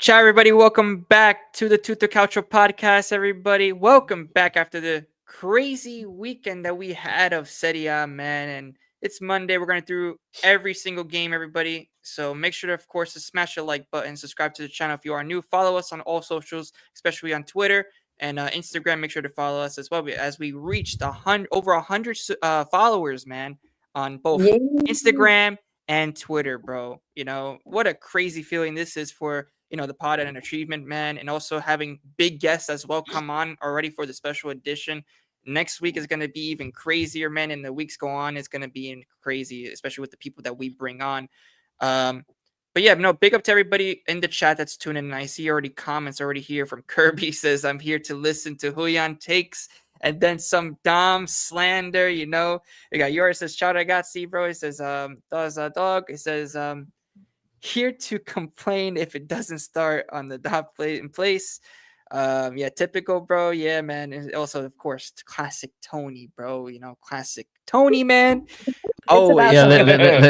Ciao, everybody. Welcome back to the Tutto Calcio podcast, everybody. Welcome back after the crazy weekend that we had of Serie A, man. And it's Monday. We're going through every single game, everybody. So make sure to, of course, to smash the like button, subscribe to the channel if you are new. Follow us on all socials, especially on Twitter and Instagram. Make sure to follow us as well as we reached over 100 followers, man, on both Yay. Instagram and Twitter, bro. You know, what a crazy feeling this is for the pod and an achievement, man, and also having big guests as well come on already for the special edition. Next week is going to be even crazier, man, and the weeks go on. It's going to be crazy, especially with the people that we bring on. But yeah, no, big up to everybody in the chat that's tuning in. I see already comments already here from Kirby says, I'm here to listen to Julian takes and then some Dom slander, you know. We got yours says, ciao ragazzi, bro. He says, does a dog. It says, here to complain if it doesn't start on the dot play in place. Yeah, typical, bro. Yeah, man. And also, of course, classic Tony, bro. You know, classic Tony, man. Oh, yeah.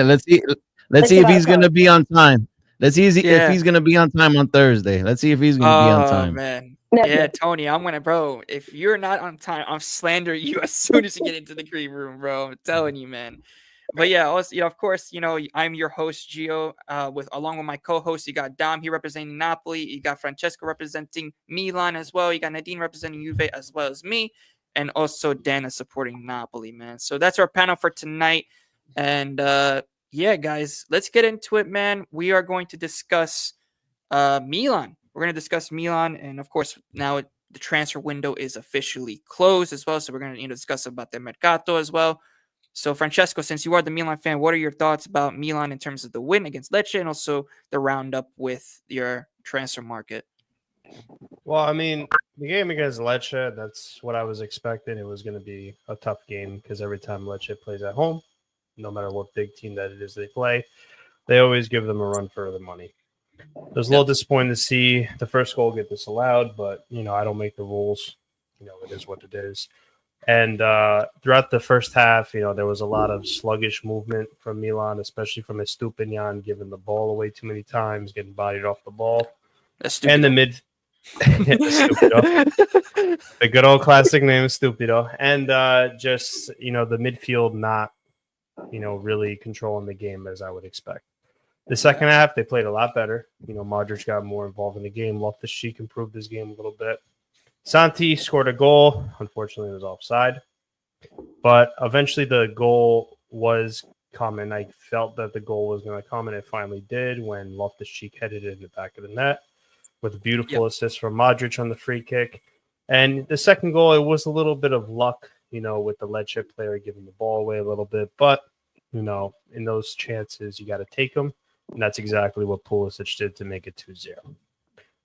Let's see. Let's see if he's gonna be on time. Let's see if he's gonna be on time on Thursday. Let's see if he's gonna be on time. Man. Yeah, Tony, I'm gonna, bro. If you're not on time, I'll slander you as soon as you get into the green room, bro. I'm telling you, man. But yeah, also, of course, I'm your host, Gio, along with my co-host. You got Dom here representing Napoli. You got Francesco representing Milan as well. You got Nadine representing Juve as well as me. And also Dan is supporting Napoli, man. So that's our panel for tonight. And yeah, guys, let's get into it, man. We are going to discuss Milan. We're going to discuss Milan. And of course, now the transfer window is officially closed as well. So we're going to discuss about the Mercato as well. So, Francesco, since you are the Milan fan, what are your thoughts about Milan in terms of the win against Lecce and also the roundup with your transfer market? Well, I mean, the game against Lecce, that's what I was expecting. It was going to be a tough game because every time Lecce plays at home, no matter what big team that it is they play, they always give them a run for their money. It was a little disappointing to see the first goal get disallowed, but, I don't make the rules. It is what it is. And throughout the first half, there was a lot of sluggish movement from Milan, especially from Estupinian, giving the ball away too many times, getting bodied off the ball. And the the good old classic name is Stupido. And just, the midfield not, really controlling the game as I would expect. The second half, they played a lot better. Modric got more involved in the game. Loftus-Cheek improved his game a little bit. Santi scored a goal. Unfortunately, it was offside. But eventually the goal was coming. I felt that the goal was going to come, and it finally did when Loftus-Cheek headed it in the back of the net with a beautiful assist from Modric on the free kick. And the second goal, it was a little bit of luck, with the Lecce player giving the ball away a little bit. But, in those chances, you got to take them. And that's exactly what Pulisic did to make it 2-0.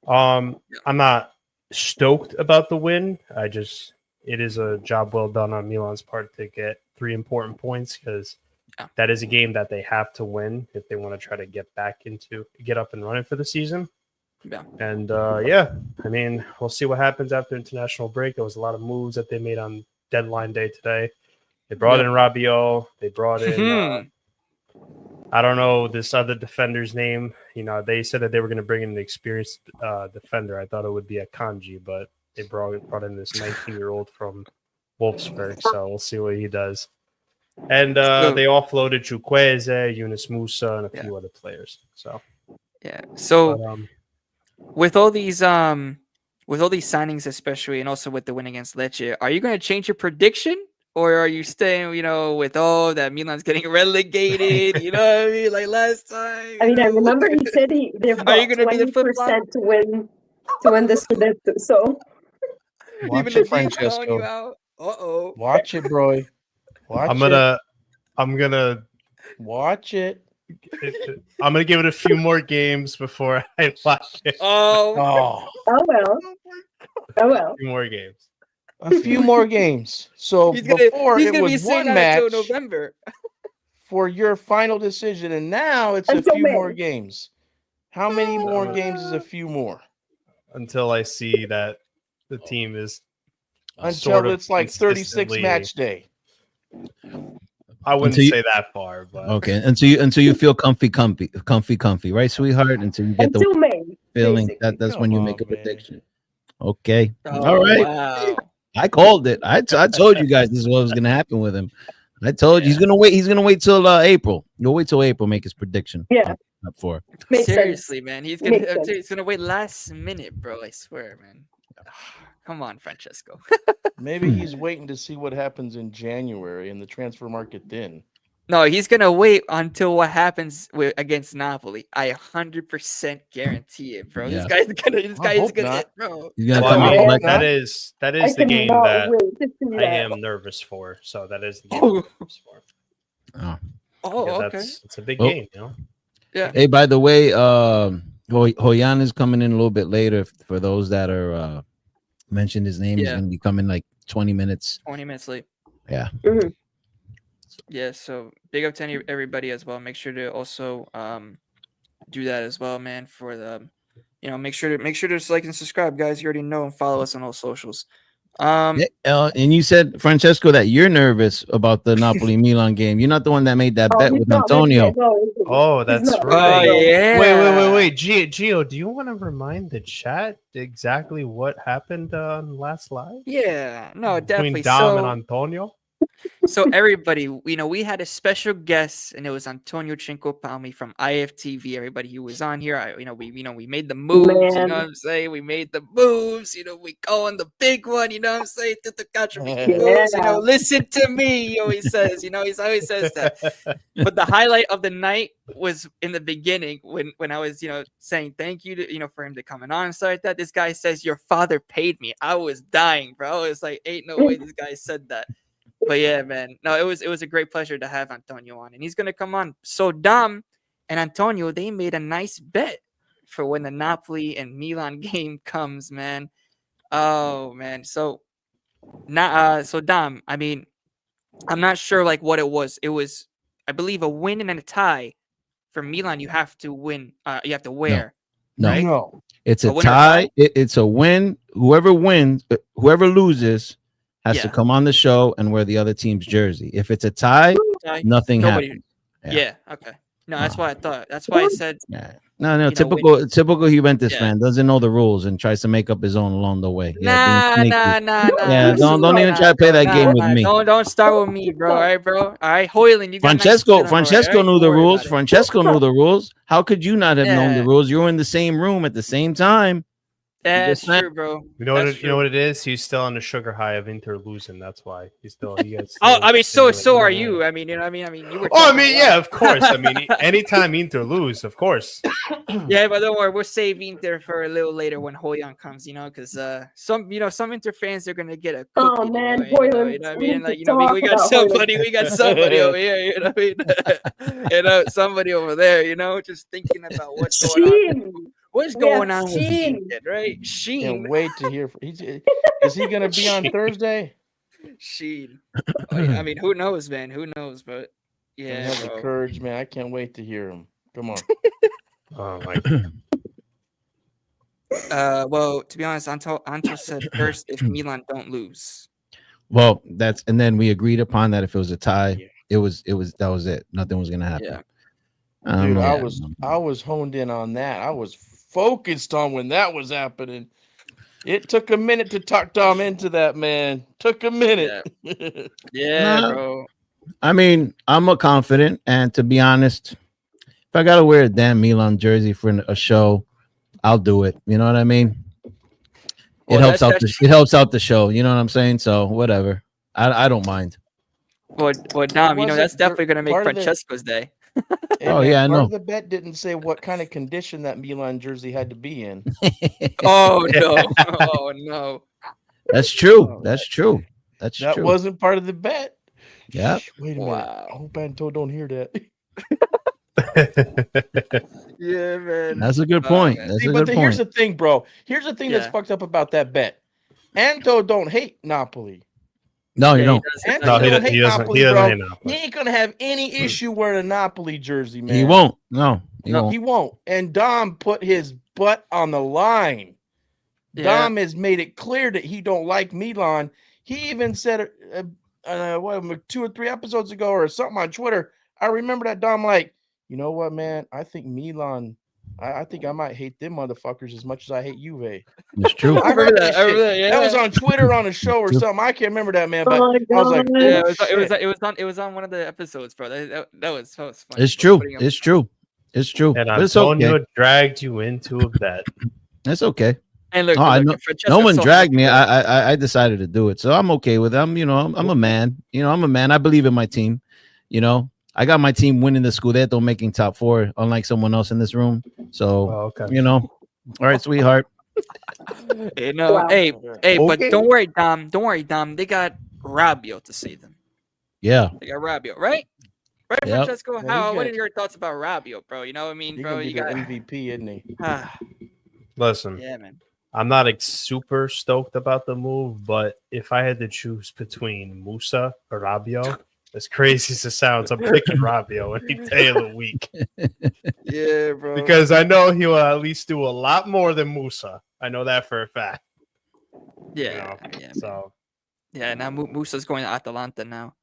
I'm not stoked about the win. It is a job well done on Milan's part to get 3 important points because that is a game that they have to win if they want to try to get up and running for the season. Yeah. And I mean, we'll see what happens after international break. There was a lot of moves that they made on deadline day today. They brought in Rabiot. They brought in I don't know this other defender's name. They said that they were going to bring in an experienced defender. I thought it would be a Kanji, but they brought in this 19-year-old from Wolfsburg. So we'll see what he does. And they offloaded Chukwueze, Yunus Musa, and a few other players. So with all these signings, especially, and also with the win against Lecce, are you going to change your prediction? Or are you staying, with that Milan's getting relegated? You know what I mean? Like last time. I remember he said they've got 20% to win the Scudetto. So watch it, Francesco. Watch it, bro. I'm gonna watch it. I'm gonna give it a few more games before I watch it. Oh well. A few more games. A few more games. So he's before gonna it was one match until November for your final decision, and now it's a few more games. How many more games is a few more? Until I see that the team is until it's like 36 match day. I wouldn't say that far, but okay. Until you feel comfy, right, sweetheart? Until you get May. feeling, Basically. that's when you make a man. prediction. Okay. Oh, All right. wow. I called it. I told you guys this is what was gonna happen with him. I told you he's gonna wait. He's gonna wait till April. You'll wait till April, make his prediction. Yeah. Up for. Makes Seriously, sense. man. Makes sense. He's gonna wait last minute, bro. I swear, man. Come on, Francesco. Maybe he's waiting to see what happens in January in the transfer market then. No, he's gonna wait until what happens against Napoli. I 100% guarantee it, bro. Yeah. This guy's hope gonna not. bro. He's gonna Well, come I in mean, like that is I the game cannot that wait to see I that. am nervous for. So that is the game I'm nervous for. Oh. Oh, Yeah, okay. it's a big Oh. game, you know. Yeah. Hey, by the way, Hoyan is coming in a little bit later. For those that are mentioned his name, he's Yeah. gonna be coming like 20 minutes. 20 minutes late. Yeah. Mhm. Yeah, so big up to everybody as well. Make sure to also do that as well, man. For the, make sure to like and subscribe, guys. You already know, and follow us on all socials. And you said, Francesco, that you're nervous about the Napoli Milan game. You're not the one that made that bet he's with not making Antonio. it. No, Oh, he's that's not. right. Oh, yeah. Wait. Gio, do you want to remind the chat exactly what happened last live? Yeah, no, Between definitely. Dom and Antonio? So everybody, we had a special guest, and it was Antonio Cinco Palmi from IFTV. Everybody who was on here, we made the moves. Man. You know what I'm saying? We made the moves. We go on the big one. You know what I'm saying? Tutto Calcio making moves. Yeah. Listen to me. He always says. He always says that. But the highlight of the night was in the beginning when I was saying thank you to for him to coming on and stuff like that. This guy says your father paid me. I was dying, bro. It's like ain't no way this guy said that. But yeah, man, no, it was a great pleasure to have Antonio on, and he's gonna come on. So Dom and Antonio, they made a nice bet for when the Napoli and Milan game comes, man. Oh man, so Dom, I mean, I'm not sure like what it was. It was, I believe, a win and a tie. For Milan, you have to win. You have to wear. No. Right? No. It's A a win or tie. It's a win. Whoever loses has to Yeah. come on the show and wear the other team's jersey. If it's a tie, Tie. nothing Nobody. happens. Yeah. Okay. No, that's what I thought. That's why I said. Yeah. No, You know, typical Juventus Yeah. fan doesn't know the rules and tries to make up his own along the way. Nah. Yeah, don't even try to play that game with me. Don't start with me, bro. All right, bro. All right, Hoyland, you got Francesco nice Francesco knew the rules. Francesco knew the rules. How could you not have known the Yeah. rules? You were in the same room at the same time. That's Just true, bro. You know That's what it is? He's still on the sugar high of Inter losing. That's why he gets. Oh, I mean, so are you. I mean, you were. Oh, I mean, yeah, of course. I mean, anytime Inter lose, of course. Yeah, but don't worry, we'll save Inter for a little later when Hoyan comes. Because some Inter fans are gonna get a cookie. Oh man, you know what Hoyland. I mean? Like, we got somebody over here. You know what I mean? Somebody over there. Just thinking about what's going on. What's going on with Sheen, right? Sheen. Can't wait to hear. Is he going to be on Thursday? Sheen. Oh, yeah, I mean, who knows, man? Who knows? But yeah, have the bro. courage, man. I can't wait to hear him. Come on. Oh my God. Well, to be honest, Anto said first if Milan don't lose. Well, and then we agreed upon that if it was a tie, that was it. Nothing was gonna happen. Yeah. Dude, I was honed in on that. I was focused on when that was happening. It took a minute to talk Dom into that, man. Took a minute. Yeah, bro. I mean, I'm a confident, and to be honest, if I gotta wear a damn Milan jersey for a show, I'll do it. You know what I mean? It helps out the show. You know what I'm saying? So whatever. I don't mind. Well, Dom, that's definitely gonna make Francesco's day. Oh yeah, I know. The bet didn't say what kind of condition that Milan jersey had to be in. Oh no! Oh no! That's true. That's true. That's that true. wasn't part of the bet. Yeah. Wait a minute. I hope Anto don't hear that. Yeah, man. That's a good point. Here's the thing, bro. Here's the thing that's fucked up about that bet. Anto don't hate Napoli. No, you don't. No, he doesn't. He doesn't hate Napoli. He ain't gonna have any issue wearing a Napoli jersey, man. He won't. No, he won't. And Dom put his butt on the line. Yeah. Dom has made it clear that he don't like Milan. He even said, 2 or 3 episodes ago or something on Twitter. I remember that Dom like, you know what, man? I think Milan I think I might hate them motherfuckers as much as I hate Juve. It's true. I heard that I remember shit. that, yeah. That was on Twitter on a show or something. I can't remember that, man. But Oh my I was like, God. Yeah, oh, it was on one of the episodes, bro. That was so funny. It's bro, true. putting up- It's true. It's true. And But it's okay. Antonio dragged you into a bet. It's okay. And look, Oh, I look, know. if Francesca No one saw dragged him, me. I decided to do it, so I'm okay with it. I'm a man. I'm a man. I believe in my team. I got my team winning the Scudetto, making top 4, unlike someone else in this room. So Oh, okay. all right, sweetheart. Wow. hey, Okay. but don't worry, Dom. They got Rabiot to save them. Yeah, They got Rabiot, right? Right, Yep. Francesco. Yeah, What are your thoughts about Rabiot, bro? You know what I mean, He bro? can be You the got MVP, isn't he? Listen, yeah, man. I'm not super stoked about the move, but if I had to choose between Musa or Rabiot, as crazy as it sounds, I'm picking Rabiot any day of the week Yeah, bro. because I know he will at least do a lot more than Musa. I know that for a fact. yeah, So yeah. Now Musa's going to Atalanta now.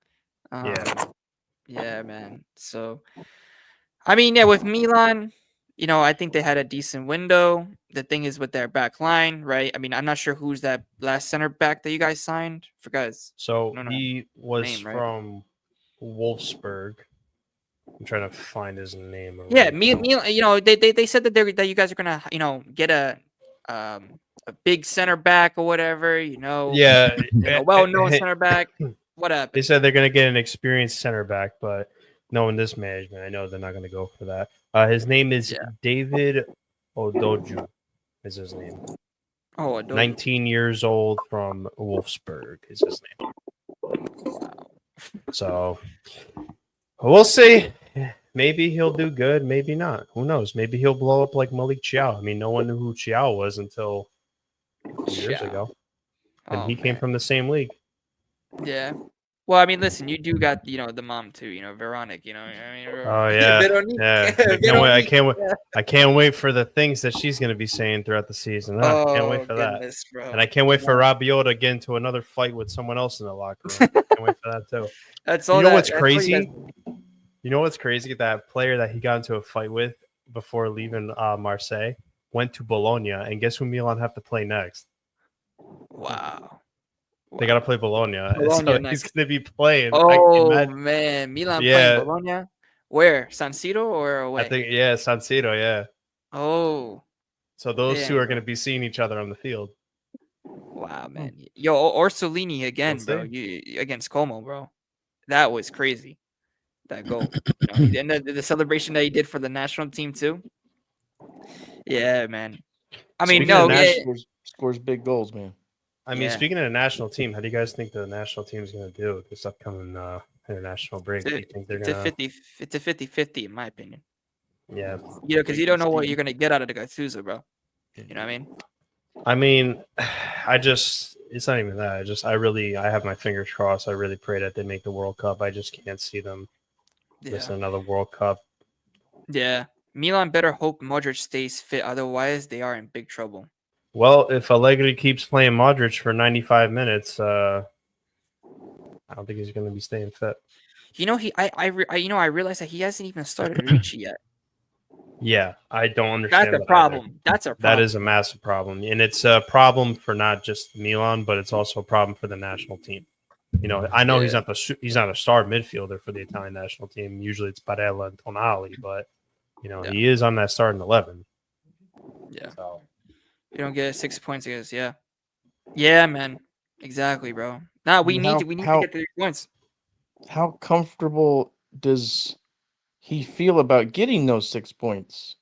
yeah. Yeah, man. So, I mean, yeah, with Milan, I think they had a decent window. The thing is with their back line, right? I mean, I'm not sure who's that last center back that you guys signed. Forgot his So No, no. he was Name, right? from Wolfsburg. I'm trying to find his name. Yeah, right Milan. They said that you guys are gonna get a big center back or whatever. Yeah, well-known center back. What up? They said they're going to get an experienced center back, but knowing this management, I know they're not going to go for that. His name is David Odoju. Is his name? Oh, Adobe. 19 years old from Wolfsburg is his name. So we'll see. Maybe he'll do good. Maybe not. Who knows? Maybe he'll blow up like Malik Chiao. I mean, no one knew who Chiao was until years ago, and he came from the same league. Yeah. Well, I mean, listen, you do got the mom too, Veronic. Oh yeah, Veronique. yeah. I can't wait for the things that she's going to be saying throughout the season. I can't wait for that, bro. and I can't wait for Rabiot to get into another fight with someone else in the locker room. I can't wait for that too. That's all. You know what's crazy? You know what's crazy? That player that he got into a fight with before leaving Marseille went to Bologna, and guess who Milan have to play next? Wow. They got to play Bologna. Bologna So next. he's going to be playing. Oh man, Milan playing Bologna. Where? San Siro or away? I think San Siro. Yeah. Oh. So those two are going to be seeing each other on the field. Wow, man. Yo, Orsolini again, bro. Against Como, bro. That was crazy. That goal. And the celebration that he did for the national team too. Yeah, man. I mean, scores big goals, man. I mean, speaking of the national team, how do you guys think the national team is going to do this upcoming international break? Do you think they're going to? It's a 50-50 in my opinion. Yeah. Because you don't know what you're going to get out of the Gattuso, bro. You know what I mean? I mean, it's not even that. I have my fingers crossed. I really pray that they make the World Cup. I just can't see them missing another World Cup. Yeah. Milan better hope Modric stays fit. Otherwise, they are in big trouble. Well, if Allegri keeps playing Modric for 95 minutes, I don't think he's going to be staying fit. I realized that he hasn't even started Ricci yet. Yeah, I don't understand. That's a problem. That is a massive problem, and it's a problem for not just Milan, but it's also a problem for the national team. I know he's not a star midfielder for the Italian national team. Usually it's Barella and Tonali, but he is on that starting 11. Yeah. So. You don't get 6 points against, yeah, man, exactly, bro. Nah, we need to get the 3 points. How comfortable does he feel about getting those 6 points?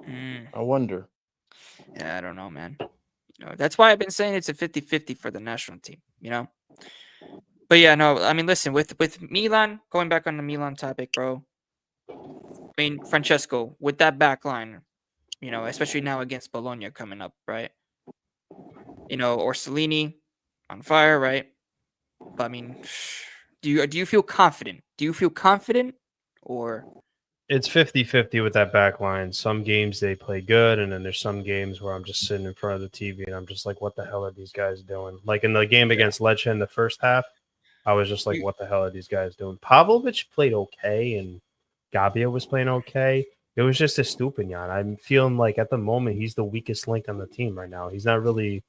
I wonder. Yeah, I don't know, man. That's why I've been saying it's a 50-50 for the national team. But yeah, no, I mean, listen, with Milan, going back on the Milan topic, bro. I mean, Francesco, with that back line, especially now against Bologna coming up, right? Orsolini on fire, right? But I mean, do you feel confident? Do you feel confident or? It's 50-50 with that back line. Some games they play good, and then there's some games where I'm just sitting in front of the TV and I'm just like, what the hell are these guys doing? Like in the game against Lecce in the first half, I was just like, what the hell are these guys doing? Pavlovic played okay, and Gabbia was playing okay. It was just a Estupinian. I'm feeling like at the moment he's the weakest link on the team right now. He's not really.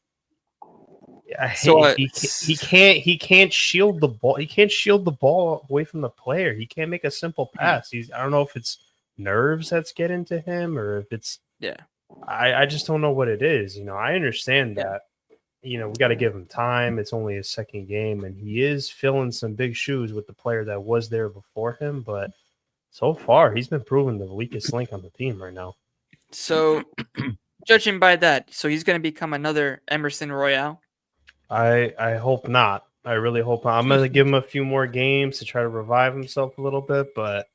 He can't shield the ball. He can't shield the ball away from the player. He can't make a simple pass. I don't know if it's nerves that's getting to him or if it's. Yeah. I just don't know what it is. I understand that. We got to give him time. It's only his second game, and he is filling some big shoes with the player that was there before him. But so far, he's been proven the weakest link on the team right now. So, judging by that, so he's going to become another Emerson Royale? I hope not. I really hope not. I'm going to give him a few more games to try to revive himself a little bit, but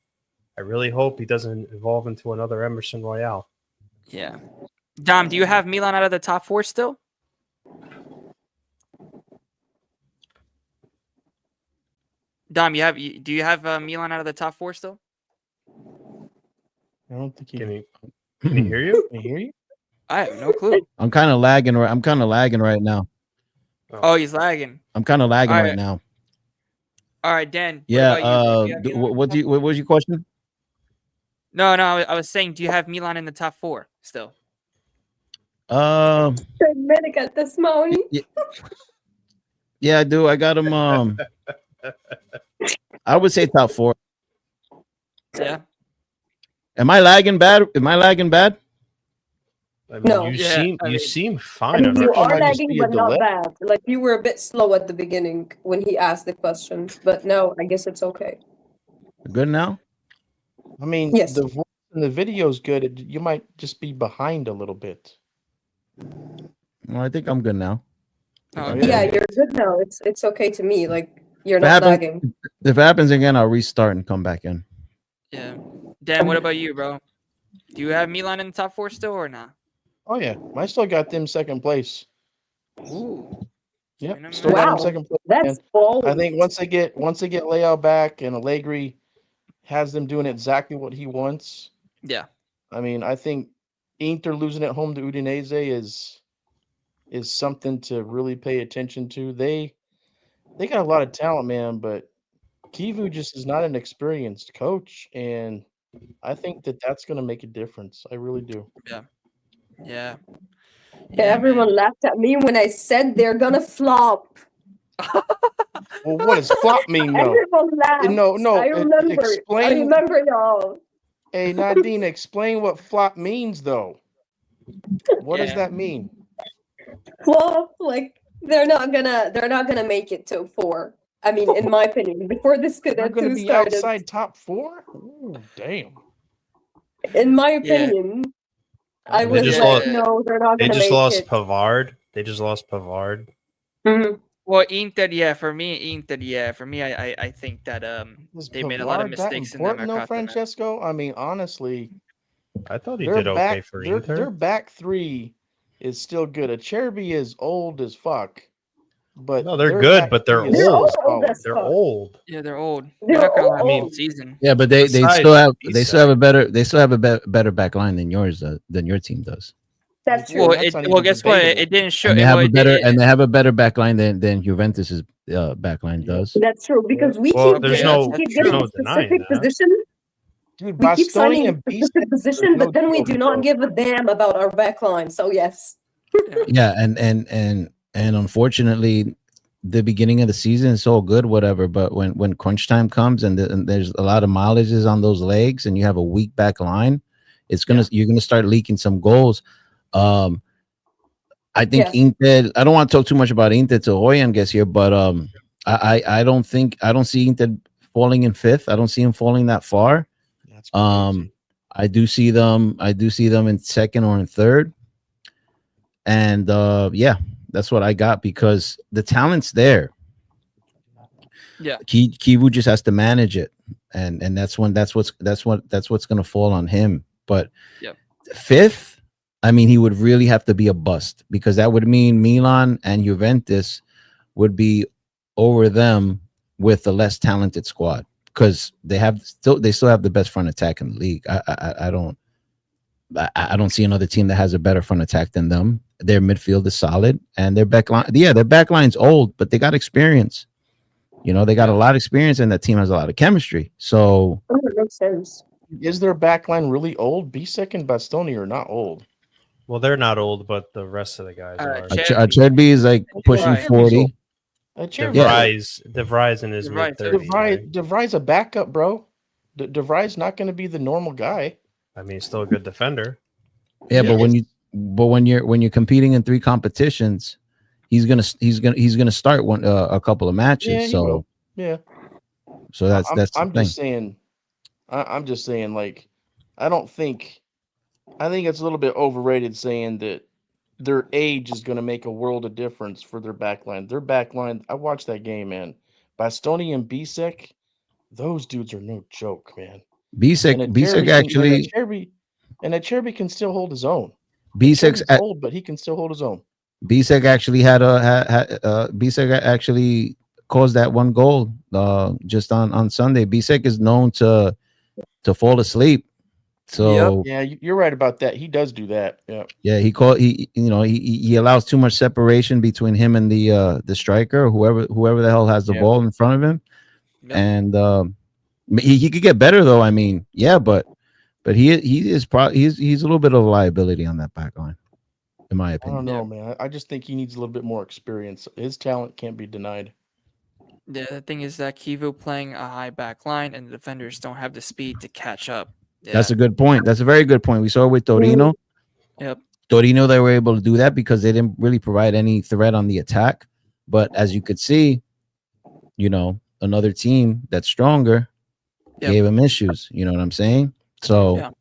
I really hope he doesn't evolve into another Emerson Royale. Yeah. Dom, do you have Milan out of the top 4 still? Dom, do you have Milan out of the top 4 still? I don't think Can he hear you? Can he hear you? I have no clue. I'm kind of lagging right now. Oh, he's lagging. I'm kind of lagging All right now. All right, Dan. Yeah. What was your question? No. I was saying, do you have Milan in the top 4 still? Medic at this moment. Yeah, I do. I got him. I would say top 4. Yeah. Am I lagging bad? I mean, No. you seem fine. You are might just lagging, be a but not delay. bad. Like you were a bit slow at the beginning when he asked the question, but no, I guess it's okay. Good now? I mean, Yes. the voice in the video is good. You might just be behind a little bit. Well, I think I'm good now. Oh, Yeah, you're good now. It's okay to me. Like you're not lagging. If it happens again, I'll restart and come back in. Yeah. Dan, what about you, bro? Do you have Milan in the top 4 still or not? Oh yeah, I still got them second place. Ooh. Yep, still got them second place. That's bold. I think once they get Leao back and Allegri has them doing exactly what he wants. Yeah. I mean, I think Inter losing at home to Udinese is something to really pay attention to. They got a lot of talent, man, but Kivu just is not an experienced coach, and I think that's going to make a difference. I really do. Yeah. Everyone laughed at me when I said they're gonna flop. Well, what does flop mean, though? Everyone laughed. No. I remember y'all. Hey, Nadine, explain what flop means, though. What does that mean? Flop, like they're not gonna make it to 4. I mean, in my opinion, before this could They're going to be started, outside top 4? Ooh, damn. in my opinion, I They was just like, lost- no, they're not They gonna just make lost it. Pavard. Mhm. Well, Inter, for me, I think that they made a lot of Pavard that mistakes in that important, though, Mercato, man. Francesco? I mean, honestly, I thought he did okay for Inter. Their back 3 is still good. Acerbi is old as fuck. But No, they're their good, back but they're three is old. so solid. as They're fuck. old. Yeah, they're old. They're They're not gonna all last the old. season. Yeah, but they Besides still have Isak. they still have a better back line than yours than your team does. That's true. Well, That's not well, even guess what? debatable. It didn't show. And they well, have a it better did- they have a better back line than Juventus's back line does. That's true because we Well, keep there's no- we keep there's getting no a denying specific that. position. Dude, We keep Bastoni signing a and specific Beast position, no but then we joke, do not bro. give a damn about our back line. So yes. Yeah, and unfortunately, the beginning of the season is so good, whatever. But when crunch time comes and there's a lot of mileages on those legs, and you have a weak back line, you're gonna start leaking some goals. I think Inter. I don't want to talk too much about Inter till Hoyan gets here, but I don't see Inter falling in 5th. I don't see him falling that far. That's crazy. I do see them in 2nd or in 3rd. And yeah, that's what I got because the talent's there. Yeah. Kivu just has to manage it. And that's what's gonna fall on him. But 5th, I mean, he would really have to be a bust because that would mean Milan and Juventus would be over them with a less talented squad because they still have the best front attack in the league. I don't see another team that has a better front attack than them. Their midfield is solid and their back line, their back line's old, but they got experience. They got a lot of experience and that team has a lot of chemistry. So That makes sense. is their back line really old? Bisek and Bastoni are not old. Well, they're not old, but the rest of the guys are. Acerbi is like pushing Right. 40. DeVries in his DeVries, mid 30s. Right? DeVries a backup, bro. DeVries not going to be the normal guy. I mean, he's still a good defender. Yeah, but when you're competing in 3 competitions, he's gonna start a couple of matches. Yeah, he so will. Yeah. So that's the I'm thing. just saying. I'm just saying, like, I think it's a little bit overrated saying that their age is going to make a world of difference for their backline. Their backline, I watched that game, man. Bastoni and Bisek, those dudes are no joke, man. Bisek actually, and Acerbi can still hold his own. Bisek's old, but he can still hold his own. Bisek actually Bisek actually caused that one goal just on Sunday. Bisek is known to fall asleep. So yeah, you're right about that. He does do that. Yeah. Yeah, he allows too much separation between him and the striker, whoever the hell has the ball in front of him. Yep. And he could get better though. I mean, yeah, but he's a little bit of a liability on that back line, in my opinion. I don't know, man. I just think he needs a little bit more experience. His talent can't be denied. Yeah, the thing is that Kivu playing a high back line and the defenders don't have the speed to catch up. Yeah. That's a good point. That's a very good point. We saw it with Torino. Yep. Torino, they were able to do that because they didn't really provide any threat on the attack. But as you could see, another team that's stronger gave them issues. You know what I'm saying? So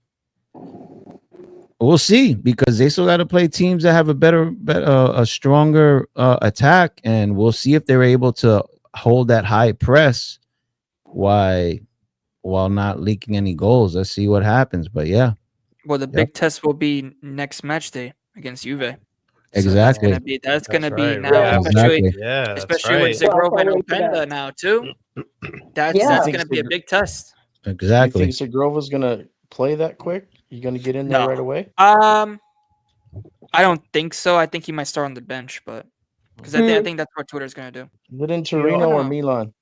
we'll see, because they still got to play teams that have a stronger attack, and we'll see if they're able to hold that high press while not leaking any goals. Let's see what happens. But yeah. Well, the big test will be next match day against Juve. Exactly. So that's gonna be right. now, Yeah, especially with Zagrova and Openda now too. That's gonna be a big test. Exactly. You think Zagrova's gonna play that quick? You gonna get in there right away? I don't think so. I think he might start on the bench, but because I think that's what Twitter's gonna do. Is it in Torino or Milan?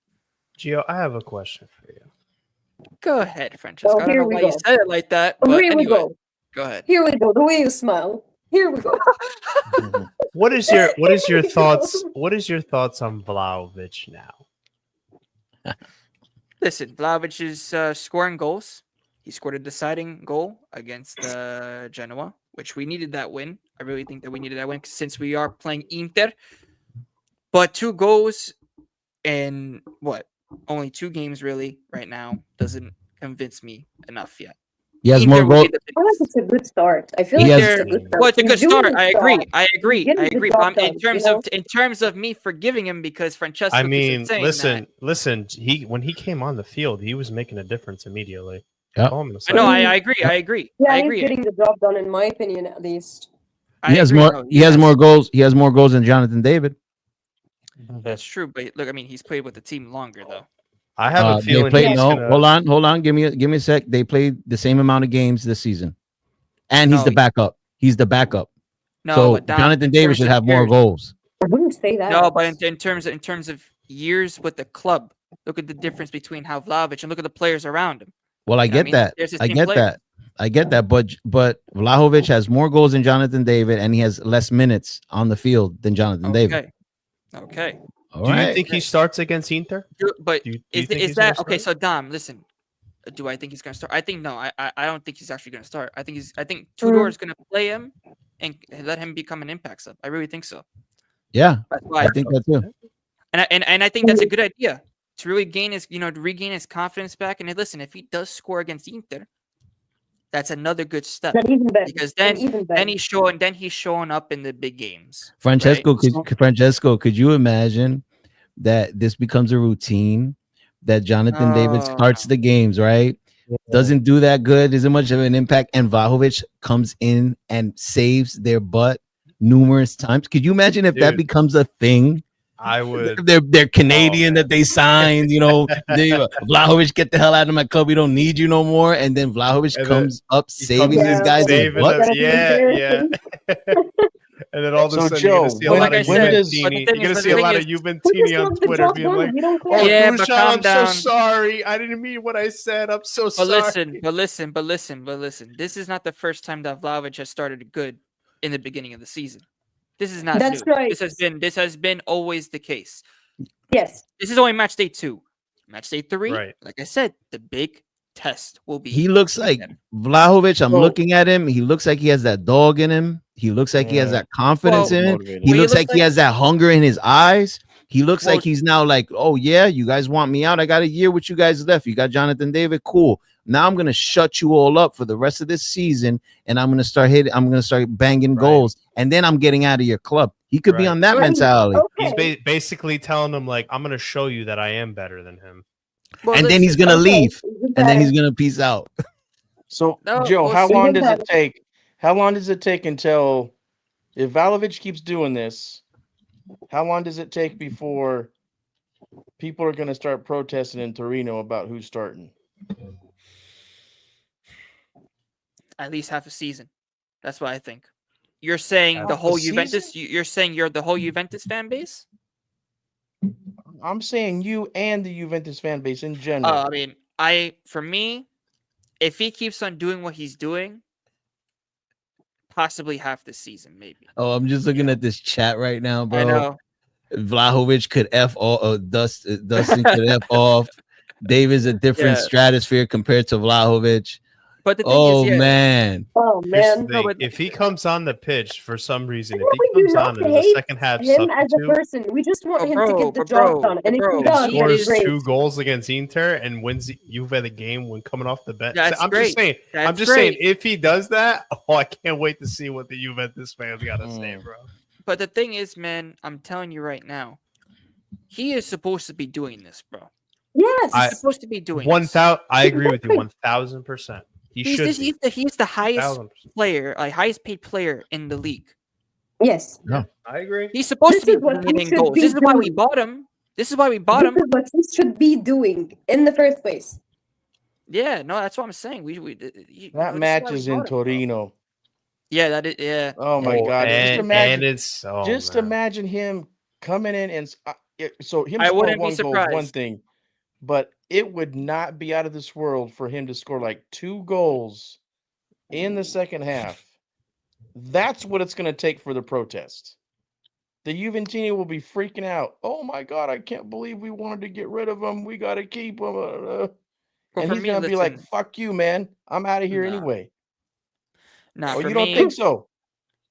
Gio, I have a question for you. Go ahead, Francesco. I don't know why you said it like that. But here anyway, we go. Go ahead. Here we go. The way you smile. Here we go. What is your thoughts? What is your thoughts on Vlahovic now? Listen, Vlahovic is scoring goals. He scored a deciding goal against Genoa, which we needed that win. I really think that we needed that win since we are playing Inter. But 2 goals in only 2 games really right now doesn't convince me enough yet. He has more goals. I think it's a good start. I feel like it's a good start. Well, it's a good start. I agree. Done, in terms of me forgiving him because Francesco. I mean, listen. When he came on the field, he was making a difference immediately. Yeah. I agree. Yeah, he's getting the job done, in my opinion, at least. He has more goals. He has more goals than Jonathan David. That's true, but look, I mean, he's played with the team longer though. I have a feeling. Hold on. Give me a sec. They played the same amount of games this season, and he's the backup. He's the backup. No, so Jonathan David should have more goals. I wouldn't say that. No, but in terms of years with the club, look at the difference between how Vlahovic and look at the players around him. Well, I get that. I get that. But Vlahovic has more goals than Jonathan David, and he has less minutes on the field than Jonathan David. Okay. Do you think he starts against Inter? But is that okay? So Dom, listen. Do I think he's going to start? I think no. I don't think he's actually going to start. I think Tudor is going to play him and let him become an impact sub. I really think so. Yeah, I think that too. And I think that's a good idea to really regain his confidence back. And listen, if he does score against Inter, that's another good step. Because then he's showing up in the big games. Francesco, right? Could you imagine that this becomes a routine, that Jonathan David starts the games, right? Doesn't do that good, isn't much of an impact, and Vlahovic comes in and saves their butt numerous times. Could you imagine if that becomes a thing? I would. They're Canadian that they signed, Vlahovic, get the hell out of my club. We don't need you no more. And then Vlahovic comes up saving these guys' butts. Yeah. And then all of a So, sudden, you're going Joe, to see a when- lot like of I said, does- but the Juventini. thing You're going is- to but see the a thing lot is- of We just Juventini on want the Twitter job being done. like, We don't care. "Oh, Yeah, but Dusan, calm I'm so down. sorry. I didn't mean what I said. I'm so But sorry." listen. This is not the first time that Vlahovic has started good in the beginning of the season. This is not That's new. right. This has been always the case. Yes. This is only match day 2. Match day 3, Right. like I said, the big test will be. He looks like Vlahovic. I'm So- looking at him. He looks like he has that dog in him. He looks like he has Yeah. that confidence Well, in him. motivated. He Well, he looks looks like he like- has that hunger in his eyes. He looks Well- like he's now like, oh yeah, you guys want me out. I got a year with you guys left. You got Jonathan David. Cool. Now I'm gonna shut you all up for the rest of this season, and I'm gonna start hitting. I'm gonna start banging Right. goals, and then I'm getting out of your club. He could be Right. on that Right. mentality, He's Okay. basically telling him, like, "I'm going to show you that I am better than him." Well, and then he's listen, gonna Okay. leave, and then he's gonna peace out. So, No, Joe, we'll how see. long We does have- it take? How long does it take until, if Valovich keeps doing this, how long does it take before people are going to start protesting in Torino about who's starting? at least half a season. That's what I think. You're saying Half the a whole season? Juventus. You're saying you're the whole Juventus fan base. I'm saying you and the Juventus fan base in general. I mean, for me, if he keeps on doing what he's doing, possibly half the season, maybe. Oh, I'm just looking at this chat right now, bro. I know. Vlahovic could F all, Dustin could F off. David's a different Yeah. stratosphere compared to Vlahovic. But the thing Oh is, yeah, man, Oh Here's the man. No, thing, but- if he comes on the pitch for some reason, I if know he we do comes not on and the hate second half him as a substitute person. We just want Oh, him to bro, get the but job bro, done. And if bro, he he does, that's scores is- great. 2 goals against Inter and wins Juve the game when coming off the bench. That's I'm great. just saying. I'm That's just saying, great. if he does that, I can't wait to see what the Juventus fans got to say, bro. But the thing is, man, I'm telling you right now, he is supposed to be doing this, bro. Yes. He's supposed to be doing One this. thousand. I agree with you. Exactly. 1000%. He He's, should this, be. he's the highest 1000%. player, like highest paid player in the league. Yes. I agree. He's supposed This to is be what he winning should goals. be This is why we doing. bought him. This is why we bought This him. is what he should be doing in the first place. Yeah, no, that's what I'm saying. That match is in Torino. Yeah, that is. Yeah, Oh my Oh, God! Just and imagine. it's Just man. imagine him coming in and so him I score wouldn't be one goal is one surprised. thing, but it would not be out of this world for him to score like 2 goals in the second half. That's what it's going to take for the protest. The Juventini will be freaking out. Oh my God! I can't believe we wanted to get rid of him. We got to keep him. Well, And for he's me, going to be like, listen, "Fuck you, man! I'm out of here Nah. anyway." nah, Oh, for you don't me, think so?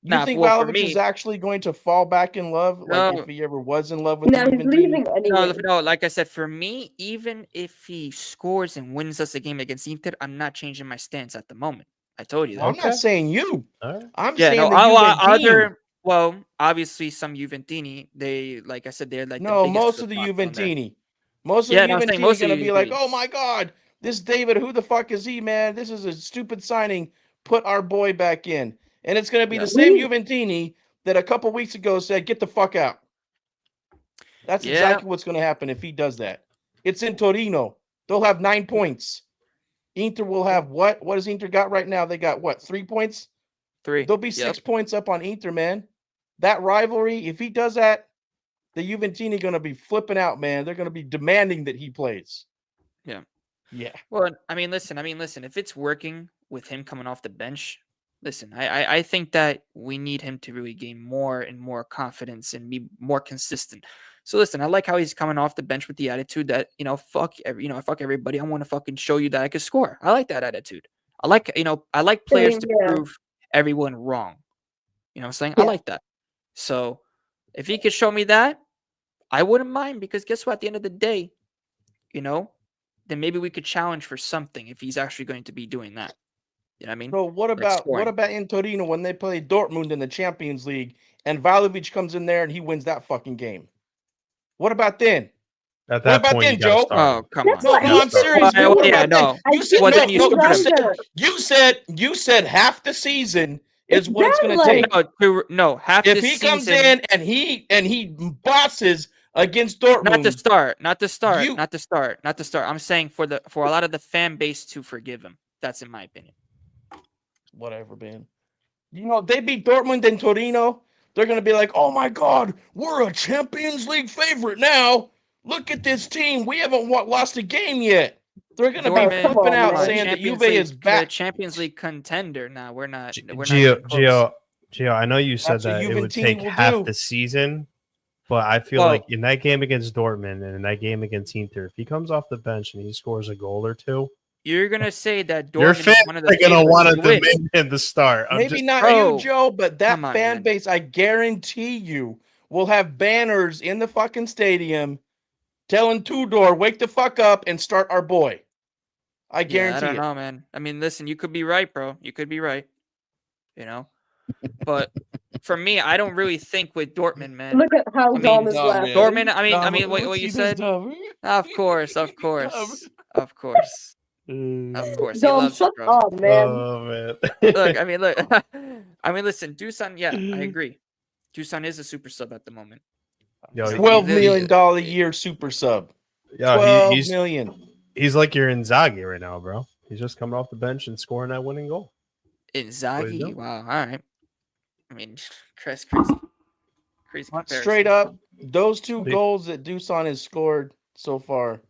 You Nah, think well, for Vlahovic is me- actually going to fall back in love, like No. if he ever was in love with Now the he's Juventini? leaving anyway. no, like I said, for me, even if he scores and wins us a game against Inter, I'm not changing my stance at the moment. I told you that. Well, I'm Okay. not saying you. All right. I'm Yeah, saying no, the are Juventini. there? Well, obviously, some Juventini, they, like I said, they're like No, the biggest most of the flip-flop from there. Juventini. Most of Yeah, the no, I'm saying Juventini most of going to be like, Juventini. "Oh my God, this David, who the fuck is he, man? This is a stupid signing. Put our boy back in." And it's going to be Yeah. the same We- Juventini that a couple weeks ago said, "Get the fuck out." That's Yeah. exactly what's going to happen if he does that. It's in Torino. They'll have 9 points. Inter will have what? What has Inter got right now? They got what? 3 points? 3. They'll be Yep. 6 points up on Inter, man. That rivalry, if he does that, the Juventini going to be flipping out, man. They're going to be demanding that he plays. Yeah. Yeah. Well, I mean, listen. If it's working with him coming off the bench, listen, I think that we need him to really gain more and more confidence and be more consistent. So listen, I like how he's coming off the bench with the attitude that, fuck everybody. I want to fucking show you that I can score. I like that attitude. I like players Same, to yeah. prove everyone wrong. You know what I'm saying? I Yeah. like that. So if he could show me that, I wouldn't mind, because guess what? At the end of the day, then maybe we could challenge for something if he's actually going to be doing that. You know what I mean? So what Like about scoring. in Torino when they play Dortmund in the Champions League and Vlahovic comes in there and he wins that fucking game? What about then? At that about point, then, you gotta Joe? start Oh, him. come That's on. what No, I'm serious. Well, What yeah, about then? no. You said Well, no, then you no, start you him. said you said half the season is It's what it's been going to like- take. No, half If this he comes season, in and he bosses against Dortmund, not to start. You- I'm saying for a lot of the fan base to forgive him. That's in my opinion. whatever, man. You know, they beat Dortmund and Torino. They're going to be like, oh my God, we're a Champions League favorite now. Look at this team. We haven't lost a game yet. They're going to be Dortmund, flipping out come on, saying that Champions Juve League, is back. Champions League contender. Now we're not. We're not Gio, even close. Gio, I know you said That's what that it would Juventini take will half do. the season, but I feel Well- like in that game against Dortmund and in that game against Inter, if he comes off the bench and he scores a goal or two, You're gonna say that your Dortmund is fans one of are the going to favorites want to to win. demand him to start. Maybe not Bro, you, Joe, but that come on, fan man. base, I guarantee you, will have banners in the fucking stadium telling Tudor, wake the fuck up and start our boy. I Yeah, I guarantee don't it. know, man. I mean, listen, you could be right, bro. You could be right. You know, but for me, I don't really think with Dortmund, man. Look at how I Dom mean, is laughing. Dortmund. I mean, what you said. Of course, of course, of course, of course. He Dom, loves shut it, bro. up, man. Oh, man. Look, I mean, look. I mean, listen, Dusan. Yeah, I agree. Dusan is a super sub at the moment. Yo, So $12 he- million a year super sub. Yo, 12 million. he's like your Inzaghi right now, bro. He's just coming off the bench and scoring that winning goal. Inzaghi. doing? Wow. All right. I mean, Chris, crazy. Straight comparison. up, those two Big- goals that Dusan has scored so far.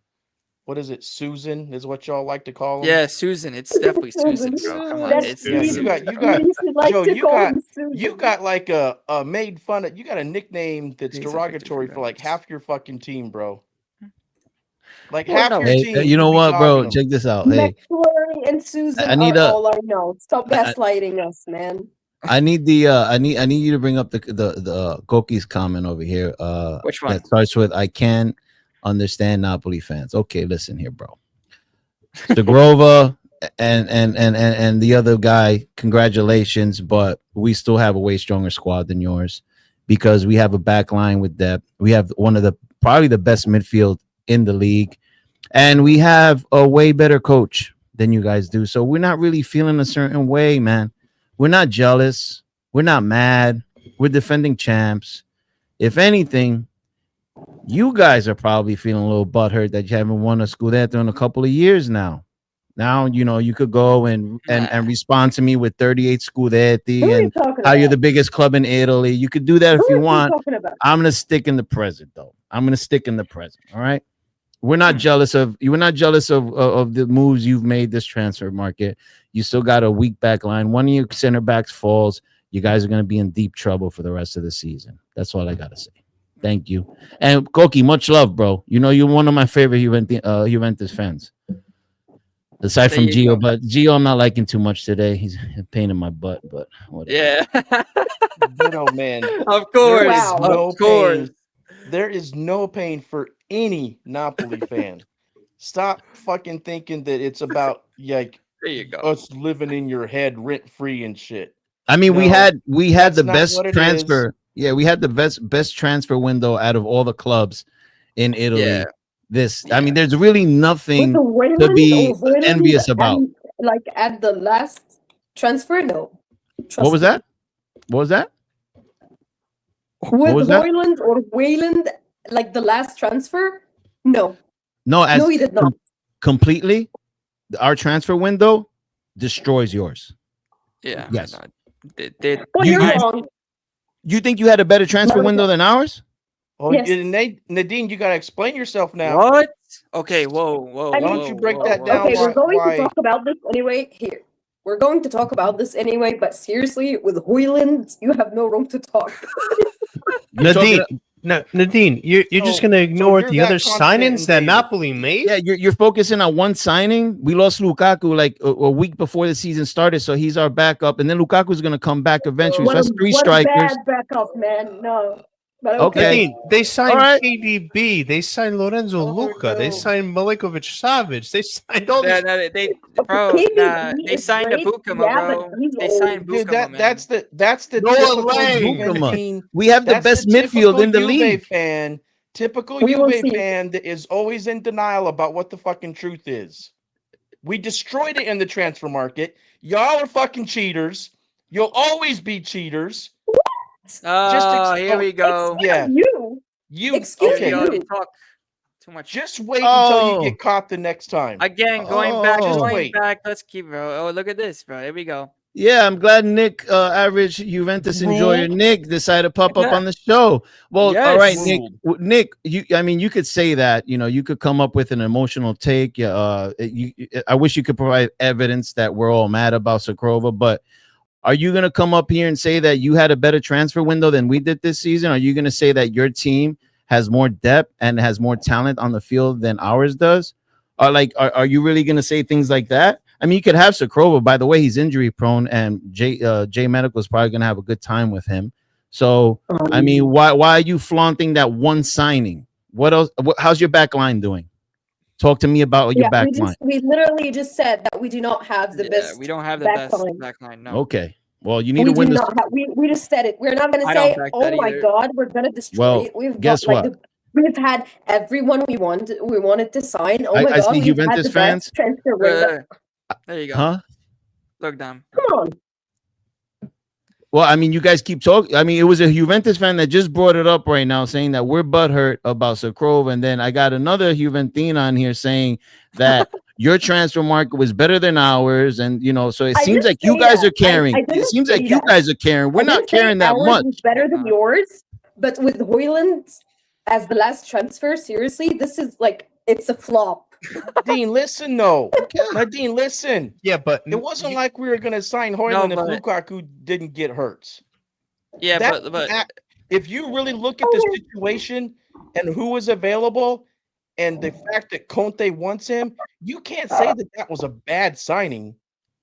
What is it? Susan is what y'all like to call him. Yeah, Susan. It's definitely Susan, bro. Come on. That's It's Yeah, Susan. you got You should like Joe, to you call got- him Susan. you got like a made fun of. You got a nickname that's These are derogatory 53 for like minutes. half your fucking team, bro. Like Well, half no. your Hey, team. you know be what, bro? dogging 'em. Check this out. Hey, McFlurry and Susan I need are a- all I know. Stop I- gaslighting us, man. I need the I need you to bring up the Koki's comment over here. Which one? That starts with I can't understand Napoli fans. Okay, listen here, bro. Zagrova and the other guy, congratulations, but we still have a way stronger squad than yours because we have a back line with depth. We have one of the probably the best midfield in the league, and we have a way better coach than you guys do. So we're not really feeling a certain way, man. We're not jealous. We're not mad. We're defending champs. If anything, you guys are probably feeling a little butthurt that you haven't won a Scudetto in a couple of years now. Now, you know, you could go and respond to me with 38 Scudetti Who are you and talking how about? you're the biggest club in Italy. You could do that if Who you are want. talking about? I'm going to stick in the present, though. I'm going to stick in the present. All right. We're not jealous of you. We're not jealous of the moves you've made this transfer market. You still got a weak back line. One of your center backs falls. You guys are going to be in deep trouble for the rest of the season. That's all I got to say. Thank you. And Koki, much love, bro. You know, you're one of my favorite Juventus fans. Aside There from you Gio, go. but Gio, I'm not liking too much today. He's a pain in my butt, but whatever. Yeah. Ditto, man. Of course. Wow. No Of course. pain. There is no pain for any Napoli fan. Stop fucking thinking that it's about like There you go. us living in your head rent free and shit. I mean, we No, had that's the not best what it transfer. Yeah, we had the best transfer window out of all the clubs in Italy. Yeah. I mean, there's really nothing With the Wayland to be or Wayland envious about. and, like at the last transfer, no. What was that? What was that? With was that? Wayland or Wayland, like the last transfer? No. No, as No, he did not. completely. Our transfer window destroys yours. Yeah. Yes. no, they- Well, You- you're you- wrong. You think you had a better transfer No, window than ours? Oh, Yes. Nadine, you gotta explain yourself now. What? Okay. Whoa. Whoa. I Why mean- don't you break whoa, that whoa. down? Okay, we're going why- to talk about this anyway. Here. We're going to talk about this anyway, but seriously, with Hoyland, you have no room to talk. Nadine, you're just So- gonna ignore you're the that other confident in signings that David. Napoli made? Yeah, you're focusing on one signing. We lost Lukaku like a week before the season started, so he's our backup, and then Lukaku's going to come back eventually. So that's three What a strikers. bad backup, man. No. But Okay. Nadine, they signed All right. KDB, they signed Lorenzo Oh, Luca, they no. signed Milinkovic Savic, they signed all Yeah, these. no, they Okay, bro, KDB nah, they is signed a great, Bukama, yeah, bro. but he's They old. signed Dude, Bukama, man. that's the Noah typical Lang. Juventus. We have the That's best the midfield in the typical Juve league. fan. Typical We will Juve see. fan that is always in denial about what the fucking truth is. We destroyed it in the transfer market. Y'all are fucking cheaters. You'll always be cheaters. Oh, here we go. Yeah. You. You Excuse Here we okay? go. you. You talk too much. Just wait until Oh. you get caught the next time. Again, going back, Oh. going Wait. back. Let's keep, bro. Oh, look at this, bro. Here we go. Yeah, I'm glad Nick, average Juventus enjoyer Nick, decided to pop up on the show. Well, all right, Yes. Nick. Nick, I mean, you could say that. You could come up with an emotional take. I wish you could provide evidence that we're all mad about Sakrova, but are you going to come up here and say that you had a better transfer window than we did this season? Are you going to say that your team has more depth and has more talent on the field than ours does? Or are you really going to say things like that? I mean, you could have Sakrova. By the way, he's injury prone, and Jay Medical is probably going to have a good time with him. So, I mean, why are you flaunting that one signing? What else? How's your back line doing? Talk to me about your back line. We literally just said that we do not have the best. We don't have the back best line. back line. No. Okay. Well, you need We to win do this. not have. We just said it. We're not going to I say, don't back "Oh that my either. God, we're going to destroy Well, it." We've guess got, what? we've had everyone we wanted to sign. Oh my I God, see we've Juventus had the fans. best transfer window. There you go. Huh? Look down. Come on. Well, I mean, you guys keep talking. I mean, it was a Juventus fan that just brought it up right now, saying that we're butthurt about Sakrova. And then I got another Juventine on here saying that your transfer market was better than ours. And, so it seems like you guys are caring. It seems like you guys are caring. We're not caring that much. Was better than yours, but with Hoyland as the last transfer, seriously, this is it's a flop. Nadine, listen, no. Nadine, listen. Yeah, but It wasn't like we were going to sign Hoyland if Lukaku didn't get hurt. Yeah, but if you really look at the situation and who was available and the fact that Conte wants him, you can't say that was a bad signing.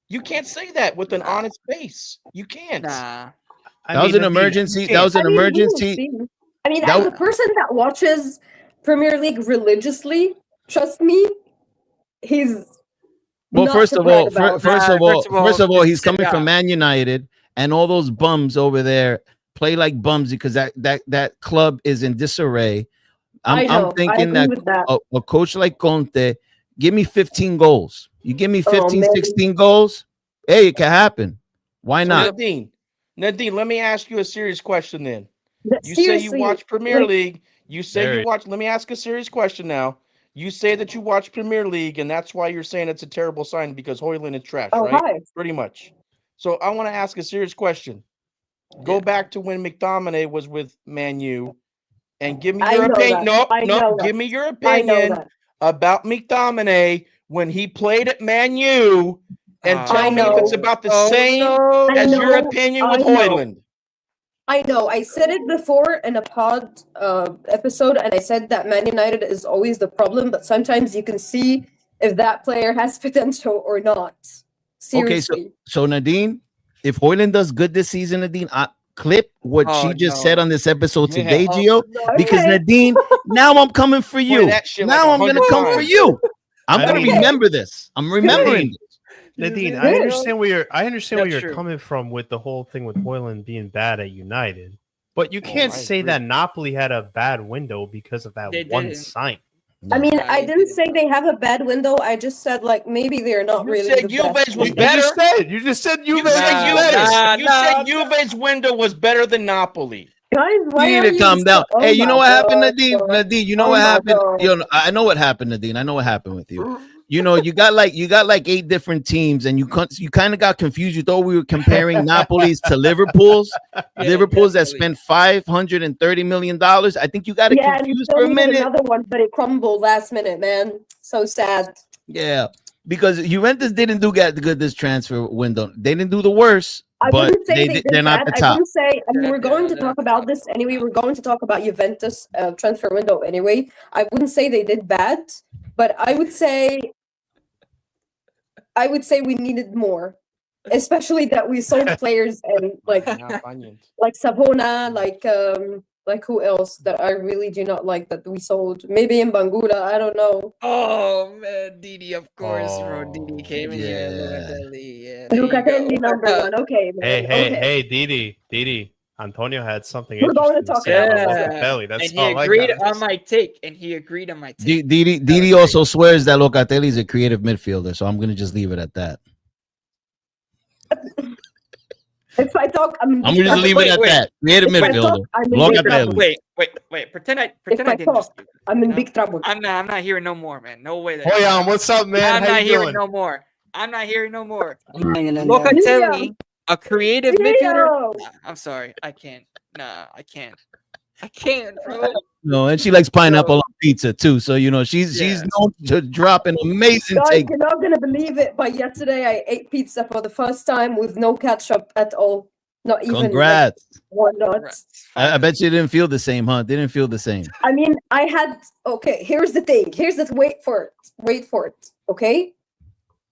You can't say that with an honest face. You can't. Nah. That was an emergency. That was an emergency. I mean, as a person that watches Premier League religiously, trust me, he's. Well, first of all, he's coming from Man United, and all those bums over there play like bums because that club is in disarray. I'm thinking that a coach like Conte, give me 15 goals. You give me 15, 16 goals, hey, it can happen. Why not? Nadine, let me ask you a serious question then. You say you watch Premier League. You say you watch. Let me ask a serious question now. You say that you watch Premier League, and that's why you're saying it's a terrible sign because Hoyland is trash, right? Hi. Pretty much. So I want to ask a serious question. Go back to when McTominay was with Man U, and give me your opinion. Give me your opinion about McTominay when he played at Man U, and tell me if it's about the same as your opinion with Hoyland. I know. I said it before in a pod episode, and I said that Man United is always the problem, but sometimes you can see if that player has potential or not. Seriously. Okay, so Nadine, if Hoyland does good this season, Nadine, clip what she just said on this episode today, Gio, because Nadine, now I'm coming for you. Now I'm going to come for you. I'm going to remember this. I'm remembering this. Nadine, I understand where you're coming from with the whole thing with Hoyland being bad at United, but you can't say that Napoli had a bad window because of that one sign. I mean, I didn't say they have a bad window. I just said maybe they're not really. You said Juve's was better. You just said Juve's was better. You said Juve's window was better than Napoli. Guys, why you need to calm down. Hey, you know what happened, Nadine? Nadine, you know what happened? I know what happened, Nadine. I know what happened with you. You got like 8 different teams, and you kind of got confused. You thought we were comparing Napoli's to Liverpool's. Liverpool's that spent $530 million. I think you got it confused for a minute. Another one, but it crumbled last minute, man. So sad. Yeah, because Juventus didn't do good this transfer window. They didn't do the worst. But they're not the top. I wouldn't say, we're going to talk about this anyway. We're going to talk about Juventus transfer window anyway. I wouldn't say they did bad, but I would say we needed more, especially that we sold players and like Savona, like who else that I really do not like that we sold? Maybe in Bangura, I don't know. Oh man, Didi, of course, bro. Didi came in here. Lucatelli number 1. Okay, man. Hey, Didi. Antonio had something. We're going to talk about Locatelli. That's and he agreed on my take. Didi also swears that Locatelli is a creative midfielder, so I'm going to just leave it at that. If I talk, I'm going to just leave it at that. Creative midfielder. Wait. Pretend I didn't. I'm in big trouble. I'm not hearing no more, man. No way. Hoyan, what's up, man? I'm not hearing no more. I'm not hearing no more. I'm hanging in there. Locatelli, a creative midfielder. Leo! Nah, I'm sorry, I can't. Nah, I can't. I can't, bro. No, and she likes pineapple on pizza too. So she's Yeah. known to drop an amazing Guys, take. you're not gonna believe it, but yesterday I ate pizza for the first time with no ketchup at all. Not even Congrats. one not. Congrats. I bet you didn't feel the same, huh? Didn't feel the same. I mean, I had okay. Here's the thing. Wait for it. Wait for it. Okay,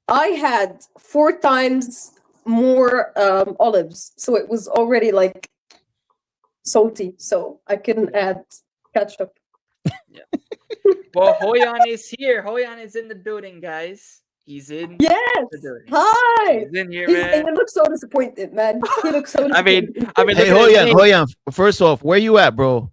I had 4 times more olives, so it was already like salty. So I couldn't add ketchup. Well, Hoyan is here. Hoyan is in the building, guys. He's in Yes. the building. Hi. He's in here, And man. he looks so disappointed, man. He looks so. I mean, disappointed. Hey, look at his name. Hoyan. First off, where you at, bro?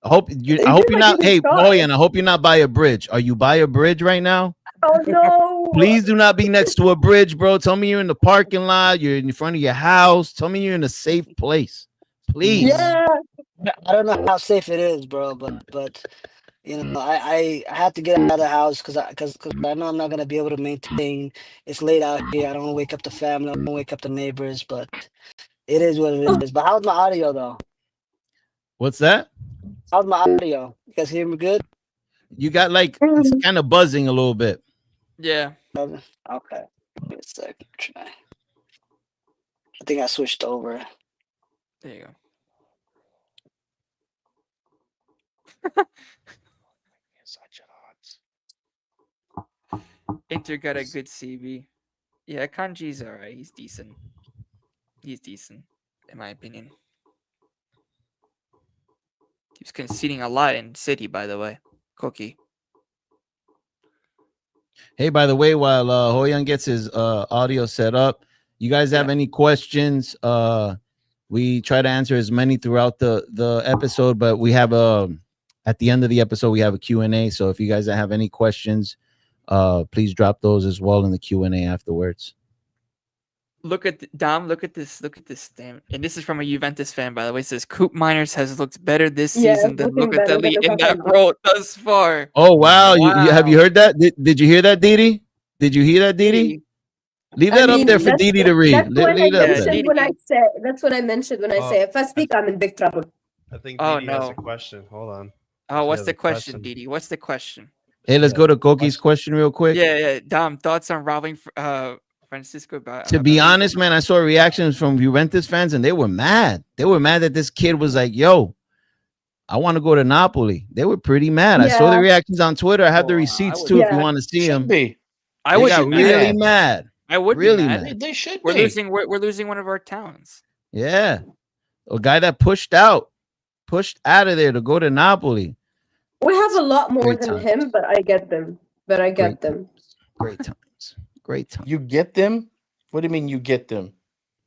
I hope you're not. Hey, Hoyan, I hope you're not by a bridge. Are you by a bridge right now? Oh no! Please do not be next to a bridge, bro. Tell me you're in the parking lot. You're in front of your house. Tell me you're in a safe place, please. Yeah. I don't know how safe it is, bro, but I have to get out of the house because I know I'm not gonna be able to maintain. It's late out here. I don't want to wake up the family. I don't want to wake up the neighbors, but it is what it is. But how's my audio though? What's that? How's my audio? You guys hear me good? You got like it's kind of buzzing a little bit. Yeah. Okay. Give me a second. Try. I think I switched over. There you go. Inter got a good CV. Yeah, Kanji's alright. He's decent. He's decent, in my opinion. He was conceding a lot in City, by the way. Cookie. Hey, by the way, while Hoyan gets his audio set up, you guys have any questions? We try to answer as many throughout the episode, but we have at the end of the episode we have a Q&A. So if you guys have any questions, please drop those as well in the Q&A afterwards. Look at Dom. Look at this. Look at this. Damn. And this is from a Juventus fan, by the way. It says Coop Miners has looked better this season than Locatelli in that role thus far. Oh wow! Have you heard that? Did you hear that, Didi? Did you hear that, Didi? Leave that up there for Didi to read. That's what I mentioned when I say if I speak, I'm in big trouble. I think Didi has a question. Hold on. Oh, what's the question, Didi? What's the question? Hey, let's go to Koki's question real quick. Yeah. Dom, thoughts on robbing Francisco? To be honest, man, I saw reactions from Juventus fans and they were mad. They were mad that this kid was like, yo, I want to go to Napoli. They were pretty mad. I saw the reactions on Twitter. I have the receipts too if you want to see them. I would got really mad. I would really be mad. mad. They should We're be. losing one of our talents. Yeah. A guy that pushed out of there to go to Napoli. We have a lot more than him, but I get them. Great times. You get them? What do you mean you get them?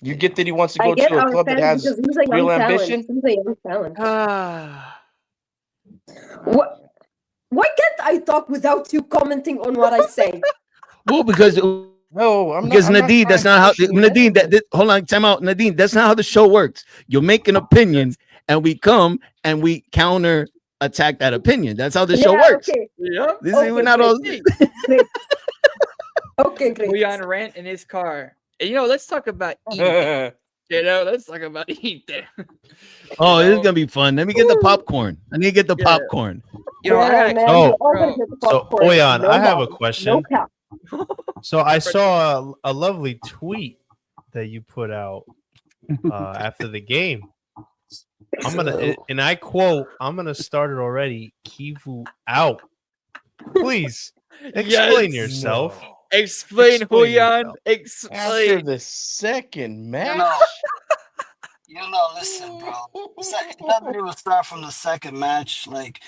You get that he wants to go to a club that has real ambition? He's a young talent. What? Why can't I talk without you commenting on what I say? Well, because Nadine, that's not how Nadine. Hold on, time out, Nadine. That's not how the show works. You make an opinion, and we come and we counter attack that opinion. That's how the show works. Okay. Yeah. We're not all. Okay, great. We on rant in his car. And, let's talk about Ethan. Let's talk about Ethan. Oh, this is gonna be fun. Let me get the popcorn. I need to get the popcorn. So Oyan, I have a question. So I saw a lovely tweet that you put out after the game. And I quote, I'm gonna start it already. Kivu out. Please explain yourself. Explain, Julian. Explain. After the second match. Listen, bro. It doesn't even start from the second match. Like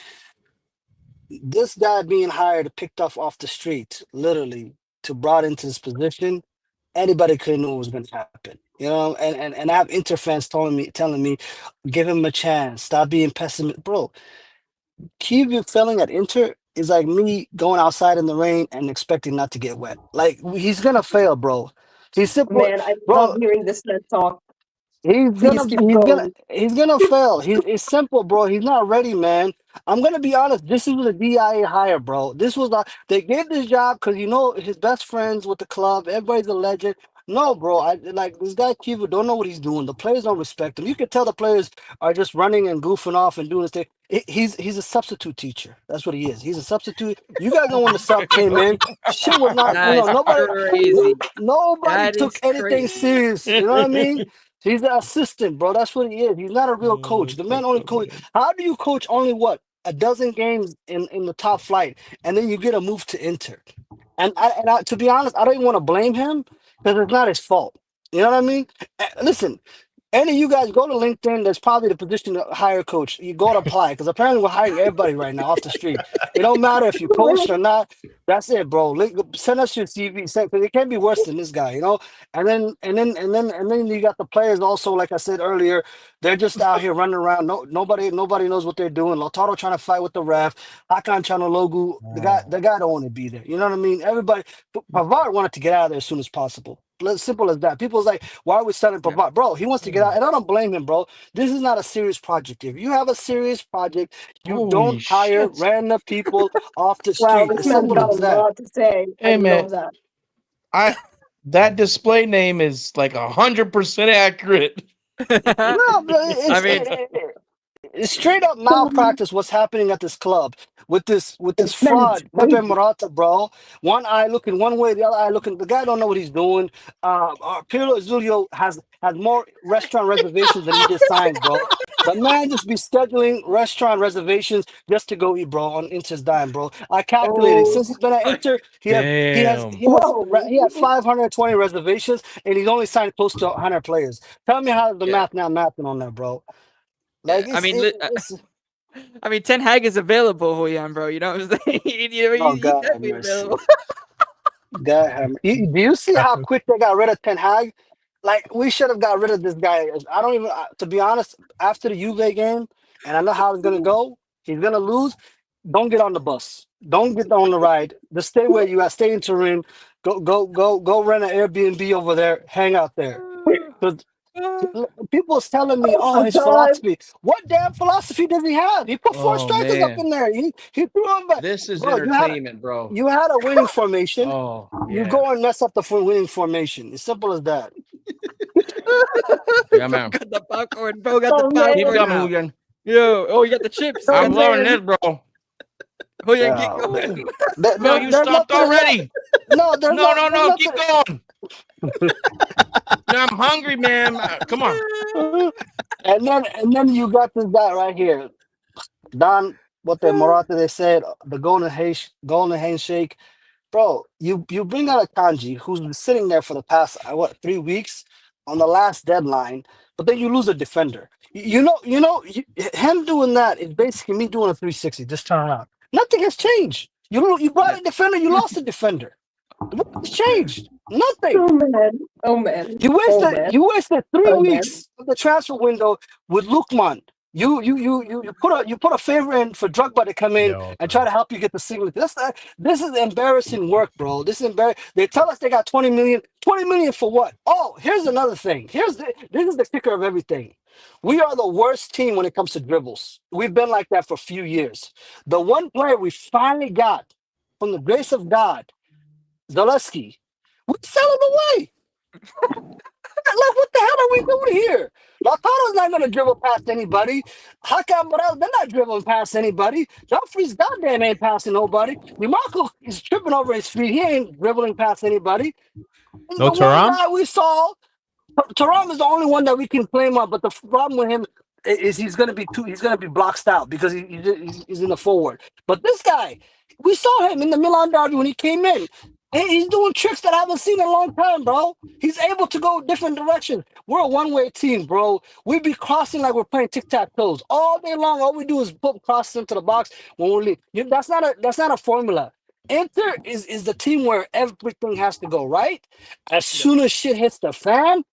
this guy being hired, picked off the street, literally, to brought into this position. Anybody could know what was going to happen, And I have Inter fans telling me, give him a chance. Stop being pessimistic, bro. Kivu failing at Inter is like me going outside in the rain and expecting not to get wet. Like he's gonna fail, bro. He's simple. Man, I love hearing this talk. Please keep going. he's gonna fail. It's simple, bro. He's not ready, man. I'm gonna be honest. This is a DIA hire, bro. This was the they gave this job because his best friends with the club. Everybody's a legend. No, bro. I like this guy Kiva don't know what he's doing. The players don't respect him. You can tell the players are just running and goofing off and doing this thing. He's a substitute teacher. That's what he is. He's a substitute. You guys know when the sub came in, shit was not. That is crazy. Nobody That took is anything crazy. serious. You know what I mean? He's an assistant, bro. That's what he is. He's not a real coach. The man only coach. How do you coach only what a dozen games in the top flight, and then you get a move to Inter? To be honest, I don't even want to blame him because it's not his fault. You know what I mean? Listen, any of you guys go to LinkedIn, there's probably the position to hire a coach. You go to apply because apparently we're hiring everybody right now off the street. It don't matter if you coach or not. That's it, bro. Send us your CV, because it can't be worse than this guy, you know. And then you got the players also, like I said earlier, they're just out here running around. Nobody knows what they're doing. Lautaro trying to fight with the ref. Hakan trying to logo. The guy don't want to be there. You know what I mean? Everybody, Pavard wanted to get out of there as soon as possible. Simple as that. People's like, why are we selling Pavard? Bro, he wants to get out, and I don't blame him, bro. This is not a serious project. If you have a serious project, you Holy don't hire shit. random people off the Wow, street. this It's man's simple got a as that. lot to say. Hey, I man. love that. That display name is like 100% accurate. No, but I mean, it's straight up malpractice what's happening at this club with this This man is fraud Pepe crazy. Morata, bro. One eye looking one way, the other eye looking. The guy don't know what he's doing. Pirlo Zulio has more restaurant reservations than he just signed, bro. The man just be scheduling restaurant reservations just to go eat, bro, on Inter's dime, bro. I calculated Oh, since he's been at Inter, Damn. he has 520 reservations, and he's only signed close to 100 players. Tell me how the yeah, math not mathing on that, bro. yeah. Like I mean, I mean, Ten Hag is available, Julian, bro. You know what I'm saying? oh He's God have definitely mercy. available. God have mercy. Do you see how quick they got rid of Ten Hag? Like we should have got rid of this guy. I don't even. To be honest, after the Juve game, and I know how it's gonna go. He's gonna lose. Don't get on the bus. Don't get on the ride. Just stay where you at. Stay in Turin. Go rent an Airbnb over there. Hang out there. 'Cause people's telling me, oh oh, my his god. philosophy. What damn philosophy does he have? He put four Oh, strikers up man. in there. He threw them back. This is Bro, entertainment, bro. you had a winning formation. Oh, You yeah. go and mess up the winning formation. It's simple as that. Yeah, Bro man. got the popcorn. Bro got the Oh, man. Keep popcorn coming, now. Julian. Yo, oh, you got the chips. Oh, I'm Got loving man. this, bro. Julian, get Yeah. going. No, you There's stopped nothing already. No, there's No, not. no, There's keep going. No, I'm hungry, man. Come on. nothing. And then you got this guy right here, Don. What the Morata they said the golden handshake. Bro, you bring out a Kanji who's been sitting there for the past 3 weeks on the last deadline, but then you lose a defender. Him doing that is basically me doing a 360. Just turn around. Nothing has changed. You brought a defender, you lost a defender. What's changed? Nothing. Oh man. Oh man. You Oh wasted man. you wasted three Oh man. weeks of the transfer window with Lukman. You put a favor in for Drogba to come in Yo, and try to help you get the signature. This is embarrassing work, bro. This is embarrassing. They tell us they got 20 million. 20 million for what? Oh, here's another thing. This is the kicker of everything. We are the worst team when it comes to dribbles. We've been like that for a few years. The one player we finally got, from the grace of God, Zaleski, we sell him away. Like, what the hell are we doing here? Lautaro's not going to dribble past anybody. Hakan Morel, they're not dribbling past anybody. Dumfries, goddamn, ain't passing nobody. DeMarco is tripping over his feet. He ain't dribbling past anybody. No The one Thuram? guy we saw, Thuram is the only one that we can claim on, but the problem with him is he's going to be blocked out because he's in the forward. But this guy, we saw him in the Milan derby when he came in. And he's doing tricks that I haven't seen in a long time, bro. He's able to go different directions. We're a one-way team, bro. We be crossing like we're playing tic-tac-toes all day long. All we do is put crosses into the box when we leave. That's not a formula. Inter is the team where everything has to go right. As soon as shit hits the fan,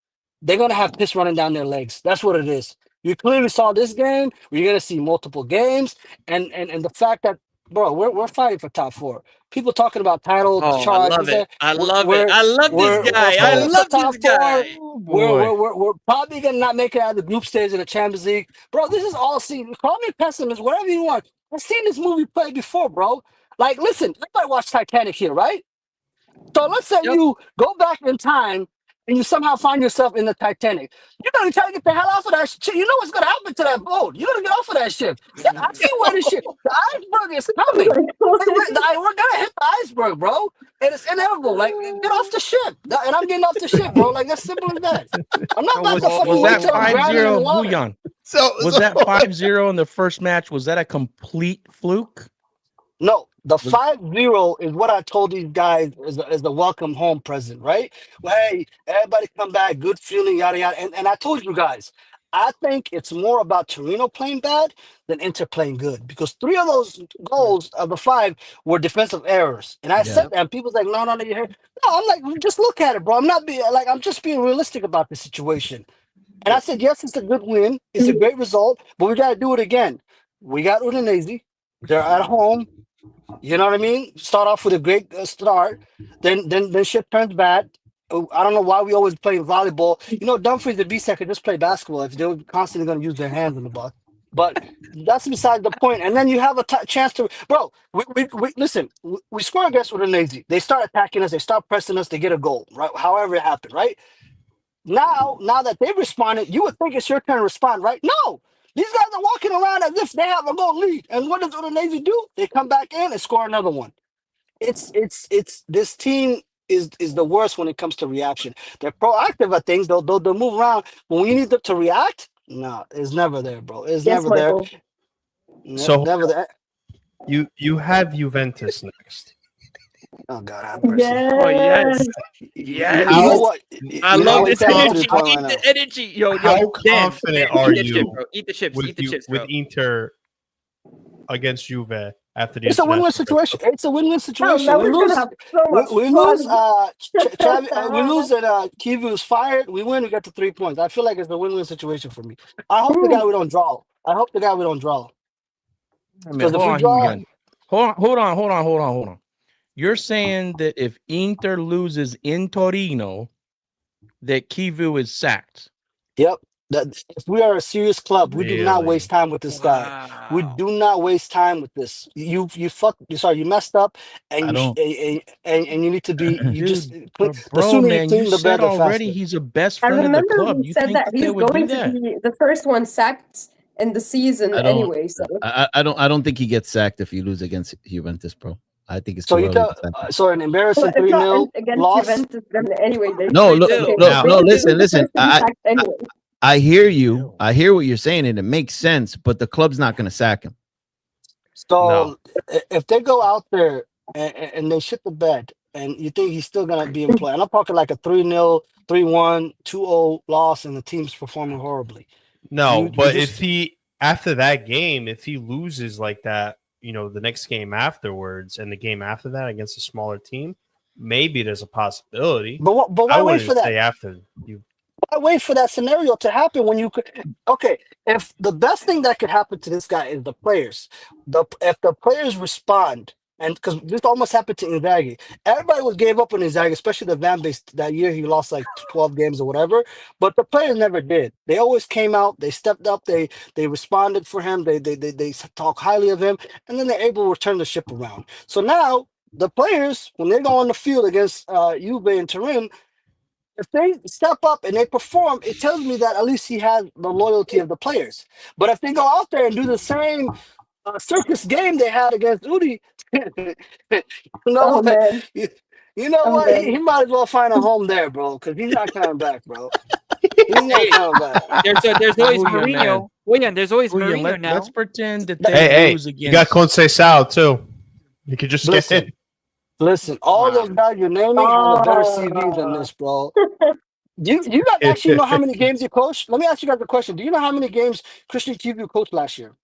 they're gonna have piss running down their legs. That's what it is. You clearly saw this game. We're gonna see multiple games, and the fact that bro, we're fighting for top 4. People talking about title Oh, I charts. love it. I love it. We're I love this we're guy. I fighting for love top this 4. guy. Oh We're, boy. we're, we're, we're probably gonna not make it out of the group stage in the Champions League, bro. This is all seen. Call me pessimist, whatever you want. I've seen this movie play before, bro. Like, listen, everybody watched Titanic here, right? So let's say Yep. you go back in time and you somehow find yourself in the Titanic. You're gonna try to get the hell off of that shit. You know what's gonna happen to that boat. You're gonna get off of that ship. I see where this shit. The iceberg is coming. We're gonna hit the iceberg, bro. And it's inevitable. Like, get off the ship. And I'm getting off the ship, bro. Like, that's simple as that. I'm not So about to fucking was wait that till I'm drowning in the 5-0 water. Bouillon? So Was that 5-0 in the first match? Was that a complete fluke? No, the 5-0 is what I told these guys is the welcome home present, right? Well, hey, everybody come back, good feeling, yada yada. And I told you guys, I think it's more about Torino playing bad than Inter playing good because 3 of those goals of the 5 were defensive errors. And I said that, and people's like, no, you heard. No, I'm like, just look at it, bro. I'm just being realistic about the situation. And I said, yes, it's a good win, it's a great result, but we got to do it again. We got Udinese, they're at home. You know what I mean? Start off with a great start, then shit turns bad. I don't know why we always play volleyball. You know, Dumfries and B-Sec could just play basketball if they were constantly going to use their hands in the ball. But that's beside the point. And then you have a chance to, bro. We listen. We score against Udinese. They start attacking us. They start pressing us. They get a goal. Right? However it happened. Right? Now that they've responded, you would think it's your turn to respond. Right? No. These guys are walking around as if they have a goal lead. And what does Udinese do? They come back in and score another one. It's this team is the worst when it comes to reaction. They're proactive at things. They'll move around. But when you need them to react, no, it's never there, bro. It's Yes, never there. Michael. So- Never there. You have Juventus next. Oh God, have mercy. Yes. Oh, yes. Yes. You know what? I You know love what? this Take me to energy. the point Eat right now. the energy. Yo, How Dan, confident Dan, are eat the you chip, bro. Eat the chips. with Eat the chips, with bro. Inter against Juve after the It's a win-win international break? situation. It's a win-win Oh, situation. now We we're gonna lose. have so much We fun. lose. We lose, and Kivu's fired. We win. We get the 3 points. I feel like it's a win-win situation for me. I hope the guy we don't draw. Because if we draw, Hold on. You're saying that if Inter loses in Torino, that Kivu is sacked. yep. That if we are a serious club, we do not Really? waste time with this guy. We Wow. do not waste time with this. You messed up, and I don't. and you need to be. You just Dude, the bro, sooner you man, you clean, the said better, already faster. he's a best I friend of the remember club. he You said think that that they he's would do going to that? be the first one sacked in the season I don't. anyway. So, I don't think he gets sacked if you lose against Juventus, bro. I think it's So too you early. tell To sack him. so an embarrassing but it's not 3-0 against loss. Juventus. Then anyway, they No, look, do. okay, no, but no. he's the Listen. first to be sacked anyway. I hear you. I hear what you're saying, and it makes sense. But the club's not going to sack him. So if they go out there and they shit the bed, and you think he's still gonna be in play, and I'm talking like a 3-0, 3-1, 2-0 loss, and the team's performing horribly. No, You but just- if he after that game, if he loses like that, the next game afterwards and the game after that against a smaller team, maybe there's a possibility. But why I wait wouldn't for that? say after you. I wait for that scenario to happen when you could. Okay, if the best thing that could happen to this guy is the players, if the players respond, and because this almost happened to Inzaghi, everybody was gave up on Inzaghi, especially the Van Base that year he lost like 12 games or whatever. But the players never did. They always came out, they stepped up, they responded for him, they talk highly of him, and then they're able to turn the ship around. So now the players, when they go on the field against Juve and Turin, if they step up and they perform, it tells me that at least he has the loyalty of the players. But if they go out there and do the same circus game they had against Udi, Oh man, you know I'm what? dead. He might as well find a home there, bro, because he's not coming back, bro. He's not coming back. There's always Booyah, man. Mourinho. William, there's always Booyah, Mourinho now. let's pretend that they Hey, lose you got against. Conceição too. You could just Listen. get in. Listen, all Wow. those guys you're naming have a better CV than this, bro. You guys actually know how many games you coached? Let me ask you guys a question. Do you know how many games Christian Kivu coached last year?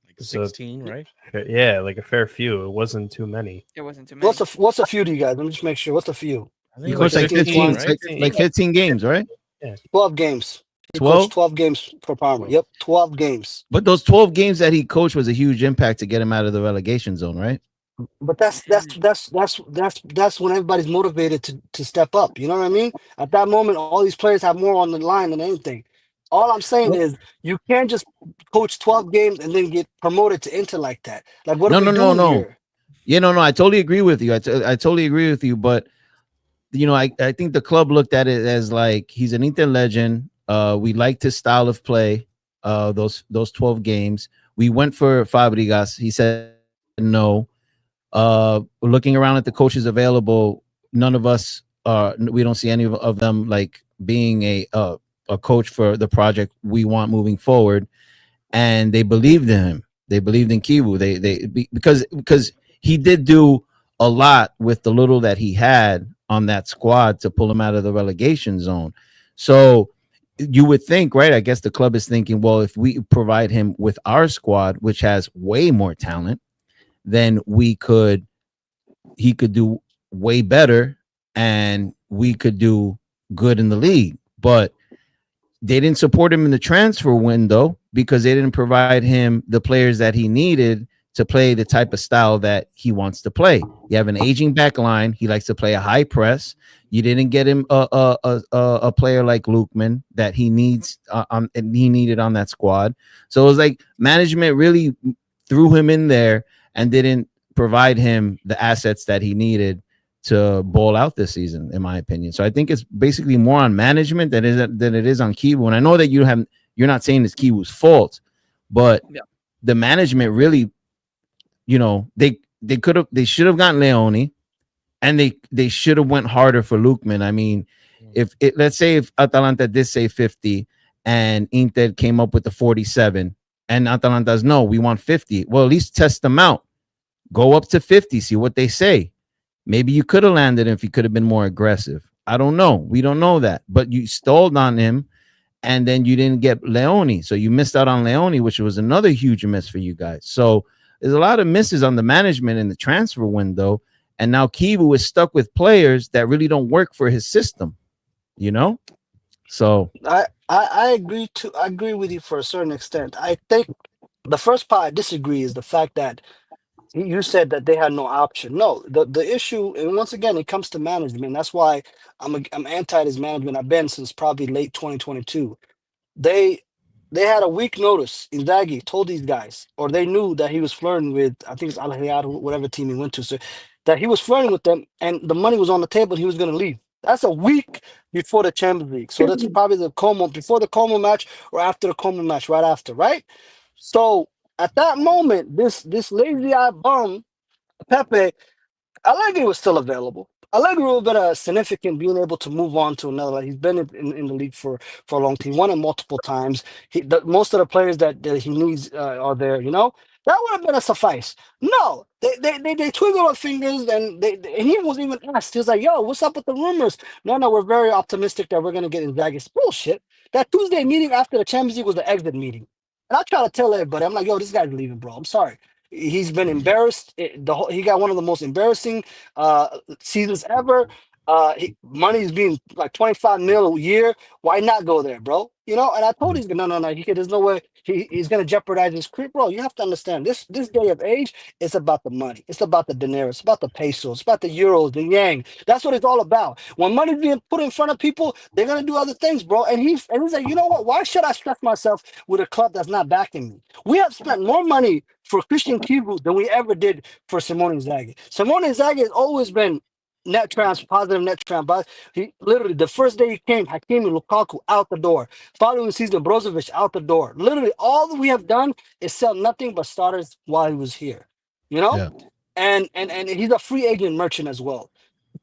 Like 16, right? Yeah, like a fair few. It wasn't too many. It wasn't too many. What's a few to you guys? Let me just make sure. What's a few? I He think coached like 15, 15, right? like 15 games, right? 12 games. He coached 12. 12 games for Parma. Yep, 12 games. But those 12 games that he coached was a huge impact to get him out of the relegation zone, right? But that's when everybody's motivated to step up. You know what I mean? At that moment, all these players have more on the line than anything. All I'm saying Well, is you can't just coach 12 games and then get promoted to Inter like that. Like, what are no, we no, no, doing no. here? Yeah, no, no. I totally agree with you. I totally agree with you. But I think the club looked at it as like he's an Inter legend. We liked his style of play. Those 12 games. We went for Fabregas. He said no. Looking around at the coaches available, none of us we don't see any of them like being a coach for the project we want moving forward. And they believed in him. They believed in Kivu. Because he did do a lot with the little that he had on that squad to pull him out of the relegation zone. So you would think, right? I guess the club is thinking, well, if we provide him with our squad, which has way more talent, then he could do way better and we could do good in the league. But they didn't support him in the transfer window because they didn't provide him the players that he needed to play the type of style that he wants to play. You have an aging back line. He likes to play a high press. You didn't get him a player like Lukman that he needs and he needed on that squad. So it was like management really threw him in there and didn't provide him the assets that he needed to bowl out this season, in my opinion. So I think it's basically more on management than it is on Kivu. And I know that you're not saying it's Kivu's fault, but the management really, they should have gotten Leone, and they should have went harder for Lukman. I mean, let's say if Atalanta did say 50 and Inter came up with the 47 and Atalanta's no, we want 50. Well, at least test them out. Go up to 50, see what they say. Maybe you could have landed if you could have been more aggressive. I don't know. We don't know that. But you stalled on him, and then you didn't get Leone. So you missed out on Leone, which was another huge miss for you guys. So there's a lot of misses on the management in the transfer window. And now Kivu is stuck with players that really don't work for his system, So I agree with you for a certain extent. I think the first part I disagree is the fact that you said that they had no option. No, the issue, and once again, it comes to management. That's why I'm anti this management. I've been since probably late 2022. They had a week notice. Inzaghi told these guys, or they knew that he was flirting with, I think it's Al Hilal, whatever team he went to, so that he was flirting with them, and the money was on the table. He was going to leave. That's a week before the Champions League. So that's probably before the Como match or after the Como match, right after, right? So at that moment, this lazy eye bum, Pepe, Allegri was still available. Allegri would have been significant being able to move on to another. Like he's been in the league for a long time. He won it multiple times. Most of the players that he needs are there. That would have been a suffice. No, they twiggled their fingers and and he wasn't even asked. He was like, "Yo, what's up with the rumors?" No, we're very optimistic that we're gonna get Inzaghi. It's bullshit. That Tuesday meeting after the Champions League was the exit meeting, and I try to tell everybody, I'm like, "Yo, this guy's leaving, bro. I'm sorry." He's been embarrassed. He got one of the most embarrassing seasons ever. Money is being like 25 mil a year. Why not go there, bro? And I told him, no. There's no way he's going to jeopardize his career, bro. You have to understand this day of age. It's about the money. It's about the dinero. It's about the pesos. It's about the euros, the yang. That's what it's all about. When money's being put in front of people, they're going to do other things, bro. And he's like, you know what? Why should I stress myself with a club that's not backing me? We have spent more money for Christian Kivu than we ever did for Simone Inzaghi. Simone Inzaghi has always been positive net trans. But he literally the first day he came, Hakimi, Lukaku out the door. Following season, Brozovic out the door. Literally, all that we have done is sell nothing but starters while he was here. yeah. And he's a free agent merchant as well.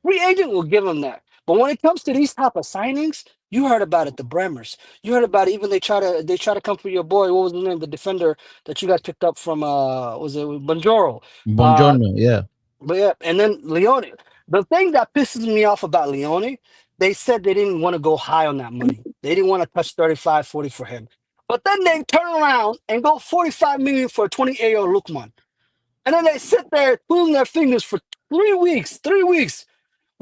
Free agent will give him that. But when it comes to these type of signings, you heard about it, the Bremers. You heard about it. Even they try to come for your boy. What was the name? The defender that you guys picked up from was it Bonjoro? Buongiorno, yeah. But yeah, and then Leone. The thing that pisses me off about Leone, they said they didn't want to go high on that money. They didn't want to touch 35, 40 for him. But then they turn around and go 45 million for a 28-year-old Lukman. And then they sit there twiddling their fingers for 3 weeks. 3 weeks.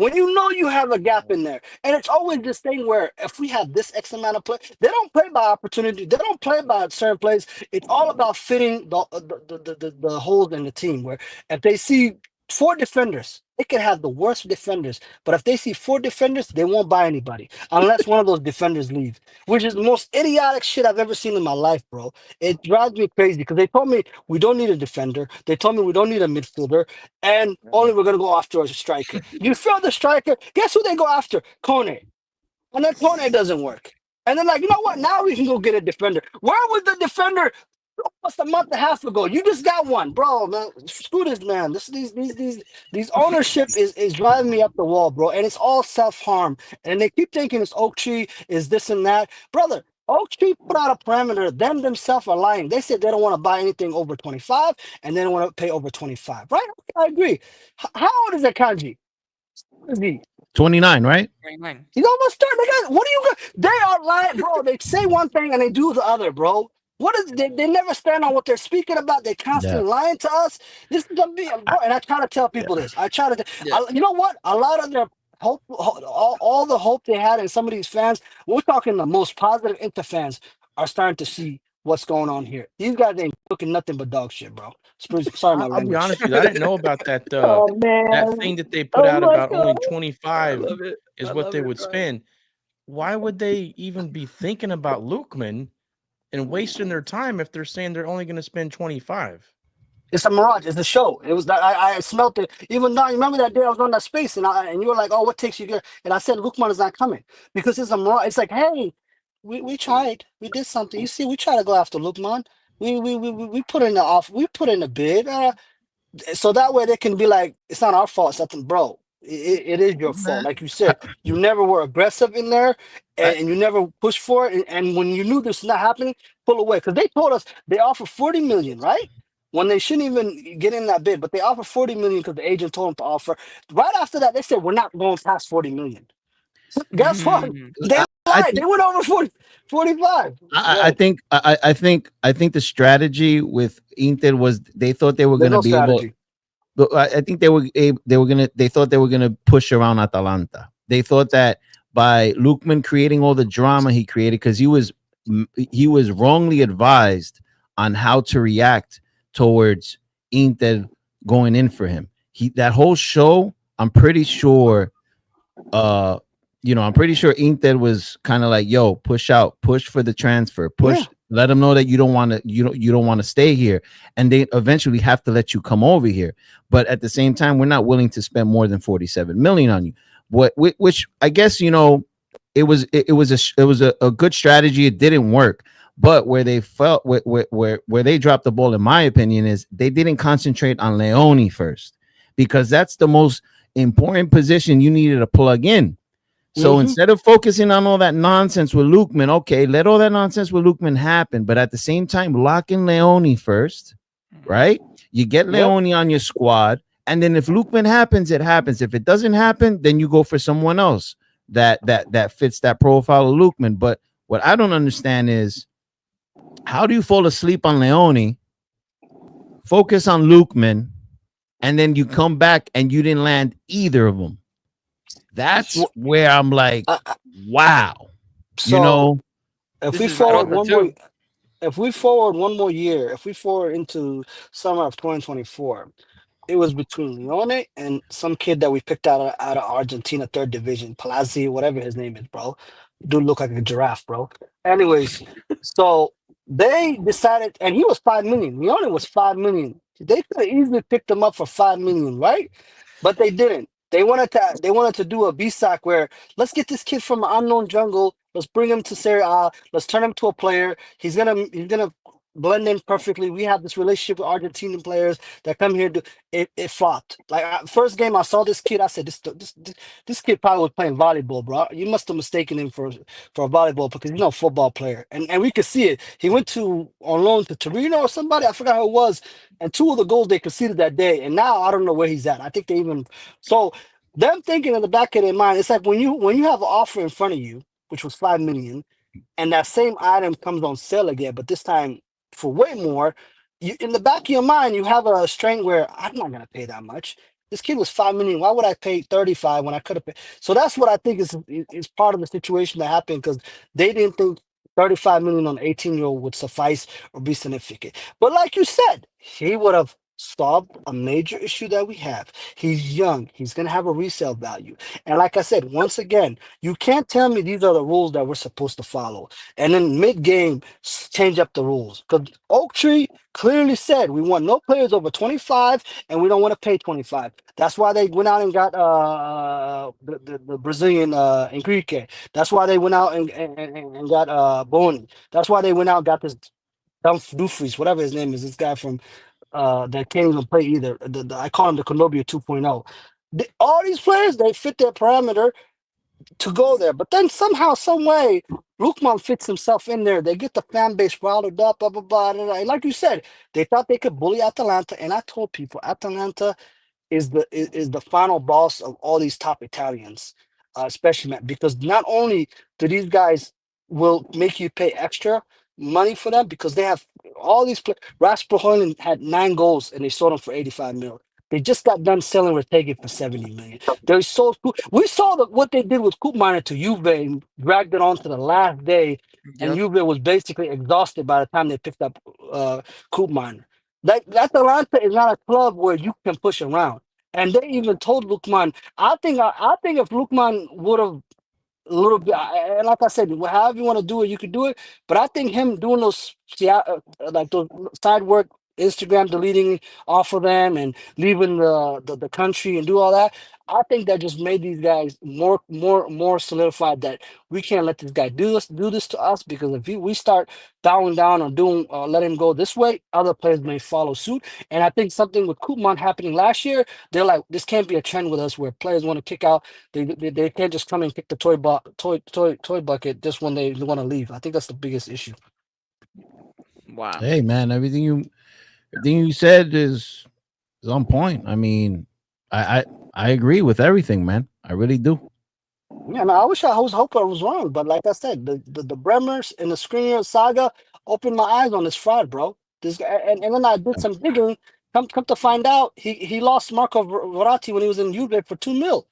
when you know you have a gap in there. And it's always this thing where if we have this X amount of play, they don't play by opportunity. They don't play by certain plays. It's all about fitting the holes in the team. Where if they see 4 defenders, they can have the worst defenders, but if they see 4 defenders, they won't buy anybody unless one of those defenders leaves, which is the most idiotic shit I've ever seen in my life, bro. It drives me crazy because they told me we don't need a defender. They told me we don't need a midfielder, and only we're gonna go after a striker. You feel the striker? Guess who they go after? Kone. And then Kone doesn't work. And then like, you know what? Now we can go get a defender. Where was the defender almost a month and a half ago? You just got one, bro. Man, screw this, man. These ownership is driving me up the wall, bro. And it's all self harm. And they keep thinking it's Oak Tree, is this and that, brother. Oak Tree put out a parameter. Them themselves are lying. They said they don't want to buy anything over 25, and they don't want to pay over 25. Right? I agree. How old is that Kanji? How old is he? 29, right? 29. He's almost 30. What are you? They are lying, bro. They say one thing and they do the other, bro. What is they never stand on what they're speaking about. They constantly lying to us. This is gonna be, bro. And I try to tell people this. I try to. You know what? A lot of their hope, all the hope they had in some of these fans. We're talking the most positive Inter fans are starting to see what's going on here. These guys ain't looking nothing but dog shit, bro. Sorry, my I'll be language. honest with you. I didn't know about that. Oh That man. thing that they put Oh out my about only God. 25 love it. is I what love they it, would bro. spend. Why would they even be thinking about Lukman and wasting their time if they're saying they're only going to spend 25? It's a mirage. It's a show. It was that I smelt it. Even now, you remember that day I was on that space and you were like, "Oh, what takes you here?" And I said, "Lukman is not coming because it's a mirage." It's like, hey, we tried. We did something. You see, we tried to go after Lukman. We put in the off. We put in a bid. So that way they can be like, it's not our fault. It's nothing, bro. It is your fault. Man, Like you said, you never were aggressive in there, I, and you never pushed for it. And when you knew this was not happening, pull away. Because they told us they offered 40 million, right? When they shouldn't even get in that bid, but they offered 40 million because the agent told them to offer. Right after that, they said we're not going past 40 million. Guess what? Mm. They I lied. They went over 40, 45. I think I think the strategy with Inter was they thought they were There's going to no be able. strategy. I think they thought they were gonna push around Atalanta. They thought that by Lukman creating all the drama he created, because he was wrongly advised on how to react towards Inter going in for him. That whole show, I'm pretty sure I'm pretty sure Inter was kind of like, yo, push out, push for the transfer, push, Yeah. let them know that you don't want to stay here, and they eventually have to let you come over here. But at the same time, we're not willing to spend more than 47 million on you. Which I guess it was a good strategy. It didn't work, but where they felt where they dropped the ball, in my opinion, is they didn't concentrate on Leone first, because that's the most important position you needed to plug in. So instead of focusing on all that nonsense with Lukman, okay, let all that nonsense with Lukman happen, but at the same time, lock in Leone first, right? You get Leone on your squad, and then if Lukman happens, it happens. If it doesn't happen, then you go for someone else that fits that profile of Lukman. But what I don't understand is, how do you fall asleep on Leone, focus on Lukman, and then you come back and you didn't land either of them? That's where I'm like, wow. So if This we is forward Marotta one more, too. if we forward one more year, if we forward into summer of 2024, it was between Leone and some kid that we picked out of Argentina, third division, Palazzi, whatever his name is, bro. Dude look like a giraffe, bro. Anyways, so they decided, and he was 5 million. Leone was 5 million. They could have easily picked him up for 5 million, right? But they didn't. They wanted to do a BSAC where let's get this kid from an unknown jungle. Let's bring him to Serie A. Let's turn him to a player. He's gonna blend in perfectly. We have this relationship with Argentinian players that come here. It flopped. Like first game I saw this kid, I said this kid probably was playing volleyball, bro. You must have mistaken him for a volleyball because he's not a football player. And we could see it. He went on loan to Torino or somebody. I forgot who it was. And 2 of the goals they conceded that day. And now I don't know where he's at. I think they even so. Them thinking in the back of their mind, it's like when you have an offer in front of you, which was 5 million, and that same item comes on sale again, but this time for way more. You in the back of your mind, you have a strength where I'm not gonna pay that much. This kid was 5 million. Why would I pay 35 when I could have paid? So that's what I think is part of the situation that happened because they didn't think 35 million on an 18-year-old would suffice or be significant. But like you said, he would have solved a major issue that we have. He's young. He's going to have a resale value. And like I said, once again, you can't tell me these are the rules that we're supposed to follow. And then mid-game, change up the rules. Because Oak Tree clearly said we want no players over 25 and we don't want to pay 25. That's why they went out and got the Brazilian Enrique. That's why they went out and got Boni. That's why they went out and got this Dumfries, whatever his name is, this guy from that can't even play either. I call him the Konobia 2.0. All these players, they fit their parameter to go there. But then somehow, some way, Lukman fits himself in there. They get the fan base riled up, blah, blah, blah. And like you said, they thought they could bully Atalanta. And I told people, Atalanta is the final boss of all these top Italians, especially because not only do these guys will make you pay extra money for them because they have all these players. Rasper had 9 goals and they sold him for 85 mil. They just got done selling Ortega for 70 million. They sold. We saw what they did with Koopminer to Juve and dragged it on to the last day, and Yep. Juve was basically exhausted by the time they picked up Koopminer. That Atalanta is not a club where you can push around. And they even told Lukman. I think if Lukman would have a little bit, and like I said, however you want to do it, you could do it. But I think him doing those like those side work, Instagram deleting off of them and leaving the country and do all that. I think that just made these guys more solidified that we can't let this guy do this to us because if we start bowing down or doing let him go this way, other players may follow suit. And I think something with Koopman happening last year, they're like, this can't be a trend with us where players want to kick out. They can't just come and kick the toy bucket just when they want to leave. I think that's the biggest issue. Wow. Hey man, everything you said is on point. I mean, I agree with everything, man. I really do. Yeah, no, I was hoping I was wrong, but like I said, the Bremers and the Skriniar saga opened my eyes on this fraud, bro. This guy, and then I did some digging. Come to find out, he lost Marco Verratti when he was in Juve for 2 mil.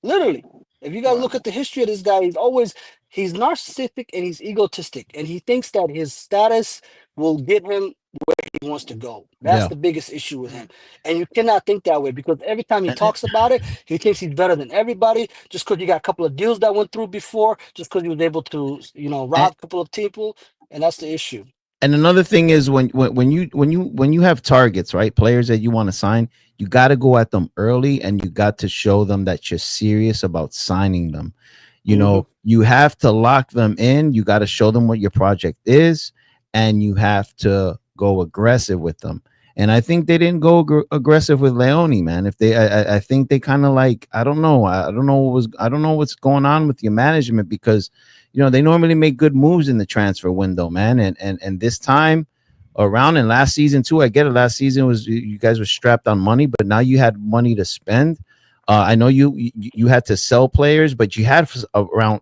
Literally, if you guys look at the history of this guy, he's narcissistic and he's egotistic, and he thinks that his status will get him where he wants to go. That's Yeah. the biggest issue with him, and you cannot think that way because every time he talks about it, he thinks he's better than everybody. Just because you got a couple of deals that went through before, just because he was able to, rob a couple of people, and that's the issue. And another thing is when you have targets, right? Players that you want to sign, you got to go at them early and you got to show them that you're serious about signing them. You know, you have to lock them in. You got to show them what your project is, and you have to go aggressive with them. And I think they didn't go aggressive with Leone, man. If they, I think they kind of like, I don't know what's going on with your management because, you know, they normally make good moves in the transfer window, man. And this time around and last season too, I get it. Last season was you guys were strapped on money, but now you had money to spend. I know you had to sell players, but you had around.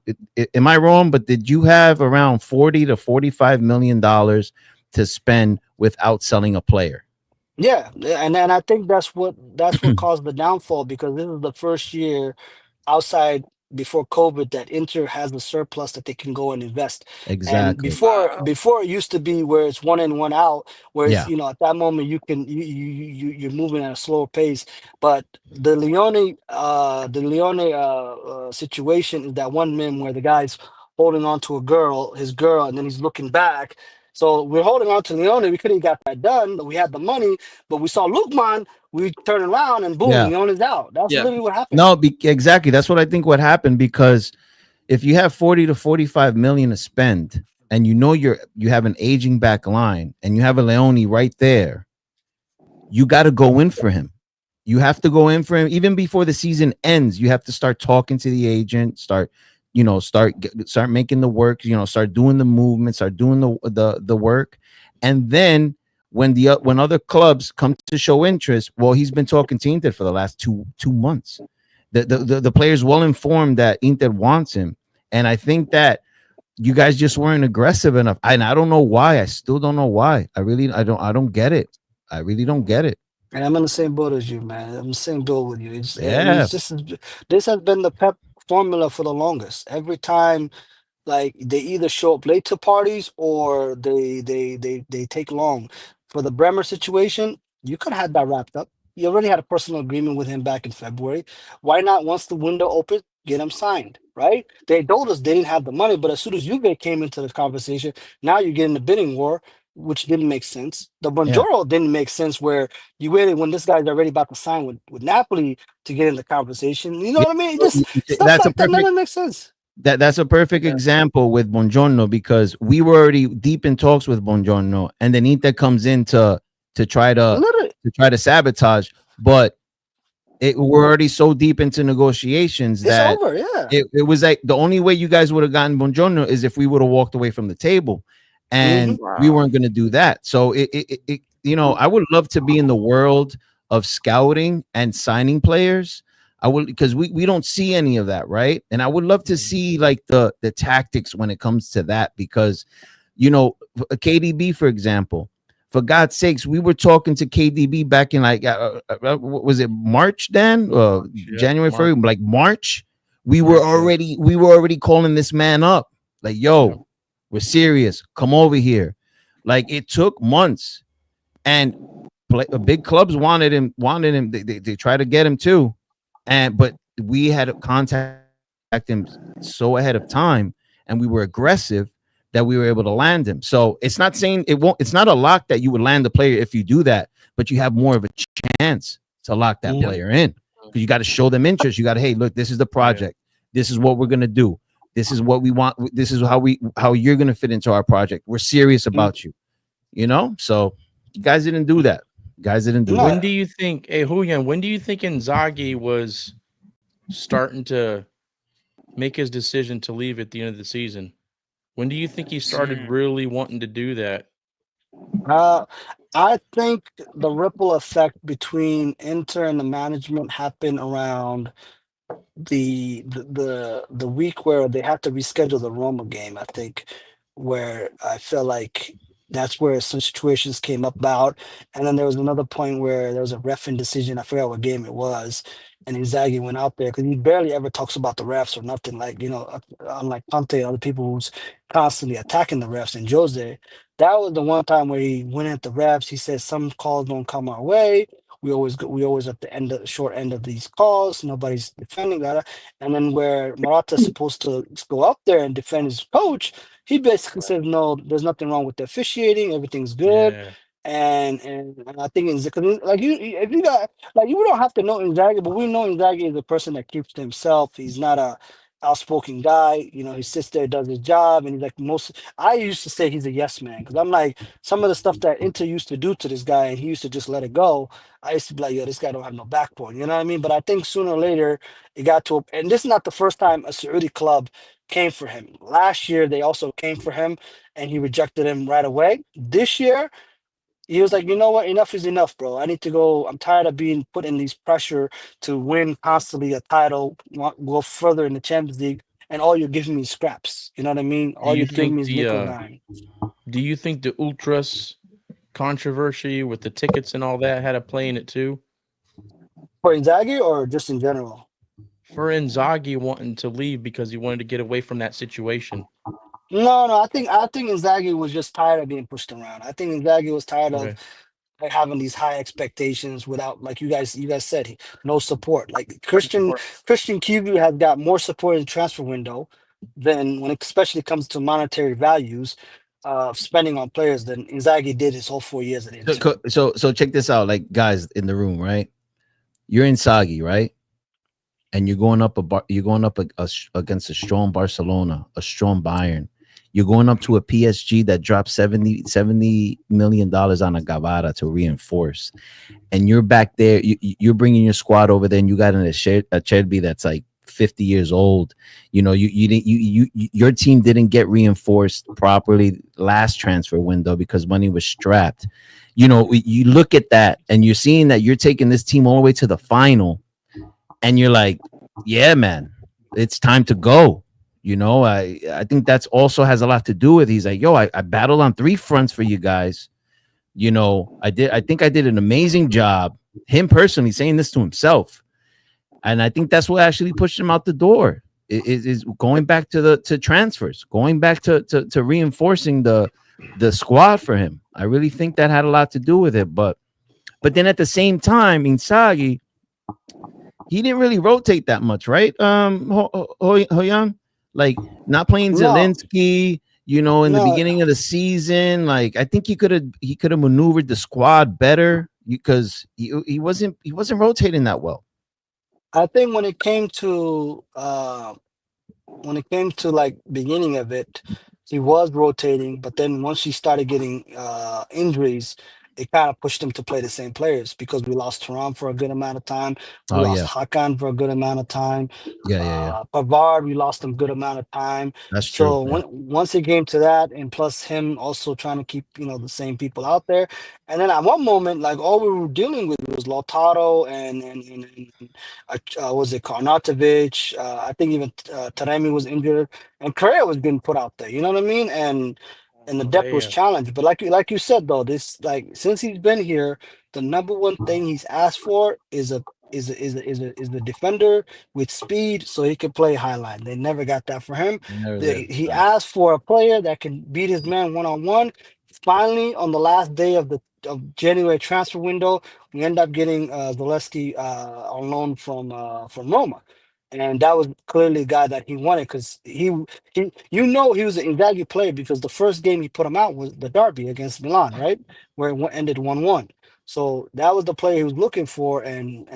Am I wrong? But did you have around $40 to $45 million to spend without selling a player? Yeah, and I think that's what caused the downfall because this is the first year outside before COVID that Inter has a surplus that they can go and invest. And Exactly. before it used to be where it's one in, one out, where it's, Yeah. at that moment you're moving at a slower pace. But the Leone situation is that one meme where the guy's holding on to his girl, and then he's looking back. So we're holding on to Leone. We couldn't get that done, but we had the money. But we saw Lukman. We turn around and boom, Yeah. Leone's out. That's literally what happened. No, exactly. That's what I think what happened because if you have 40 to 45 million to spend and you know you have an aging back line and you have a Leone right there, you got to go in for him. You have to go in for him even before the season ends. You have to start talking to the agent, start making the work, start doing the movement, start doing the work. And then when other clubs come to show interest, well, he's been talking to Inter for the last two months. The player's well informed that Inter wants him. And I think that you guys just weren't aggressive enough. And I don't know why. I still don't know why. I don't get it. I really don't get it. And I'm in the same boat as you, man. I'm in the same boat with you. Yeah. This has been the Pep formula for the longest. Every time, like they either show up late to parties or they take long. For the Bremer situation, you could have had that wrapped up. You already had a personal agreement with him back in February. Why not, once the window opened, get him signed, right? They told us they didn't have the money, but as soon as Juve came into the conversation, now you're getting the bidding war, which didn't make sense. The Yeah. Bonjoro didn't make sense, where you waited when this guy's already about to sign with Napoli to get in the conversation. You know Yeah. what I mean? Just stuff That's a like that, none perfect of it makes sense. that's a perfect Yeah. example with Bongiorno, because we were already deep in talks with Bongiorno, and then Inter comes in to Literally, try to sabotage, but we're already so deep into negotiations it's that over. Yeah. it was like the only way you guys would have gotten Bongiorno is if we would have walked away from the table, and we Wow. weren't going to do that. So I would love to be in the world of scouting and signing players. I would, because we don't see any of that, right? And I would love to see like the tactics when it comes to that, because KDB, for example, for God's sakes, we were talking to KDB back in like what was it, March then? Yeah, January, March. February, like March. We were already calling this man up, like, yo, Yeah. we're serious. Come over here. Like, it took months, and big clubs wanted him. They tried to get him too, but we had to contact him so ahead of time, and we were aggressive that we were able to land him. So it's not saying it won't. It's not a lock that you would land the player if you do that, but you have more of a chance to lock that Mhm. player in, because you got to show them interest. You got to, hey, look, this is the project. This is what we're gonna do. This is what we want. This is how you're gonna fit into our project. We're serious about you. So you guys didn't do that. Guys didn't do No, When that. do you think, hey Julian, when do you think Inzaghi was starting to make his decision to leave at the end of the season? When do you think he started really wanting to do that? uh, I think the ripple effect between Inter and the management happened around the week where they had to reschedule the Roma game. I think where I feel like that's where some situations came about, and then there was another point where there was a ref decision. I forgot what game it was, and Inzaghi went out there because he barely ever talks about the refs or nothing. Like, unlike Conte and other people who's constantly attacking the refs, and Jose. That was the one time where he went at the refs. He said some calls don't come our way. We always at the end of the short end of these calls. Nobody's defending that. And then where Morata's supposed to go out there and defend his coach, he basically says, no, there's nothing wrong with the officiating. Everything's good. Yeah. And I think it's because, like, if you got, like, you don't have to know Inzaghi, but we know Inzaghi is a person that keeps to himself. He's not a outspoken guy. He sits there, does his job, and he's like most. I used to say he's a yes man, because I'm like, some of the stuff that Inter used to do to this guy, and he used to just let it go. I used to be like, yo, this guy don't have no backbone. You know what I mean? But I think sooner or later it got to and this is not the first time a Saudi club came for him. Last year they also came for him, and he rejected him right away. This year he was like, you know what? Enough is enough, bro. I need to go. I'm tired of being put in these pressure to win constantly a title, go further in the Champions League, and all you're giving me is scraps. You know what I mean? Do All you you're giving think me is nickel and dime. the ultras controversy with the tickets and all that had a play in it too? For Inzaghi or just in general? For Inzaghi wanting to leave because he wanted to get away from that situation. No. I think Inzaghi was just tired of being pushed around. I think Inzaghi was tired of Okay. having these high expectations without, like you guys said, no support. Like Christian Cubu has got more support in the transfer window than when it especially comes to monetary values of spending on players than Inzaghi did his whole 4 years at Inter. So check this out, like, guys in the room, right? You're in Sagi, right? And you're going up against a strong Barcelona, a strong Bayern. You're going up to a PSG that dropped $70 million on a Gavara to reinforce, and you're back there. You're bringing your squad over there, and you got a Cherby that's like 50 years old. Your team didn't get reinforced properly last transfer window because money was strapped. You look at that, and you're seeing that you're taking this team all the way to the final, and you're like, yeah, man, it's time to go. I think that's also has a lot to do with. He's like, yo, I battled on 3 fronts for you guys. I think I did an amazing job. him personally saying this to himself. And I think that's what actually pushed him out the door. Is going back to transfers, going back to reinforcing the squad for him. I really think that had a lot to do with it. But then at the same time, Inzaghi, he didn't really rotate that much, right? Hoyan, like not playing No. Zelensky, in the No. beginning of the season. Like I think he could have maneuvered the squad better because he wasn't rotating that well. I think when it came to like beginning of it, he was rotating, but then once he started getting injuries, it kind of pushed him to play the same players because we lost Turan for a good amount of time. We lost Hakan for a good amount of time. Yeah. Pavard, we lost him good amount of time. That's So true. once it came to that, and plus him also trying to keep the same people out there, and then at one moment, like all we were dealing with was Lautaro and was it Karnatovic? I think even Taremi was injured, and Correa was being put out there. You know what I mean? And the depth was challenged. But like you said though, this like since he's been here, the number one thing he's asked for is a defender with speed so he can play highline. They never got that for him. He asked for a player that can beat his man one-on-one. Finally, on the last day of the January transfer window, we end up getting Zaleski on loan from Roma. And that was clearly a guy that he wanted because he was an Inzaghi player because the first game he put him out was the derby against Milan, right? Where it ended 1-1. So that was the player he was looking for, and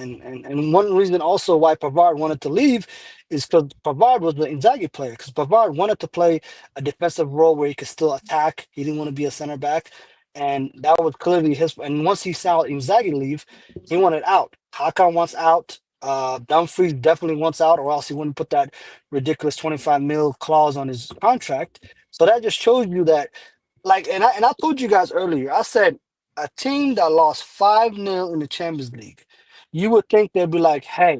one reason also why Pavard wanted to leave is because Pavard was the Inzaghi player. Because Pavard wanted to play a defensive role where he could still attack. He didn't want to be a center back, and that was clearly his. And once he saw Inzaghi leave, he wanted out. Hakan wants out. Dumfries definitely wants out, or else he wouldn't put that ridiculous 25 mil clause on his contract. So that just shows you that, like, and I told you guys earlier. I said, a team that lost 5-0 in the Champions League, you would think they'd be like, hey,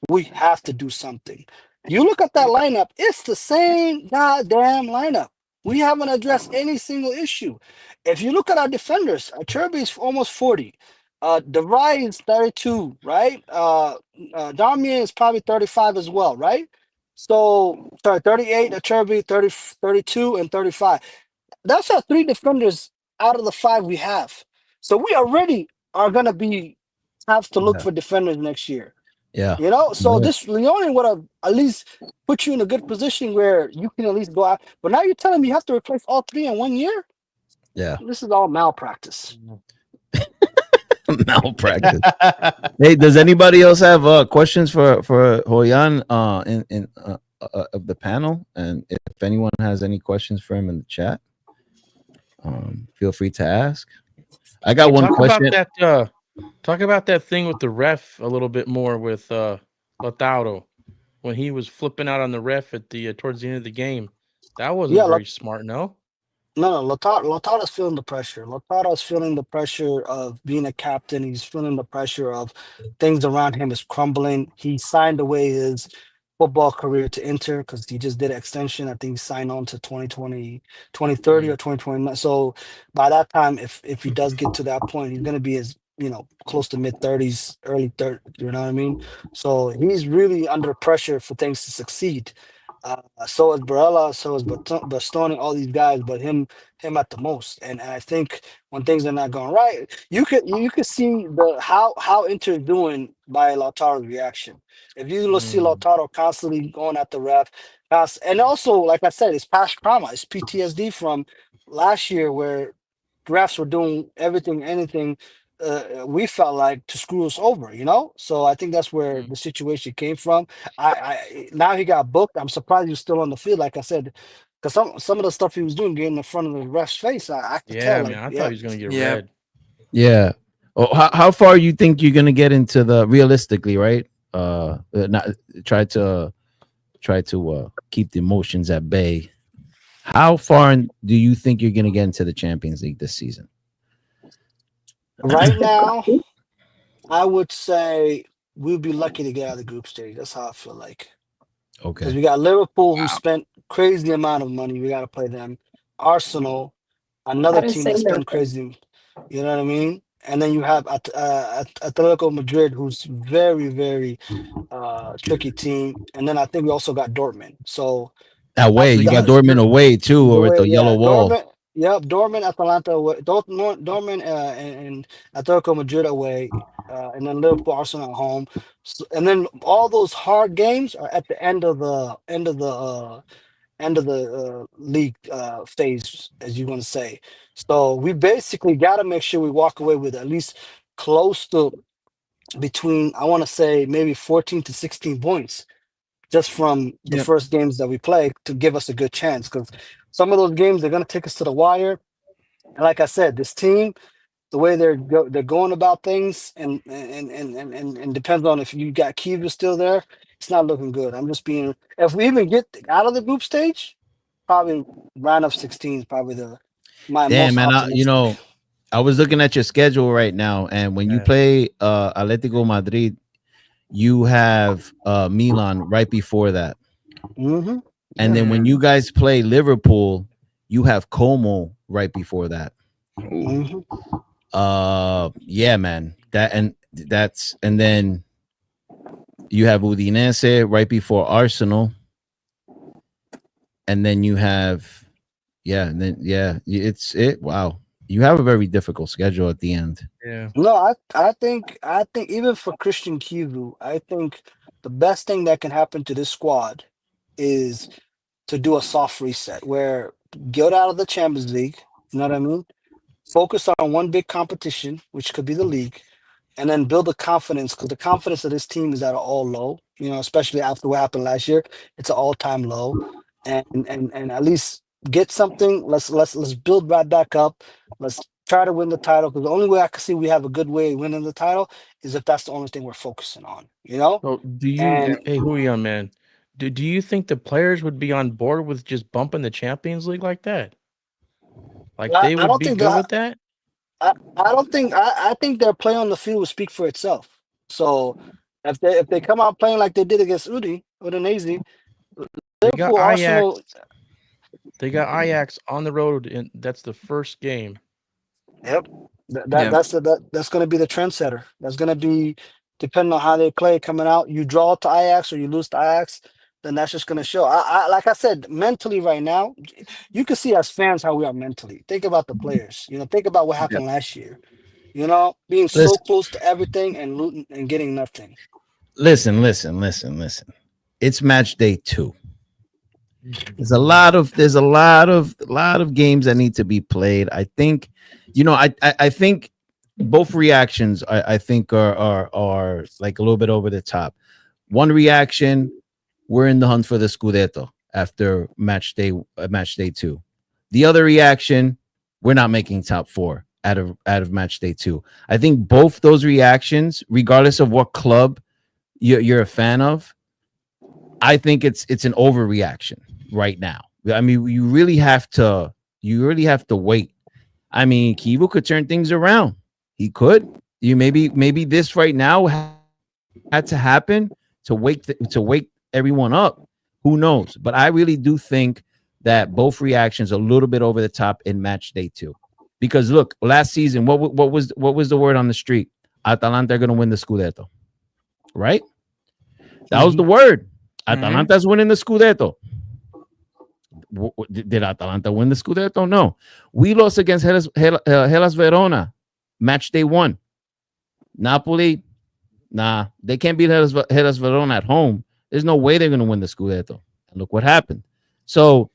we have to do something. You look at that lineup, it's the same goddamn lineup. We haven't addressed any single issue. If you look at our defenders, Acerbi is almost 40. DeVry is 32, right? Damian is probably 35 as well, right? So, sorry, 38, Acerbi, 30, 32, and 35. That's our 3 defenders out of the 5 we have. So we already are gonna have to look for defenders next year. Yeah. So this Leone would have at least put you in a good position where you can at least go out. But now you're telling me you have to replace all 3 in 1 year? Yeah. This is all malpractice. Malpractice. Hey, does anybody else have questions for Hoyan of the panel? And if anyone has any questions for him in the chat, feel free to ask. I got one question. Talk about that thing with the ref a little bit more with Lautaro when he was flipping out on the ref at the towards the end of the game. That wasn't very smart, no? No, Lautaro's feeling the pressure. Lautaro's feeling the pressure of being a captain. He's feeling the pressure of things around him is crumbling. He signed away his football career to Inter because he just did an extension. I think he signed on to 2020, 2030 or 2029. So by that time, if he does get to that point, he's going to be close to mid-30s, early 30s, you know what I mean? So he's really under pressure for things to succeed. So is Barella, so is Bastoni, all these guys, but him at the most. And I think when things are not going right, you could see how Inter is doing by Lautaro's reaction. If you see Lautaro constantly going at the ref, and also like I said, it's past trauma, it's PTSD from last year where refs were doing everything, anything. We felt like to screw us over, So I think that's where the situation came from. I now he got booked. I'm surprised he was still on the field, like I said, because some of the stuff he was doing, getting in front of the ref's face, I could tell. Man, I thought he was gonna get red. Yeah. Oh, how far you think you're gonna get into the realistically, right? Not try to keep the emotions at bay. How far do you think you're gonna get into the Champions League this season? Right now, I would say we'd be lucky to get out of the group stage. That's how I feel like. Okay. Because we got Liverpool, who spent crazy amount of money. We got to play them. Arsenal, another team that spent crazy. You know what I mean? and then you have Atletico Madrid, who's very, very tricky team, and then I think we also got Dortmund. So Away, that's you got that's Dortmund away too, the or at way. the yellow Yeah, wall. Dortmund. Yep, Dortmund, Atalanta away. Dortmund and Atletico Madrid away, and then Liverpool, Arsenal at home. So, and then all those hard games are at the end of the league phase, as you want to say. So we basically got to make sure we walk away with at least close to between, I want to say, maybe 14 to 16 points just from the Yep. first games that we play to give us a good chance. Because some of those games, they're going to take us to the wire. And like I said, this team, the way they're going about things, and depends on if you got Kiva still there, it's not looking good. I'm just being. If we even get out of the group stage, probably round of 16 is probably my Damn, most man, optimistic. I was looking at your schedule right now, and when you Yeah. play Atletico Madrid, you have Milan right before that. Mm-hmm. And then when you guys play Liverpool, you have Como right before that. Mm-hmm. Yeah, man. And then you have Udinese right before Arsenal. And then you have it's it. Wow. You have a very difficult schedule at the end. Yeah. No, I think even for Christian Kivu, I think the best thing that can happen to this squad is to do a soft reset where get out of the Champions League, you know what I mean? Focus on one big competition, which could be the league, and then build the confidence, because the confidence of this team is at an all low, especially after what happened last year. It's an all-time low. And at least get something. Let's build right back up. Let's try to win the title, because the only way I can see we have a good way of winning the title is if that's the only thing we're focusing on, So do you? And Hey, Julian, man, do you think the players would be on board with just bumping the Champions League like that? Like they I would don't be think good that with that? I don't think I think their play on the field will speak for itself. So if they come out playing like they did against Udinese, They got Liverpool, Ajax. Arsenal, They got Ajax on the road, and that's the first game. yep, Yeah. that's going to be the trendsetter. That's going to be depending on how they play coming out. You draw to Ajax or you lose to Ajax, then that's just going to show. Like I said, mentally right now, you can see as fans how we are mentally. Think about the players. Think about what happened last year. Being so Listen, close to everything and looting and getting nothing. listen. It's match day 2. There's a lot of games that need to be played. I think, I think both reactions I think are like a little bit over the top. One reaction, we're in the hunt for the Scudetto after match day 2. The other reaction, we're not making top 4 out of match day 2. I think both those reactions, regardless of what club you're a fan of, I think it's an overreaction right now. I mean, you really have to wait. I mean, Kivu could turn things around. He could. Maybe this right now had to happen to wake everyone up. Who knows? But I really do think that both reactions are a little bit over the top in match day 2. Because look, last season, what was the word on the street? Atalanta are going to win the Scudetto, right? That was the word. Atalanta's winning the Scudetto. Did Atalanta win the Scudetto? No. We lost against Hellas Verona, match day 1. Napoli, nah, they can't beat Hellas Verona at home. There's no way they're going to win the Scudetto. And look what happened. So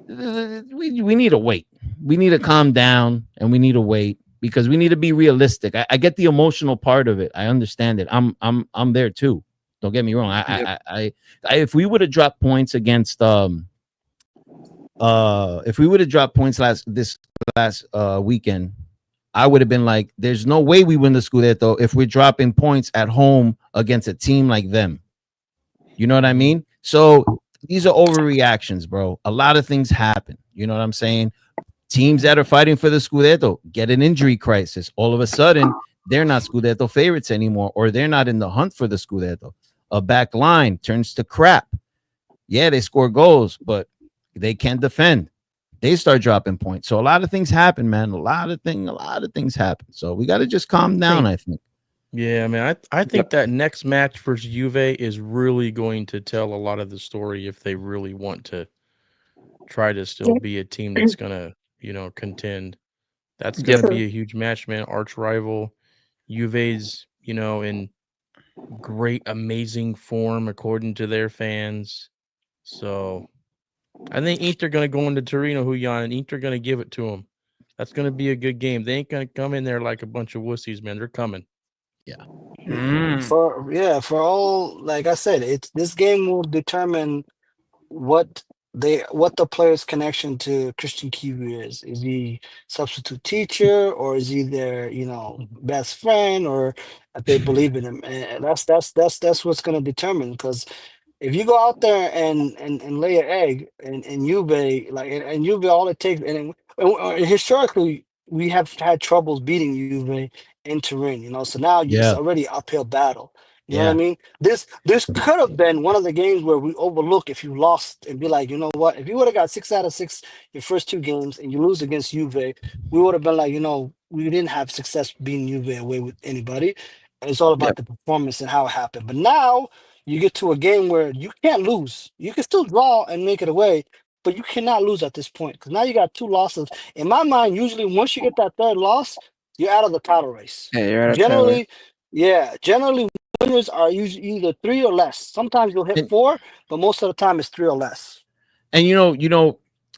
we need to wait. We need to calm down, and we need to wait because we need to be realistic. I get the emotional part of it. I understand it. I'm there too. Don't get me wrong. If we would have dropped points against if we would have dropped points last weekend, I would have been like, there's no way we win the Scudetto if we're dropping points at home against a team like them. You know what I mean? So these are overreactions, bro. A lot of things happen. You know what I'm saying? Teams that are fighting for the Scudetto get an injury crisis. All of a sudden, they're not Scudetto favorites anymore, or they're not in the hunt for the Scudetto. A back line turns to crap. Yeah, they score goals, but they can't defend. they start dropping points. So a lot of things happen, man. A lot of things happen. So we got to just calm down, I think. Yeah, man. I think that next match versus Juve is really going to tell a lot of the story if they really want to try to still be a team that's gonna, contend. That's gonna be a huge match, man. Arch rival. Juve's, in great, amazing form according to their fans. So I think Inter gonna go into Torino, Huyan, and Inter gonna give it to them. That's gonna be a good game. They ain't gonna come in there like a bunch of wussies, man. They're coming. For all, like I said, it's this game will determine what what the player's connection to Christian Kivu is. Is he substitute teacher, or is he their best friend, or if they believe in him? And that's what's going to determine. Because if you go out there and lay an egg and Juve, and Juve, all it takes, and historically we have had troubles beating Juve in Turin, so now it's already uphill battle. You know what I mean? This could have been one of the games where we overlook if you lost and be like, you know what? If you would have got 6 out of 6 your first 2 games and you lose against Juve, we would have been like, we didn't have success beating Juve away with anybody. And it's all about the performance and how it happened. But now you get to a game where you can't lose. You can still draw and make it away, but you cannot lose at this point because now you got 2 losses. In my mind, usually once you get that 3rd loss, you're out of the title race. Yeah, you're out of generally, generally winners are usually either 3 or less. Sometimes you'll hit 4, but most of the time it's 3 or less. And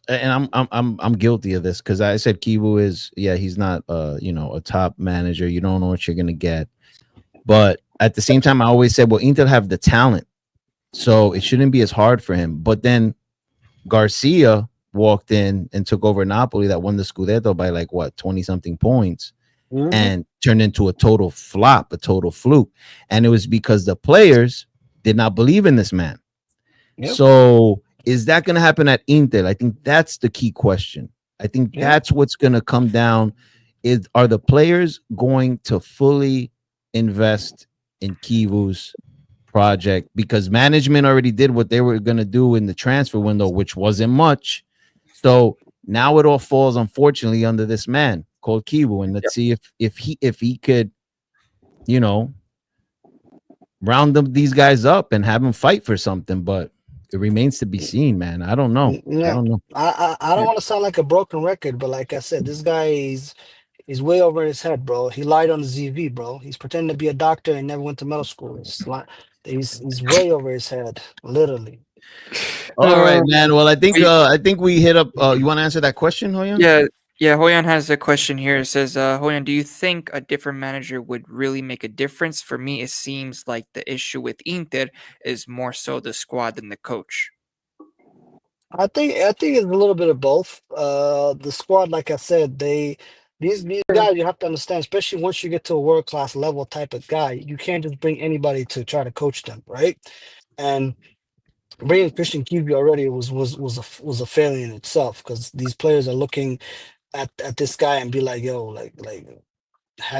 and I'm guilty of this because I said Kivu is he's not a top manager. You don't know what you're gonna get, but at the same time I always said, well, Inter have the talent, so it shouldn't be as hard for him. But then Garcia walked in and took over Napoli that won the Scudetto by 20-something points. And turned into a total flop, a total fluke. And it was because the players did not believe in this man. So is that going to happen at Inter? I think that's the key question. I think that's what's going to come down. Are the players going to fully invest in Kivu's project? Because management already did what they were going to do in the transfer window, which wasn't much. So now it all falls, unfortunately, under this man called Kivu, and let's see if he could, round these guys up and have them fight for something. But it remains to be seen, man. I don't know. I don't want to sound like a broken record, but like I said, this guy is way over his head, bro. He lied on the ZV, bro. He's pretending to be a doctor and never went to medical school. He's way over his head, literally. All right, man. Well, I think we hit up. You want to answer that question, Hoyan? Yeah, Hoyan has a question here. It says, Hoyan, do you think a different manager would really make a difference? For me, it seems like the issue with Inter is more so the squad than the coach. I think it's a little bit of both. The squad, like I said, these guys, you have to understand, especially once you get to a world-class level type of guy, you can't just bring anybody to try to coach them, right? And bringing Christian Kivu already was a failure in itself because these players are looking at this guy and be like, yo,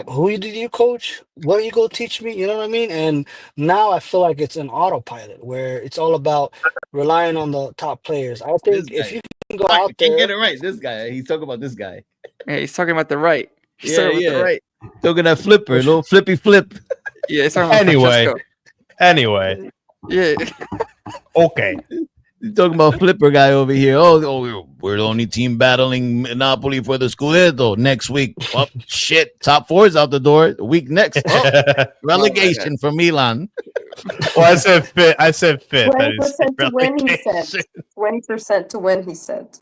who did you coach? What are you going to teach me? You know what I mean? And now I feel like it's an autopilot where it's all about relying on the top players. I think if you can go out there, get it right. This guy, he's talking about this guy. Yeah, he's talking about the right. The right. Talking that flipper, little flippy flip. Yeah, he's talking about Anyway. Yeah. Okay. You're talking about flipper guy over here. Oh, we're the only team battling Napoli for the Scudetto next week. Oh, shit. Top 4 is out the door. The week next. Relegation for Milan. Well, I said fifth. 20% to win, he said. 20% to win, he said.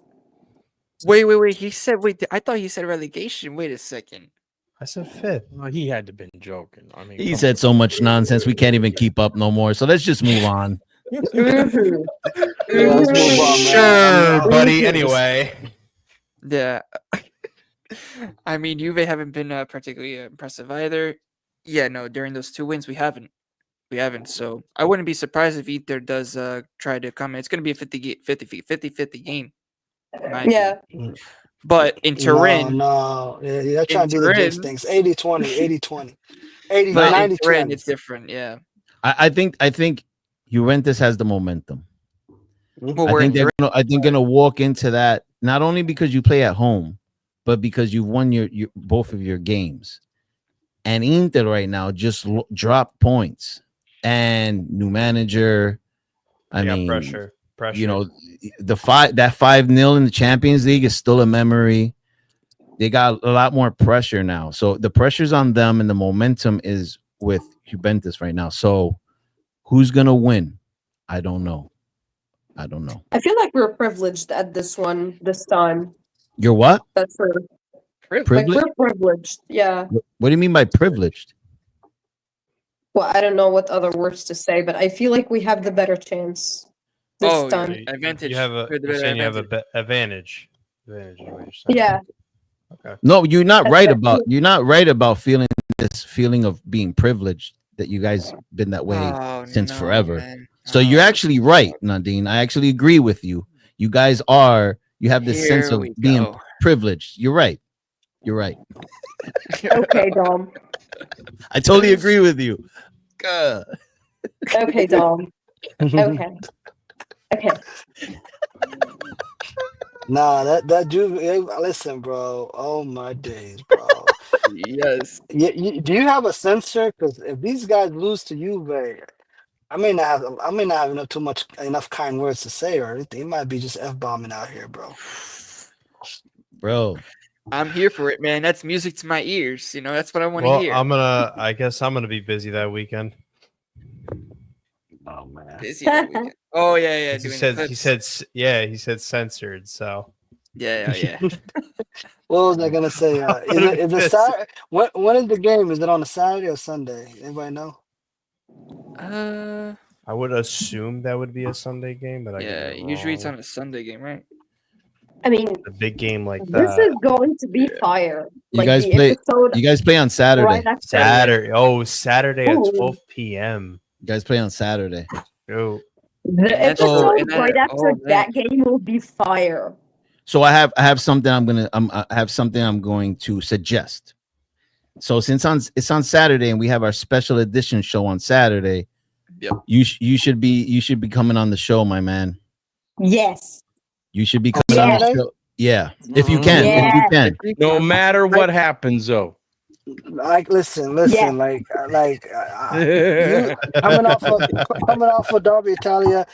Wait. He said, I thought he said relegation. Wait a second. I said 5th. Well, he had to have been joking. I mean, he said so much nonsense. We can't even keep up no more. So let's just move on. let's move on, Sure, buddy. Anyway. Yeah. I mean, Juve haven't been particularly impressive either. Yeah, no, during those 2 wins, we haven't. So I wouldn't be surprised if Inter does try to come in. It's going to be a 50-50 game. Yeah. But in Turin... No. They're trying to do the jinx things. 80-20, 80-20. 80, but 90, in Turin, 20. it's different, yeah. I think Juventus has the momentum. Well, I think they're gonna walk into that not only because you play at home, but because you've won your both of your games. And Inter right now just dropped points and new manager. I mean, pressure. You know, that 5-0 in the Champions League is still a memory. They got a lot more pressure now. So the pressure's on them and the momentum is with Juventus right now. So who's going to win? I don't know. I feel like we're privileged at this time. You're what? That's for Privilege? like we're privileged. Yeah. What do you mean by privileged? Well, I don't know what other words to say, but I feel like we have the better chance this time. Advantage. You have a advantage. Advantage is what you're saying. Yeah. Okay. No, you're not right about feeling this feeling of being privileged that you guys been that way since forever. Man. So you're actually right, Nadine. I actually agree with you. You guys you have this sense of being privileged. You're right. Okay, Dom. I totally agree with you. Okay, Dom. Okay. Nah, that Juve. Listen, bro. Oh my days, bro. Yes. Do you have a censor? Because if these guys lose to Juve, I may not have enough kind words to say or anything. It might be just F-bombing out here, bro. Bro. I'm here for it, man. That's music to my ears. You know, that's what I want to hear. I guess I'm gonna be busy that weekend. Oh man. Busy that weekend. Oh yeah. He said censored. So yeah. What was I gonna say? Is it Saturday? When is the game? Is it on a Saturday or Sunday? Anybody know? I would assume that would be a Sunday game, but usually it's on a Sunday game, right? I mean, a big game like this that. is going to be fire. You guys play on Saturday. Right after Saturday. Oh, Saturday at 12 p.m. You guys play on Saturday. Oh. The episode right after that game will be fire. So I have something I'm going to suggest. So since it's on Saturday and we have our special edition show on Saturday, you should be coming on the show, my man. Yes. You should be coming on the show. Yeah, if you can. Yeah. If you can. No matter what happens, though. Like, listen. Yeah. You coming off of Derby Italia,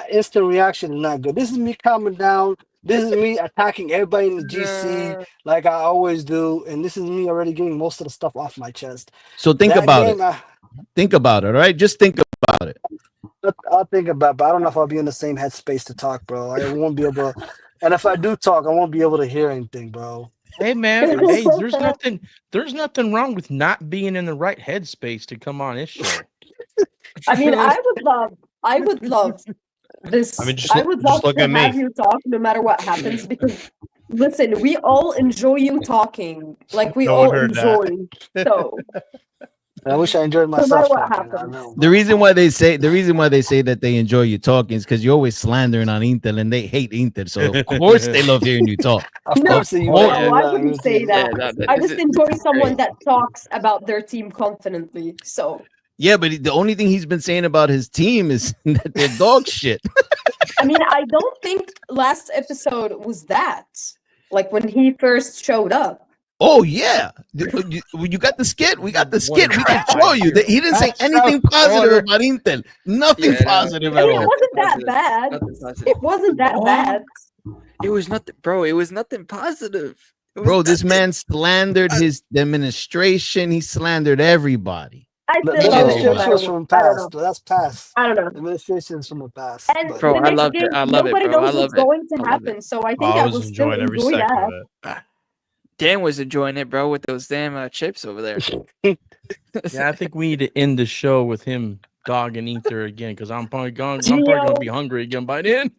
instant reaction is not good. This is me calming down. This is me attacking everybody in the GC like I always do, and this is me already getting most of the stuff off my chest. So think about it. Think about it, all right? Just think about it. I'll think about it, but I don't know if I'll be in the same headspace to talk, bro. I won't be able to, and if I do talk, I won't be able to hear anything, bro. Hey man, there's nothing wrong with not being in the right headspace to come on this show. I mean, I would love this. I mean, I would love to have you talk no matter what happens, because listen, we all enjoy you talking. Like we all enjoy. So I wish I enjoyed myself. No matter what happens. The reason why they say that they enjoy you talking is because you're always slandering on Inter and they hate Inter. So of course they love hearing you talk. No, I wouldn't say that. I just enjoy someone that talks about their team confidently. So yeah, but the only thing he's been saying about his team is that they're dog shit. I mean, I don't think last episode was that. Like when he first showed up. Oh yeah, you got the skit. We got the skit. We can show you that he didn't say anything positive about Inter. Nothing positive at all. It wasn't that bad. It wasn't that bad. It was nothing, bro. It was nothing positive. Bro, this man slandered his administration. He slandered everybody. Administration's from past. That's past. I don't know. Administration's from the past. And bro, I loved it. I love it, bro. Nobody knows what's going to happen, so I think I will still enjoy that. Dan was enjoying it, bro, with those damn chips over there. Yeah, I think we need to end the show with him dogging Inter again, because I'm probably going to be hungry again by then.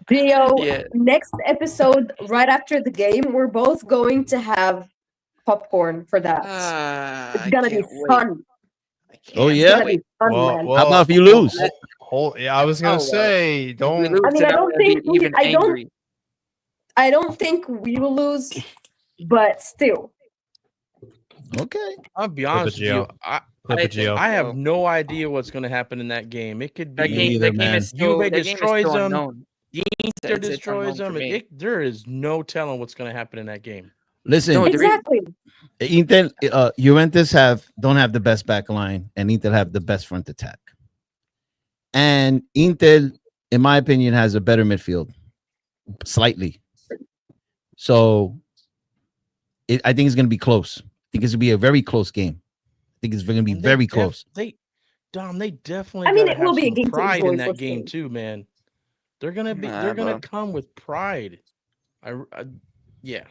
Theo, next episode, right after the game, we're both going to have popcorn for that. It's gonna be fun. Oh yeah. Well, how about if you lose? I was gonna say, don't. I mean, I don't think we will lose, but still. Okay. I'll be honest with you. I have no idea what's going to happen in that game. It could be that game is still, Juve destroys them. Inter it's destroys unknown for them. me. There is no telling what's going to happen in that game. Listen, No, Exactly. Inter, Juventus don't have the best back line, and Inter have the best front attack. And Inter, in my opinion, has a better midfield, slightly. So I think it's going to be close. I think it's going to be a very close game. I think it's going to be very close. They definitely I mean, got to it will have be a some game to pride enjoy in for that game sure. too, man. They're gonna bro. come with pride. Yeah.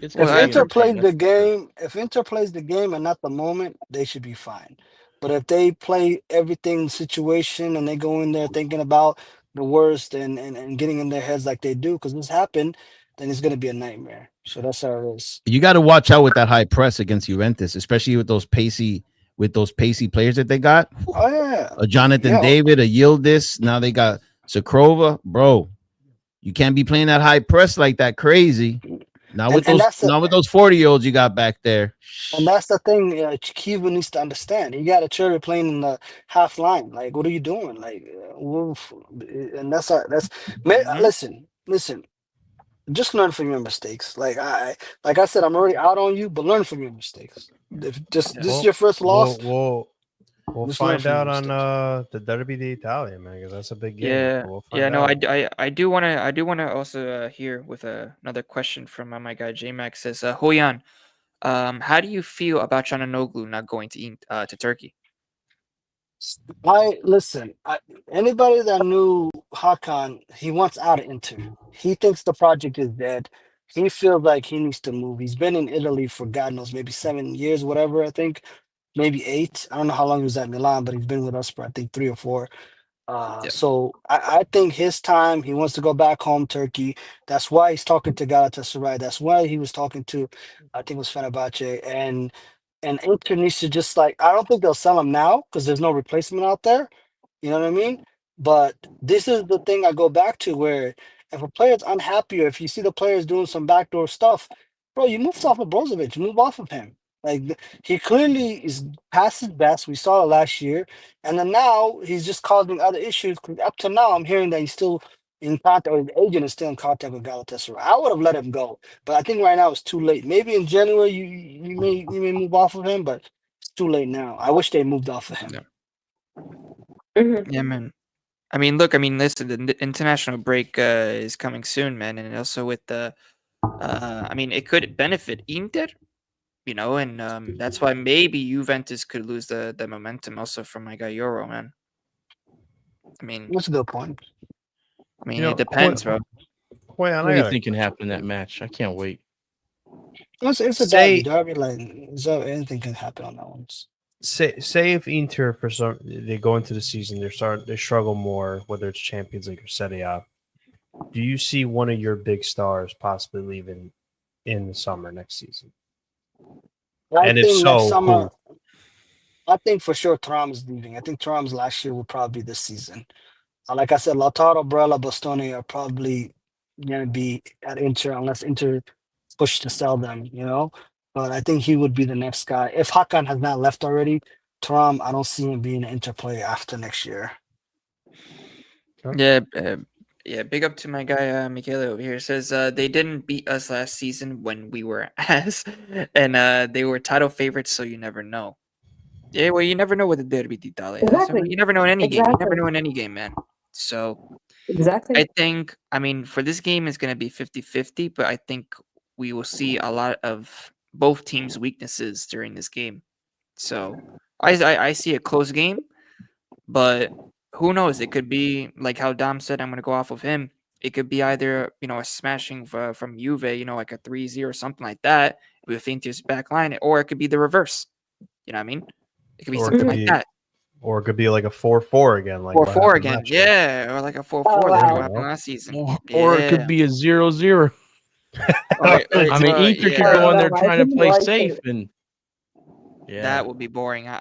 It's Well, If gonna be Inter plays entertaining. the That's for sure. game, if Inter plays the game and not the moment, they should be fine. But if they play everything situation and they go in there thinking about the worst and getting in their heads like they do, because this happened, then it's gonna be a nightmare. So that's how it is. You got to watch out with that high press against Juventus, especially with those pacey players that they got. Oh yeah, A Jonathan yeah. David, a Yildiz. Now they got Sakrova, bro. You can't be playing that high press like that crazy. Not with And those, that's the not with those 40-year-olds you got back there. and that's the thing. Kiva needs to understand. You got a Cherry playing in the half line. Like, what are you doing? Like, and that's. Listen. Just learn from your mistakes. Like I said, I'm already out on you, but learn from your mistakes. If this is your first loss, We'll just learn find from your out on mistakes. the Derby d'Italia, man, because that's a big game. Yeah, We'll find yeah. No, out. I do want to also hear with another question from my guy J Max says, Hoyan, how do you feel about Cananoglu not going to Turkey? Anybody that knew Hakan, he wants out of Inter. He thinks the project is dead. He feels like he needs to move. He's been in Italy for God knows, maybe 7 years, whatever. I think maybe 8. I don't know how long he was at Milan, but he's been with us for I think 3 or 4. Yeah. So I think his time, he wants to go back home, Turkey. That's why he's talking to Galatasaray. That's why he was talking to, I think it was Fenerbahce. And Inter needs to just like, I don't think they'll sell him now because there's no replacement out there. You know what I mean? But this is the thing I go back to where if a player's unhappy or if you see the players doing some backdoor stuff, bro, you moved off of Brozovic, move off of him. He clearly is past his best. We saw it last year. And then now he's just causing other issues. 'Cause up to now, I'm hearing that he's still in contact, or his agent is still in contact with Galatasaray. I would have let him go, but I think right now it's too late. Maybe in January you may move off of him, but it's too late now. I wish they moved off of him. Yeah. Mhm. Yeah, man. I mean, look. I mean, listen. The international break is coming soon, man, and also with the, I mean, it could benefit Inter, and that's why maybe Juventus could lose the momentum also from my guy Euro, man. I mean, That's a good point. it depends, bro. Wait, I What do you got think can happen in that match? I can't wait. It's a Say- derby. Like so anything can happen on that one. say if Inter for some they go into the season, they struggle more, whether it's Champions League or Serie A. Do you see one of your big stars possibly leaving in the summer next season? And if think so, next summer, who? I think for sure Thuram is leaving. I think Thuram's last year will probably be this season. Like I said, Lautaro, Barella, Bastoni are probably going to be at Inter unless Inter push to sell them, But I think he would be the next guy. If Hakan has not left already, Thuram, I don't see him being an Inter player after next year. Yeah, yeah. Big up to my guy Michele over here. Says they didn't beat us last season when we were ass, and they were title favorites. So you never know. Yeah, well, you never know with the Derby d'Italia. So Exactly. you never know in any game. You never Exactly. know in any game, man. So Exactly. I think, I mean, for this game, it's going to be 50-50, but I think we will see a lot of both teams' weaknesses during this game. So I see a close game, but who knows? It could be like how Dom said, I'm going to go off of him. It could be either, a smashing from Juve, like a 3-0 or something like that with Inter's back line, or it could be the reverse. You know what I mean? It could be Or it something could like be- that. Or it could be like a 4-4 again, like 4-4 again. Yeah, or like a 4-4 Oh, like wow. what happened last season. Or it could be a 0-0. I mean, Inter could go in there I trying to didn't play like safe, it. and yeah, That would be boring. If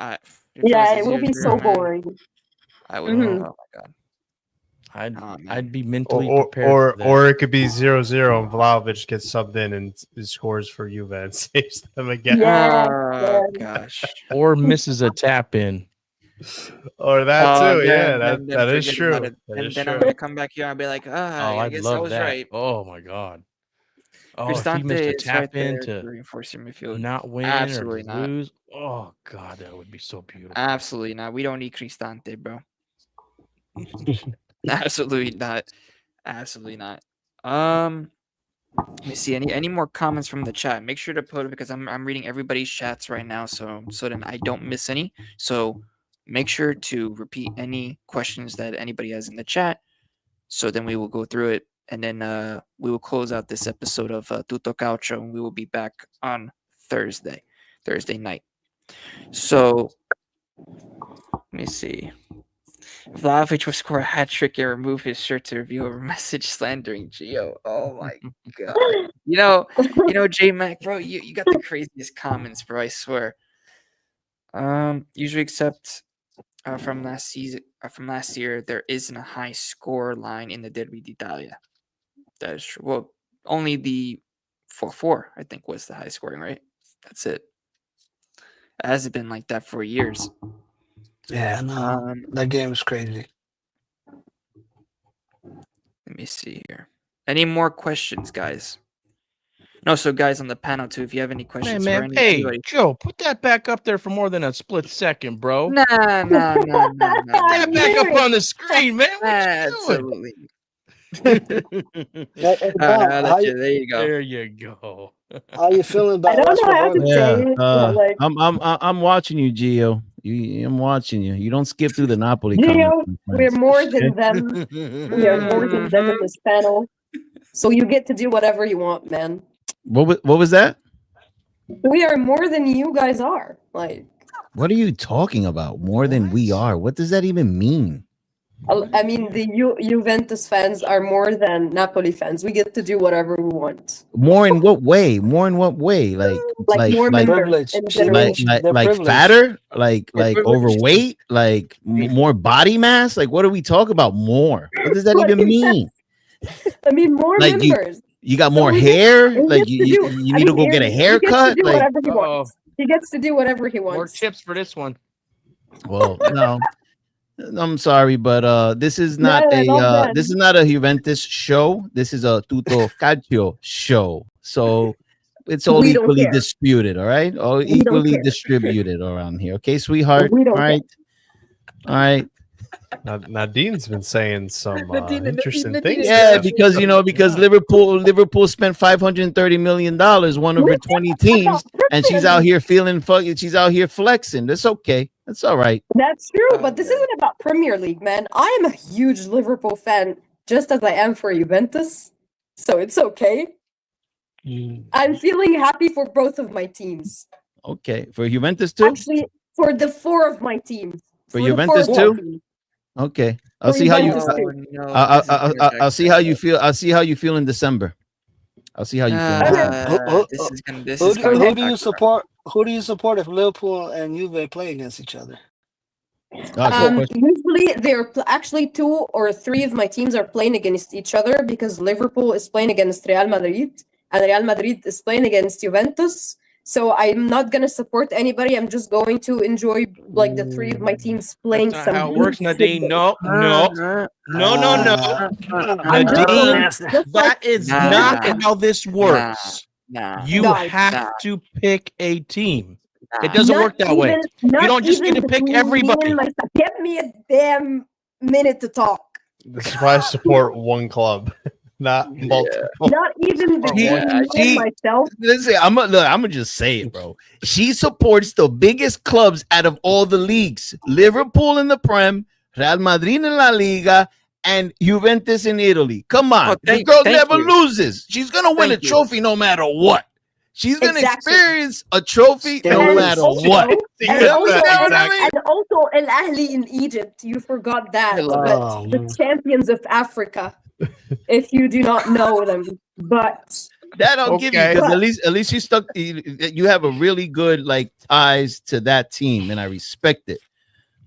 Yeah, was it a will be 0-0, so man, boring. I would. Mhm. Oh my god. I'd Man. be mentally Or prepared or, for that. or it could be 0-0 and Vlahovic gets subbed in and scores for Juve and saves them again. Yeah. Oh gosh. Or misses a tap in. Or that too. Yeah, Then that is forget about true. it. That And is then I'm true. gonna come back here and be like, Oh, I I'd guess I love was that. right. Oh my god. Oh, if he missed Cristante a is right tap in there to to reinforce your midfield. not win Absolutely or not. lose. Oh god, that would be so beautiful. Absolutely not. We don't need Cristante, bro. Absolutely not. Absolutely not. Let me see any more comments from the chat. Make sure to put it because I'm reading everybody's chats right now, so then I don't miss any. So make sure to repeat any questions that anybody has in the chat. So then we will go through it, and then we will close out this episode of Tutto Calcio, and we will be back on Thursday night. So let me see. Vlahovic will score a hat trick and remove his shirt to reveal a message slandering Gio. Oh my god! You know, J Mac, bro, you got the craziest comments, bro. I swear. Usually, except from last season, from last year, there isn't a high score line in the Derby d'Italia. That is true. Well, only the 4-4, I think, was the high scoring, right? That's it. It hasn't been like that for years. Yeah, no, that game was crazy. Let me see here. Any more questions, guys? No, so guys on the panel too, if you have any questions for Hey, anybody. Joe, put that back up there for more than a split second, bro. Nah. Put that back up on the screen, man. What Absolutely. Hey, There you go. There you go. How you feeling I about don't West know how to Ham? say it. But like, I'm watching you, Gio. I'm watching you. You don't skip through the Napoli Gio, comments. we're more than them. We are more than them in this panel. So you get to do whatever you want, man. What was that? We are more than you guys are. Like, What are you talking about? More than we are. What does that even mean? I mean, the Juventus fans are more than Napoli fans. We get to do whatever we want. More in what way? More in what way? Like more like members Privilege. in She general. means like they're like privileged. fatter, like privileged. overweight, like more body mass. Like what are we talking about? More. What does that even mean? I mean, more Like members. you got So more we hair. He Like gets you to do- need I to mean, go get a He gets to haircut. do Like whatever he wants. He gets to do whatever he wants. More chips for this one. well, no. I'm sorry, but this is not this is not a Juventus show. This is a Tutto Calcio show. So it's all We don't equally care. disputed, all right? All We don't equally care. distributed around here. Okay, sweetheart. We don't All right. All right. Nadine's been saying some interesting things. Yeah, because Liverpool spent $530 million, one of her 20 teams, and she's out here she's out here flexing. That's okay. That's all right. That's true, but this isn't about Premier League, man. I am a huge Liverpool fan, just as I am for Juventus, so it's okay. I'm feeling happy for both of my teams. Okay. For Juventus too? Actually, for the four of my teams. For Juventus too? Okay. I'll see how you I'll see how you feel. I'll see how you feel in December. I'll see how you feel. Who do you support? Who do you support if Liverpool and Juve play against each other? Usually, actually 2 or 3 of my teams are playing against each other because Liverpool is playing against Real Madrid and Real Madrid is playing against Juventus. So I'm not gonna support anybody. I'm just going to enjoy like the 3 of my teams playing. That's not how it works, Nadine. No. Nadine, that is not how this works. You have to pick a team. It doesn't work that way. You don't just get to pick everybody. Give me a damn minute to talk. This is why I support one club, not multiple. Not even myself. Listen, I'm gonna just say it, bro. She supports the biggest clubs out of all the leagues: Liverpool in the Prem, Real Madrid in La Liga, and Juventus in Italy. Come on, the girl never loses. She's gonna win a trophy no matter what. She's gonna experience a trophy no matter what. And also El Ahly in Egypt. You forgot that. The champions of Africa. If you do not know them, but that I'll give you because at least you stuck. You have a really good like ties to that team, and I respect it.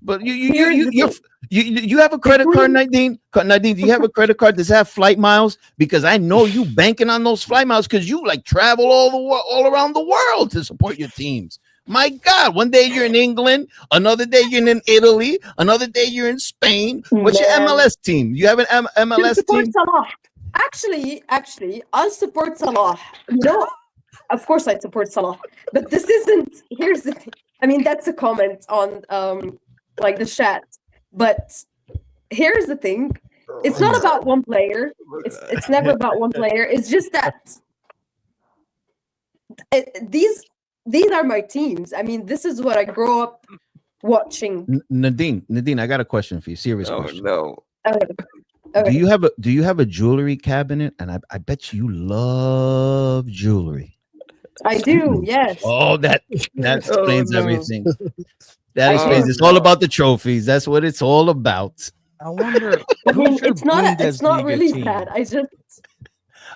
But you have a credit card, Nadine. Nadine, do you have a credit card? Does it have flight miles? Because I know you banking on those flight miles because you like travel all around the world to support your teams. My God, one day you're in England, another day you're in Italy, another day you're in Spain. What's your MLS team? You have an MLS team? Salah. Actually, I'll support Salah. No, of course I support Salah, but this isn't. Here's the thing. I mean, that's a comment on like the chat, but here's the thing. It's not about one player. It's never about one player. It's just that these are my teams. I mean, this is what I grew up watching. Nadine, I got a question for you. Serious question. No. Okay. Do you have a jewelry cabinet? And I bet you love jewelry. I do, yes. Oh, that explains everything. That I explains. do. It's all about the trophies. That's what it's all about. I wonder. I mean, who's your it's not Bundesliga really team? bad. I just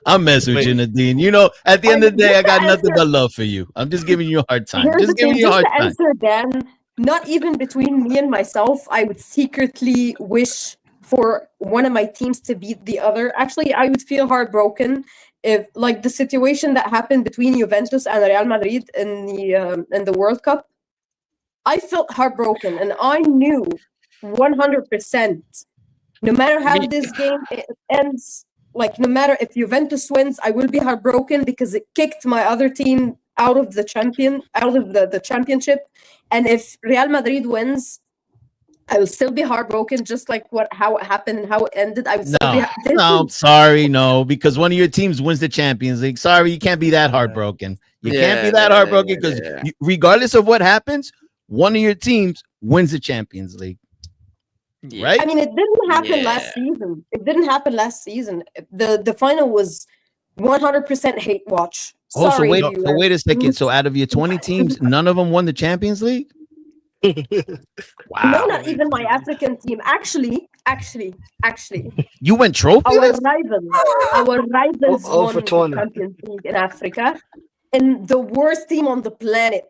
I'm messing with you, Nadine. You know, at the end of the day, I got nothing but love for you. I'm just giving you a hard time. here's the Just giving thing, you a just hard to time. answer Dan, not even between me and myself, I would secretly wish for one of my teams to beat the other. Actually, I would feel heartbroken if, like, the situation that happened between Juventus and Real Madrid in the World Cup. I felt heartbroken, and I knew 100%, no matter how this game ends, like, no matter if Juventus wins, I will be heartbroken because it kicked my other team out of the championship. And if Real Madrid wins, I will still be heartbroken, just like how it happened and how it ended. I would still be. No, sorry, no, because one of your teams wins the Champions League. Sorry, you can't be that heartbroken. You can't be that heartbroken because regardless of what happens, one of your teams wins the Champions League. Right? I mean, it didn't happen last season. It didn't happen last season. The final was 100% hate watch. Sorry, so wait a second. So out of your 20 teams, none of them won the Champions League? Wow. No, not even my African team. Actually. You went trophy? Our rivals won the Champions League in Africa. And the worst team on the planet,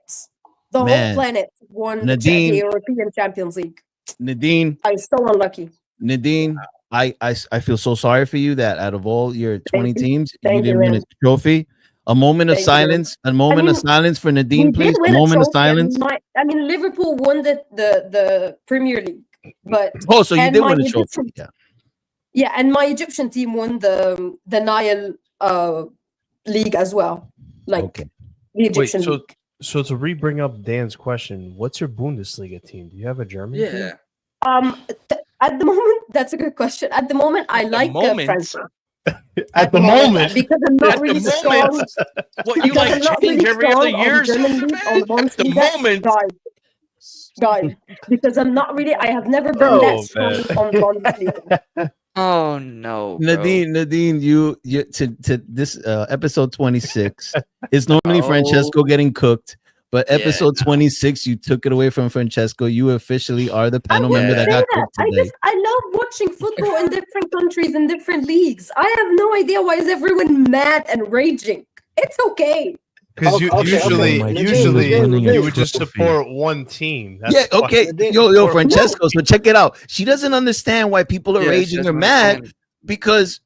whole planet, won the European Champions League. Nadine. I'm so unlucky. Nadine, I feel so sorry for you that out of all your 20 teams, you didn't win a trophy. A moment of silence. A moment of silence for Nadine, please. A moment of silence. I mean, Liverpool won the Premier League, but so you did win a trophy. Yeah, and my Egyptian team won the Nile league as well. Like the Egyptian league. So to bring up Dan's question, what's your Bundesliga team? Do you have a German team? At the moment, that's a good question. At the moment, I like Frankfurt. At the moment, because I'm not really strong. What, you like change every other year? At the moment, guys, because I'm not really. I have never been that strong on Bundesliga. Oh no, Nadine, you to this episode 26 is normally Francesco getting cooked, but episode 26 you took it away from Francesco. You officially are the panel member that got cooked today. I love watching football in different countries and different leagues. I have no idea why is everyone mad and raging. It's okay. Because usually you would just support one team. That's Yo, Francesco. So check it out. She doesn't understand why people are raging or mad because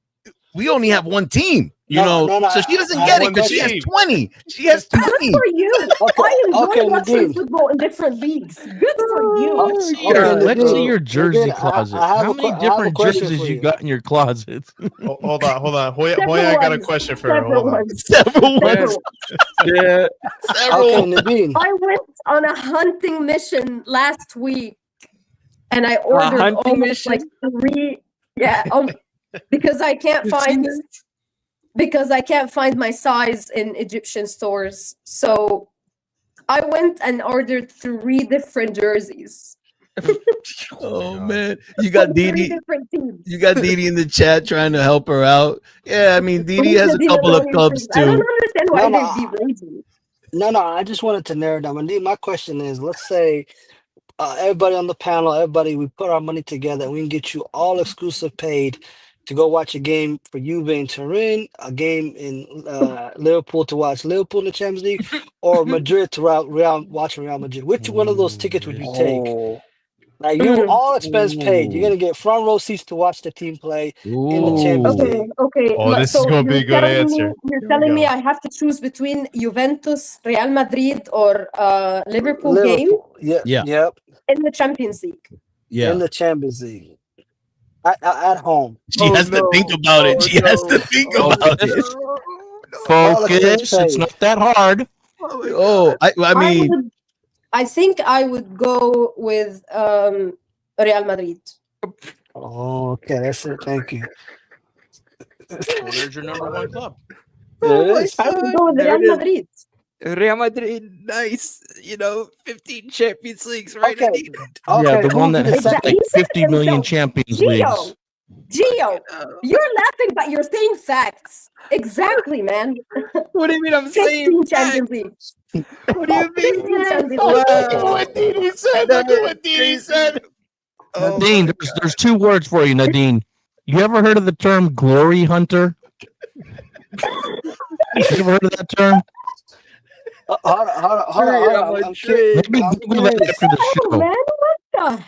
we only have one team. So she doesn't get it because she has 20. She has 20. Good for you. I enjoy watching football in different leagues. Good for you. Let's see your jersey closet. How many different jerseys you got in your closet? Hold on. Hoya, I got a question for her. Hold on. Several ones. Several. I went on a hunting mission last week, and I ordered almost like 3. Yeah, because I can't find my size in Egyptian stores. So I went and ordered 3 different jerseys. Oh man, you got Didi. You got Didi in the chat trying to help her out. Yeah, I mean Didi has a couple of clubs too. I don't understand why they're debating. No, I just wanted to narrow down. My question is, let's say everybody on the panel, we put our money together and we can get you all exclusive paid to go watch a game for Juve in Turin, a game in Liverpool to watch Liverpool in the Champions League, or Madrid to watch Real Madrid. Which one of those tickets would you take? Like you, all expense paid. You're gonna get front row seats to watch the team play in the Champions Ooh. League. Okay. Oh, this is So gonna be a good answer. you're Here we telling me go. I have to choose between Juventus, Real Madrid, or Liverpool game Liverpool. Yeah. Yeah. Yep. in the Champions League. Yeah. In the Champions League. At home. She has to think about it. She has to think about it. All expense Focus. It's paid. not that hard. Oh, I mean, I think I would go with Real Madrid. Oh, okay, that's it. Thank you. Well, there's your number one club. There it is. I would go with There Real it is. Madrid. Real Madrid, nice. 15 Champions Leagues, right? Okay. Nadine? Okay. Yeah, the one that who has did Exactly. like He said 50 million himself. Champions Gio, Leagues. Gio, you're laughing, but you're saying facts. Exactly, man. What do you mean I'm saying 15 facts? Champions Leagues. What do you mean? 15 Champions Wow. Leagues. look at what Didi said. Look at what Didi said. Oh Nadine, my there's two words for you, Nadine. You ever heard of the term glory hunter? You ever heard of that term? Hold on. I'm curious. Maybe I'm Google that curious. after the Oh, show. man, what the?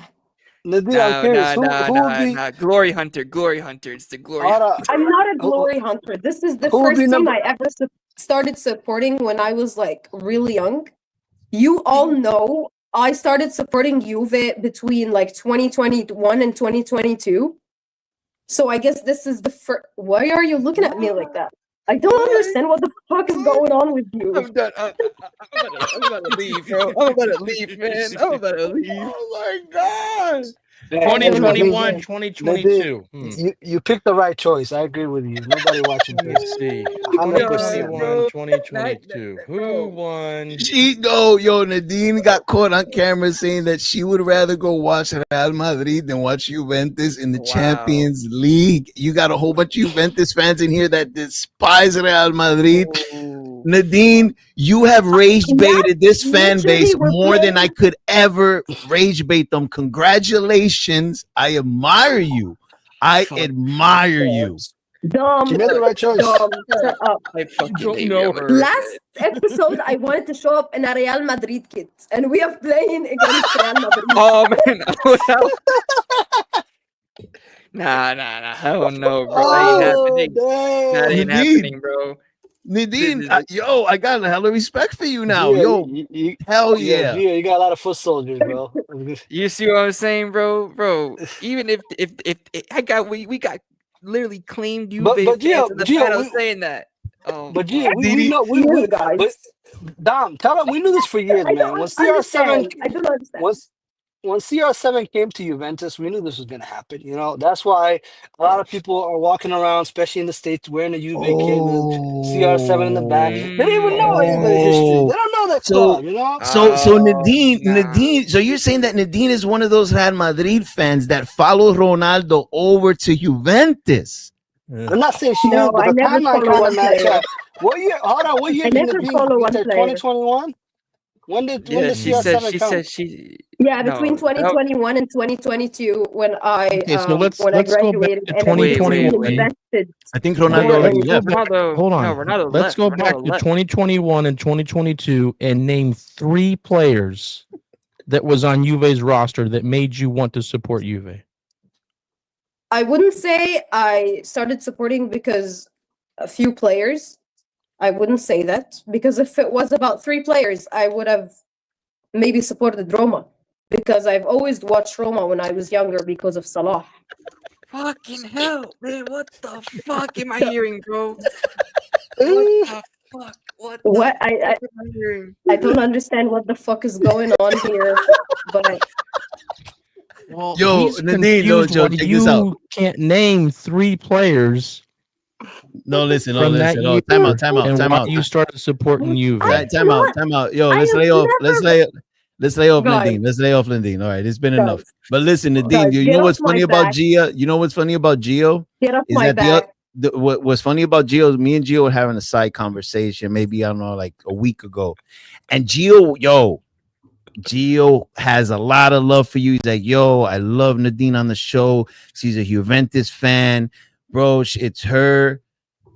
Nadine, I'm curious. Who would be? Glory Hunter. It's the Glory Hold Hunter. on. I'm not a glory hunter. This is the Who would first be team number- I ever started supporting when I was like really young. You all know I started supporting Juve between like 2021 and 2022. So I guess this is the first. Why are you looking at me like that? I don't understand what the fuck is going on with you. I'm done. I'm about to leave, bro. I'm about to leave, man. I'm about to leave. Oh my God. 2021, 2022. You picked the right choice. I agree with you. Nobody watching Let's this. see. 100%. 2021, 2022. Who won? Yo, Nadine got caught on camera saying that she would rather go watch Real Madrid than watch Juventus in the Wow. Champions League. You got a whole bunch of Juventus fans in here that despise Real Madrid. Ooh. Nadine, you have rage baited this fan literally base we're more than I playing- could ever rage bait them. Congratulations. I admire you. I admire you. Dumb. You made the right choice. Dumb. Shut up. I fucking don't hate know Real her. Madrid. Last episode, I wanted to show up in a Real Madrid kit, and we are playing against Real Madrid. Oh man. Nah. Hell no, bro. That ain't happening. That ain't Nadine. happening, bro. Nadine, This is- yo, I got a hell of respect for you now. Yeah, Yo, hell yeah, yeah. you got a lot of foot soldiers, bro. You see what I'm saying, bro? Even if we got literally claimed you But fans Gio, in the Gio, panel we- saying that. Oh, But Gio, we know You guys. but Dom, tell them we knew this for years, I man. don't When CR7 understand. I don't understand. when CR7 came to Juventus, we knew this was gonna happen. You know, that's why a lot of people are walking around, especially in the States, wearing a Juve kit with CR7 in the back. They don't even know any of the history. They don't know that club, you know. So Nadine, nah. so you're saying that Nadine is one of those Real Madrid fans that follow Ronaldo over to Juventus. I'm not saying she No, is, but I the never timeline follow kind one of match player. up. What year? Hold on, what year I did never Nadine follow one enter? player. 2021. When did She said CR7 come? Yeah, no, between 2021 and 2022, when I Okay, so let's when I go back graduated, to and then Wait, 2021. invested. I think More Ronaldo in already Juve. left. Ronaldo, Hold on. No, Ronaldo Let's left. go Ronaldo back to left. 2021 and 2022 and name 3 players that was on Juve's roster that made you want to support Juve. I wouldn't say I started supporting because a few players. I wouldn't say that, because if it was about 3 players, I would have maybe supported Roma, because I've always watched Roma when I was younger because of Salah. Fucking hell, man! What the fuck am I hearing, bro? What the fuck? What Fuck am I hearing? I don't understand what the fuck is going on here, but Well, Yo, he's Nadine, confused Joe, why check this you out. can't name 3 players No, listen. from that year Time out. and why you started supporting Juve. Time out. Yo, let's I lay have off. Let's lay off Guys. Nadine. Let's lay off Nadine. All right, it's been Guys. enough. But listen, Nadine, Guys, you get know off what's my funny about back. Gia? You know what's funny about Gio? get off Is my that back. what's funny about Gio? Me and Gio were having a side conversation, maybe I don't know, like a week ago, and Gio has a lot of love for you. He's like, yo, I love Nadine on the show. She's a Juventus fan, bro. It's her,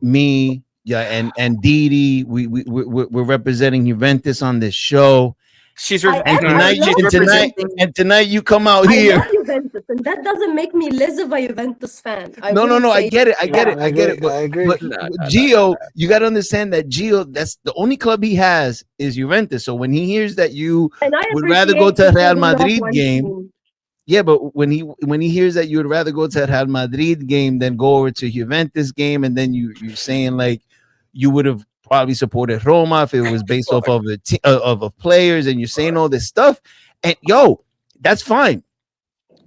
me, yeah, and Didi. We're representing Juventus on this show, She's I am. tonight you come out I here. love Juventus, and that doesn't make me less of a Juventus fan. No. I get it. I get it. I agree. But Gio, you got to understand that Gio, that's the only club he has is Juventus. So when he hears that you would rather go to Real Madrid game, yeah, but when he hears that you would rather go to Real Madrid game than go over to Juventus game, and then you're saying like you would have probably supported Roma if it was based off of the of players, and you're saying all this stuff, and that's fine.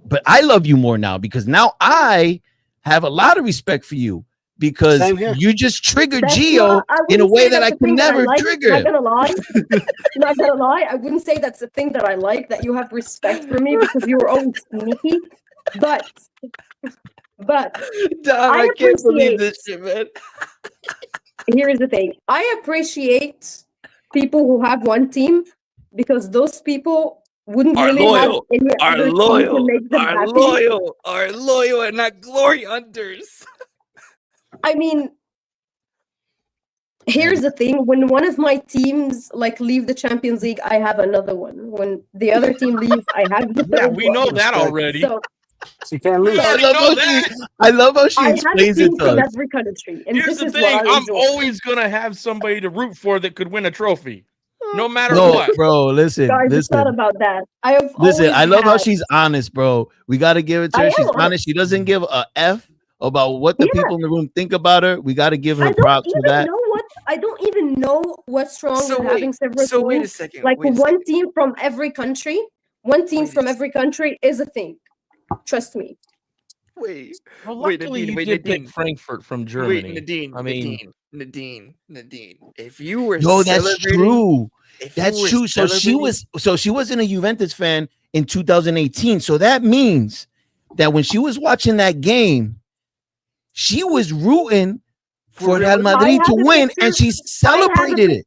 But I love you more now because now I have a lot of respect for you because you just triggered Gio in a way that I can never trigger. Not gonna lie, I wouldn't say that's the thing that I like, that you have respect for me because you were always sneaky. But I can't believe this shit, man. Here's the thing. I appreciate people who have one team because those people wouldn't really have any other team to make them happy. Are loyal and not glory hunters. I mean, here's the thing. When one of my teams like leave the Champions League, I have another one. When the other team leaves, I have the third we know that already. So, you can't lose. I love how she explains it to us. Every country. And here's the thing: I'm always gonna have somebody to root for that could win a trophy, no matter what. Bro, listen. It's not about that. I love how she's honest, bro. We got to give it to her. She's honest. She doesn't give a F about what the people in the room think about her. We got to give her props for that. I don't even know what's wrong with having several teams. Wait a second. Like one team from every country. One team from every country is a thing. Trust me. Luckily you did pick Frankfurt from Germany. Nadine. If you were that's true. That's true. So she wasn't a Juventus fan in 2018. So that means that when she was watching that game, she was rooting for Real Madrid to win, and she celebrated it.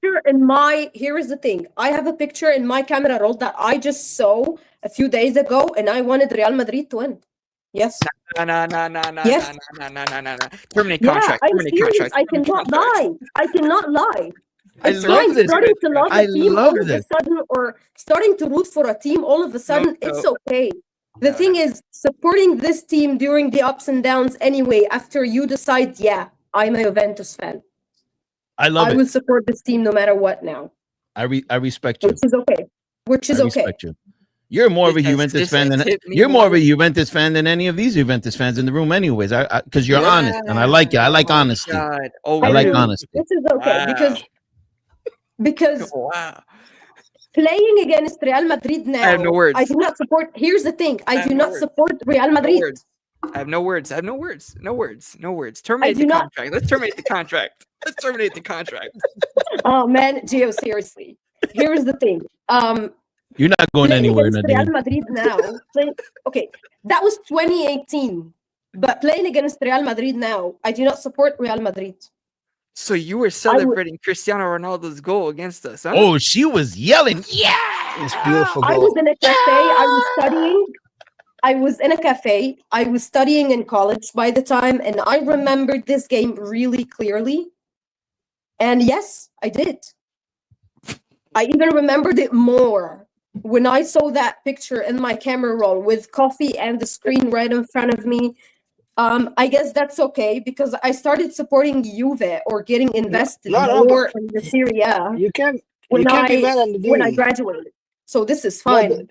Here is the thing. I have a picture in my camera roll that I just saw a few days ago, and I wanted Real Madrid to win. Yes. No. Yes. Terminate contract. Terminate contract. I cannot lie. I love this. Starting to love a team all of this. a sudden, or starting to root for a team all of a sudden, it's okay. The thing is, supporting this team during the ups and downs anyway, after you decide, I'm a Juventus fan. I will support this team no matter what now. I respect you. Which is okay. Respect you. You're more of a Juventus fan than any of these Juventus fans in the room, anyways. Because you're honest, and I like it. I like honesty. I like honesty. This is okay because playing against Real Madrid now, I have no words. I do not support. Here's the thing: I do not support Real Madrid. I have no words. No words. Terminate the contract. Let's terminate the contract. Oh man, Gio, seriously. Here's the thing. You're not going anywhere, Nadine. Real Madrid now. That was 2018. But playing against Real Madrid now, I do not support Real Madrid. So you were celebrating Cristiano Ronaldo's goal against us, huh? Oh, she was yelling. Yeah! It's beautiful goal. I was in a cafe. I was studying. I was studying in college by the time, and I remembered this game really clearly. And yes, I did. I even remembered it more when I saw that picture in my camera roll with coffee and the screen right in front of me. I guess that's okay because I started supporting Juve or getting invested more in the Serie A. You can't be mad at the game. When I graduated. So this is fine.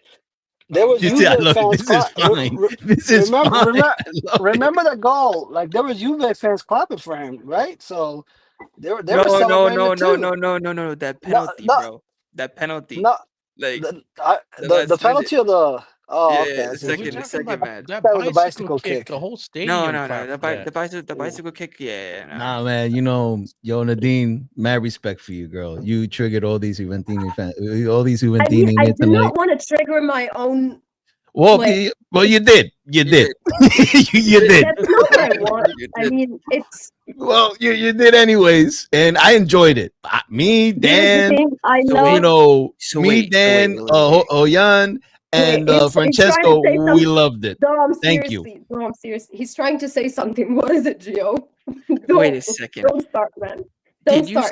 There was Juve fans. This is fine. Remember the goal? Like there was Juve fans clapping for him, right? So they were no. That penalty, bro. That penalty. No, like the penalty of the. Oh, yeah, okay. the second match. That was a bicycle kick. The whole stadium. No. The bicycle kick. Yeah. No. Nah, man. You know, Nadine, mad respect for you, girl. You triggered all these Juventini fans. All these Juventini. I do not want to trigger my own. Well, you did. You did. You did. That's not what I want. I mean, it's. Well, you did anyways, and I enjoyed it. Me, Dan, Dan, Oyan. And Francesco, we loved it. Thank you. No, I'm serious. He's trying to say something. What is it, Gio? Wait a second. Don't start, man. Did you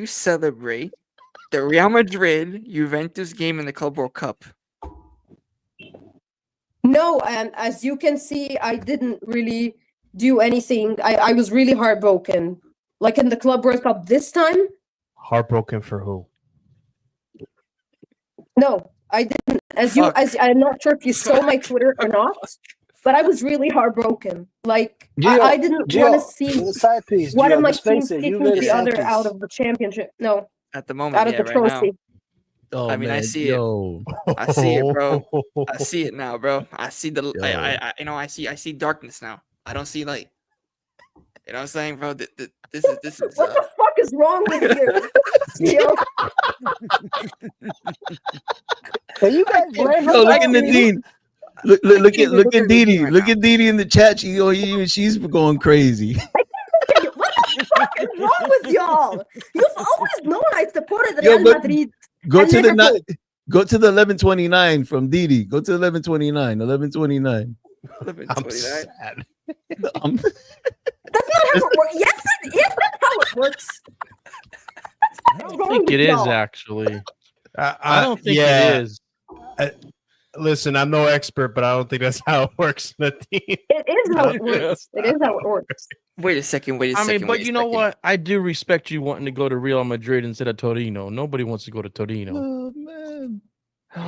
celebrate the Real Madrid Juventus game in the Club World Cup. No, and as you can see, I didn't really do anything. I was really heartbroken. Like in the Club World Cup this time? Heartbroken for who? No, I didn't. As I'm not sure if you saw my Twitter or not, but I was really heartbroken. Like I didn't want to see side piece. one Gio, of my just face teams it, you kicking made a the side other piece. out of the championship. No, At the moment, out of yeah, the right trophy. now. Oh, I mean, I man, see yo. it. I see it, bro. I see it now, bro. I see the. I see darkness now. I don't see light. You know what I'm saying, bro? This is. What the fuck is wrong with you? Yo, Can you guys blame her? Yo, look at Nadine. Look at Didi. Look at Didi in the chat. She's going crazy. what the fuck is wrong with y'all? You've always known I supported Yo, Real but Madrid. Go and to the Liverpool. go to the 1129 from Didi. Go to 1129. 1129. I'm sad. That's not how it works. Yes, that's how it works. I don't think it is actually. I don't think it is. Listen, I'm no expert, but I don't think that's how it works. It is how it works. It is how it works. Wait a second. I mean, but you know what? I do respect you wanting to go to Real Madrid instead of Torino. Nobody wants to go to Torino. Oh man.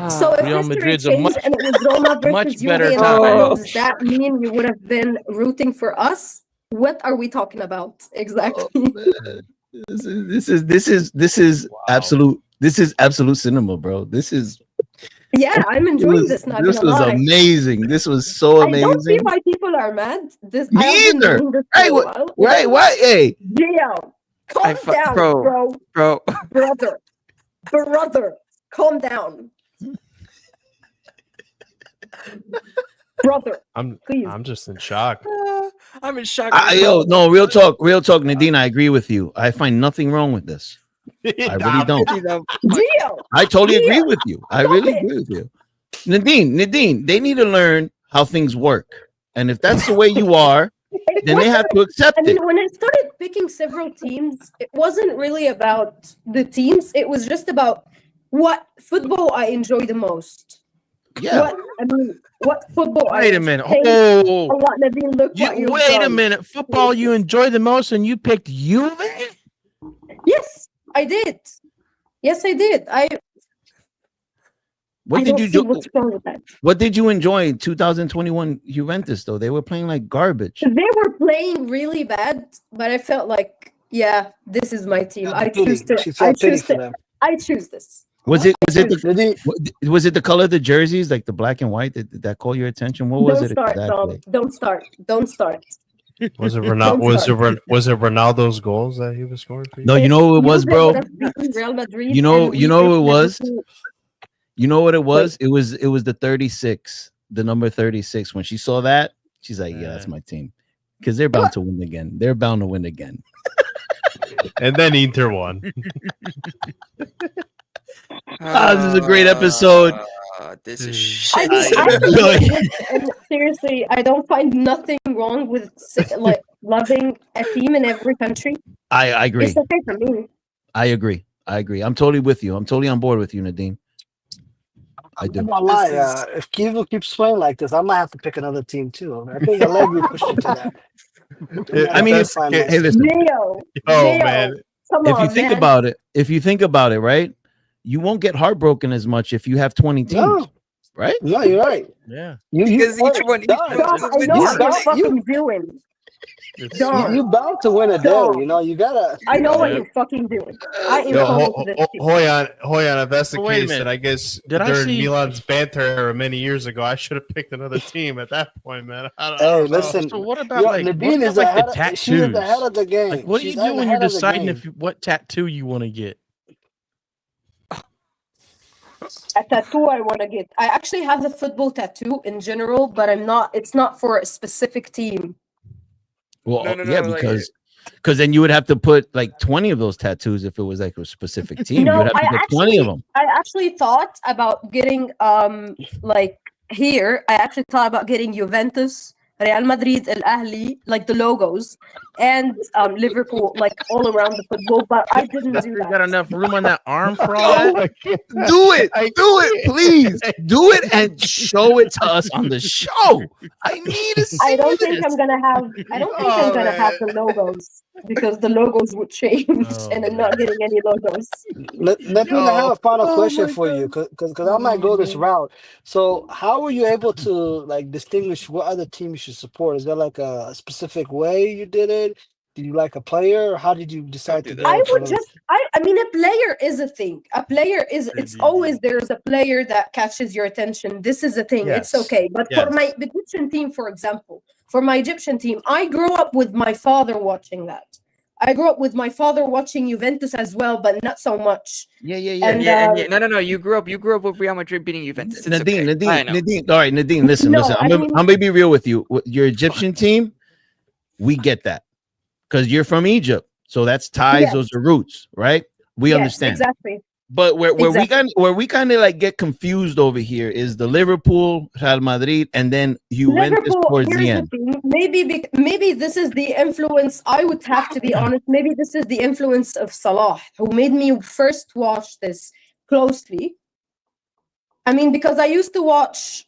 So if Real history Madrid's a changed and it was Roma versus much Juve better in the time. final, does that mean you would have been rooting for us? What are we talking about exactly? Man. This is absolute. This is absolute cinema, bro. This is. Yeah, I'm enjoying this. Not This gonna was lie. amazing. This was so amazing. I don't see why people are mad. This Me I've been either. doing this Hey, for a while. Right? Why? Hey, Gio, calm down, bro. brother, calm down, brother. Please. I'm just in shock. I'm in shock. No, real talk, Nadine. I agree with you. I find nothing wrong with this. I really don't. Gio, I totally agree with you. I really agree with you. Nadine, they need to learn how things work. And if that's the way you are, then they have to accept it. When I started picking several teams, it wasn't really about the teams. It was just about what football I enjoy the most. Yeah. What football Wait I a minute. enjoy. Oh, What, Nadine, look what you've wait a done. minute. Football you enjoy the most and you picked Juve? Yes, I did. Yes, I did. What I did don't you see do? what's wrong with that. What did you enjoy in 2021 Juventus though? They were playing like garbage. They were playing really bad, but I felt like, yeah, this is my team. I choose this. Was it the color of the jerseys, like the black and white? Did that call your attention? What was it exactly? Don't start. Was it Ronaldo's goals that he was scoring for you? No, you know what it was, bro. Real Madrid You know what it was. Liverpool. You know what it was? It was the 36, the number 36. When she saw that, she's like, "Yeah, that's my team," because they're bound to win again. They're bound to win again. And then Inter won. This is a great episode. This is shit. Seriously, I don't find nothing wrong with like loving a team in every country. I agree. It's okay for me. I agree. I'm totally with you. I'm totally on board with you, Nadine. I do. I'm not lie. If Kivu keeps playing like this, I might have to pick another team too. I think Allegri pushed you to that. I mean, hey, listen. Leo, man. If you think about it, right? You won't get heartbroken as much if you have 20 teams, right? No, you're right. Yeah. Because each one I know what you're fucking doing. You bound to win a day, you know. You gotta. I know what you're fucking doing. I am Hoyan, if that's the case, then I guess during see Milan's banter era many years ago, I should have picked another team at that point, man. Listen. So what about Nadine is the tattoos? She's ahead of the game. Like, what do you do when you're deciding what tattoo you want to get? A tattoo I want to get. I actually have a football tattoo in general, but it's not for a specific team. Well, because then you would have to put like 20 of those tattoos if it was like a specific team. You would have to put 20 of them. I actually thought about getting like here. I actually thought about getting Juventus Real Madrid, Al Ahly, like the logos, and Liverpool, like all around the football. But I didn't do You that. got enough room on that arm for all that? Do it, please. Do it and show it to us on the show. I need to see I don't this. think I'm gonna have. I don't think I'm gonna have the logos because the logos would change, and I'm not getting any logos. Let me I have a final question for you, because I might go this man. route. So, how were you able to like distinguish what other team you should support? Is there like a specific way you did it? Did you like a player, or how did you decide to do go? that. I would for- just. I mean, a player is a thing. A player is. It's always there's a player that catches your attention. This is a thing. It's Yes. okay. But for Yes. my Egyptian team, for example, for my Egyptian team, I grew up with my father watching that. I grew up with my father watching Juventus as well, but not so much. Yeah. And No. You grew up with Real Madrid beating Juventus. It's Nadine, okay. I know. Nadine. All right, Nadine. Listen, No, listen. I mean- I'm gonna be real with you. Your Egyptian team, we get that because you're from Egypt, so that's ties. Yes. Those are roots, right? We yes, understand. exactly. But where Exactly. we kind of like get confused over here is the Liverpool, Real Madrid, and then Juventus Liverpool. towards the Here's the end. thing. Maybe this is the influence. I would have to be honest. Maybe this is the influence of Salah, who made me first watch this closely. I mean, because I used to watch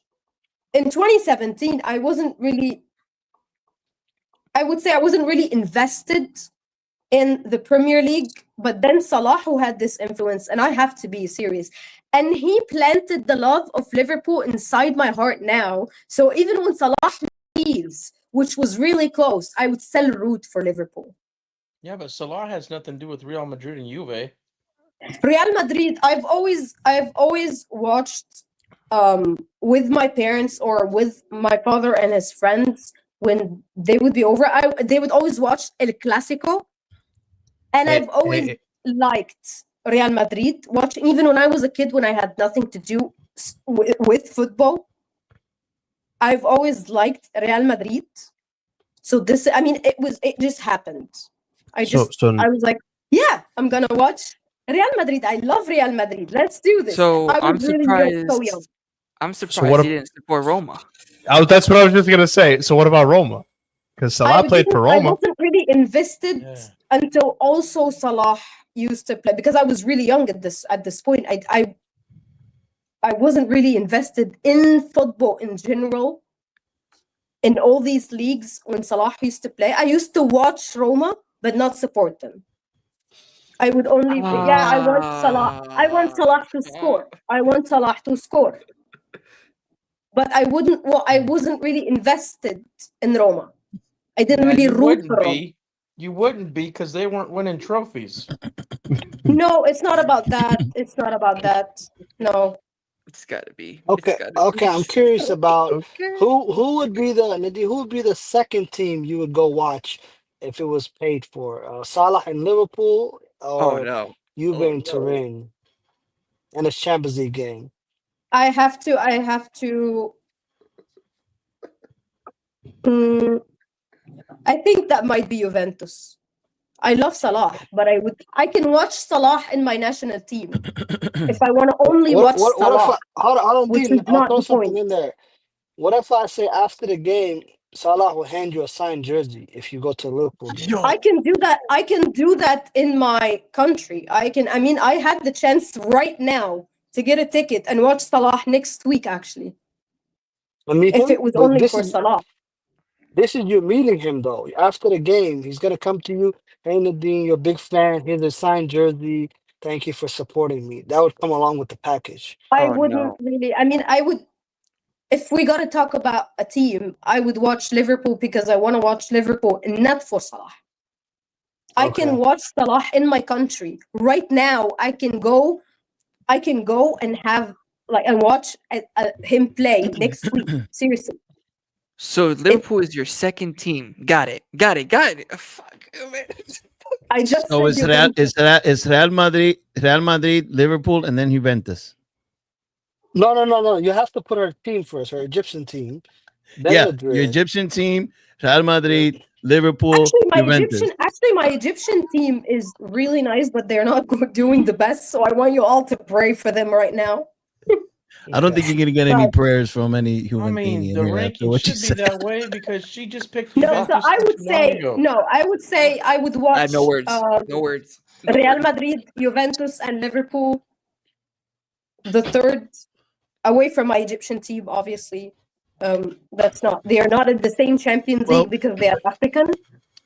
in 2017. I wasn't really. I would say I wasn't really invested in the Premier League, but then Salah, who had this influence, and I have to be serious, and he planted the love of Liverpool inside my heart now. So even when Salah leaves, which was really close, I would still root for Liverpool. Yeah, but Salah has nothing to do with Real Madrid and Juve. Real Madrid, I've always watched with my parents or with my father and his friends when they would be over. They would always watch El Clásico. And I've always liked Real Madrid, watching even when I was a kid, when I had nothing to do with football. I've always liked Real Madrid. So this, I mean, it just happened. I was like, yeah, I'm gonna watch Real Madrid. I love Real Madrid. Let's do this. So I I'm was really young, surprised. so young. I'm surprised what he didn't support Roma. That's what I was just gonna say. So what about Roma? Because Salah played for I Roma. wasn't really invested until also Salah used to play, because I was really young at this point. I wasn't really invested in football in general, in all these leagues when Salah used to play. I used to watch Roma, but not support them. I would only I want Salah. I want Salah to score. I want Salah to score. But I wasn't really invested in Roma. I didn't really root for Roma. You wouldn't be, because they weren't winning trophies. No, it's not about that. It's not about that. No. It's gotta be. Okay, I'm curious about who would be the second team you would go watch if it was paid for? Salah in Liverpool, or Juve in Turin, and a Champions League game. I have to. I think that might be Juventus. I love Salah, but I can watch Salah in my national team if I want to only watch Salah. I'll throw something in there. What if I say after the game, Salah will hand you a signed jersey if you go to Liverpool game? I can do that. I can do that in my country. I had the chance right now to get a ticket and watch Salah next week, actually. If it was only for Salah. This is you meeting him, though. After the game, he's going to come to you. Hey, Nadine, you're a big fan. Here's a signed jersey. Thank you for supporting me. That would come along with the package. I wouldn't really. I would. If we got to talk about a team, I would watch Liverpool because I want to watch Liverpool and not for Salah. I can watch Salah in my country. Right now, I can go and have and watch him play next week. Seriously. So Liverpool is your second team. Got it. Fuck, man. I just so it's Real Madrid, Liverpool, and then Juventus. No. You have to put her team first, her Egyptian team. Then Madrid. Your Egyptian team, Real Madrid, Liverpool, Juventus. My Egyptian team is really nice, but they're not doing the best. So I want you all to pray for them right now. I don't think you're gonna get any prayers from any I mean, Juventini the here after ranking what you should be said. that way because she just picked No, so Juventus I not would too long say ago. no. I would say I would I watch have no words. No words. No Real words. Madrid, Juventus, and Liverpool. The third, away from my Egyptian team, obviously. That's not. They are not in the same Champions League because they are African.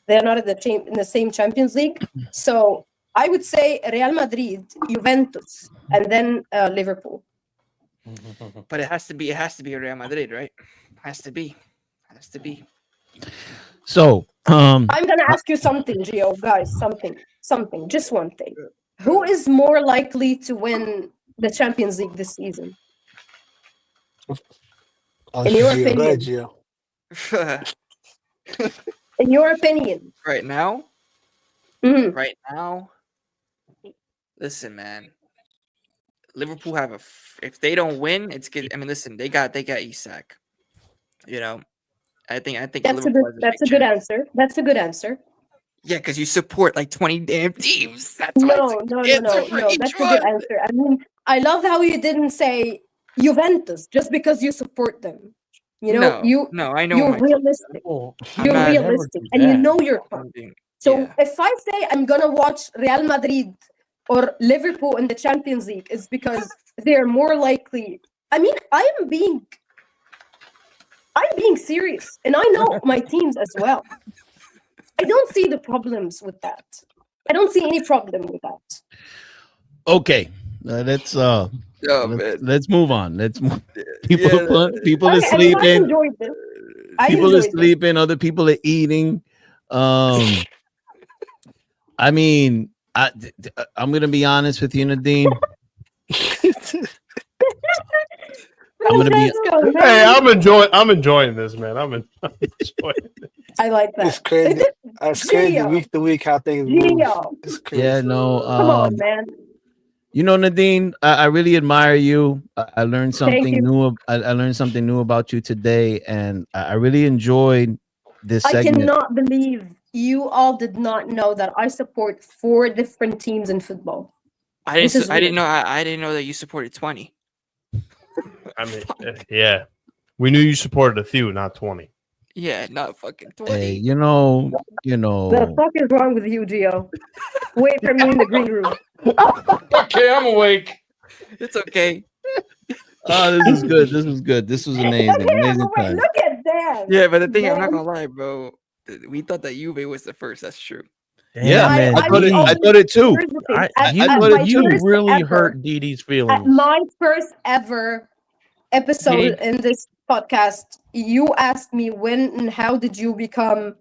They are not in the same Champions League. So I would say Real Madrid, Juventus, and then Liverpool. But it has to be Real Madrid, right? Has to be. So, I'm gonna ask you something, Gio, guys. Something. Just one thing. Who is more likely to win the Champions League this season? In your Gio, go ahead, opinion? Gio. In your opinion? Right now? Mhm. Right now? Listen, man. Liverpool have if they don't win, it's good. I mean, listen, they got Isak. You know, I think That's Liverpool a good answer. That's a good answer. Yeah, because you support like 20 damn teams. That's No. That's a good answer. I mean, I love how you didn't say Juventus just because you support them. You know, no, I know you're realistic. You're realistic, and you know your part. So if I say I'm gonna watch Real Madrid or Liverpool in the Champions League, it's because they're more likely. I mean, I'm being serious, and I know my teams as well. I don't see the problems with that. I don't see any problem with that. okay, let's move on. Let's move. People are Okay, sleeping. I enjoyed this. People are sleeping. Other people are eating. I mean, I'm gonna be honest with you, Nadine. I'm enjoying this, man. I'm enjoying it. I like that. It's crazy. It's crazy week to week how things move. It's crazy. Yeah, no. Come on, man. You know, Nadine, I really admire you. I learned something new. I learned something new about you today, and I really enjoyed this segment. I cannot believe you all did not know that I support 4 different teams in football. I didn't know that you supported 20. I mean, yeah, we knew you supported a few, not 20. Yeah, not fucking 20. Hey, you know. The fuck is wrong with you, Gio? Wait for me in the green room. Okay, I'm awake. It's okay. Oh, this was good. This was amazing. Amazing time. Look at that. Yeah, but the thing, I'm not gonna lie, bro. We thought that Juve was the first. That's true. Yeah, man. I thought it too. You really hurt Dee Dee's feelings. At my first ever episode in this podcast, you asked me when and how did you become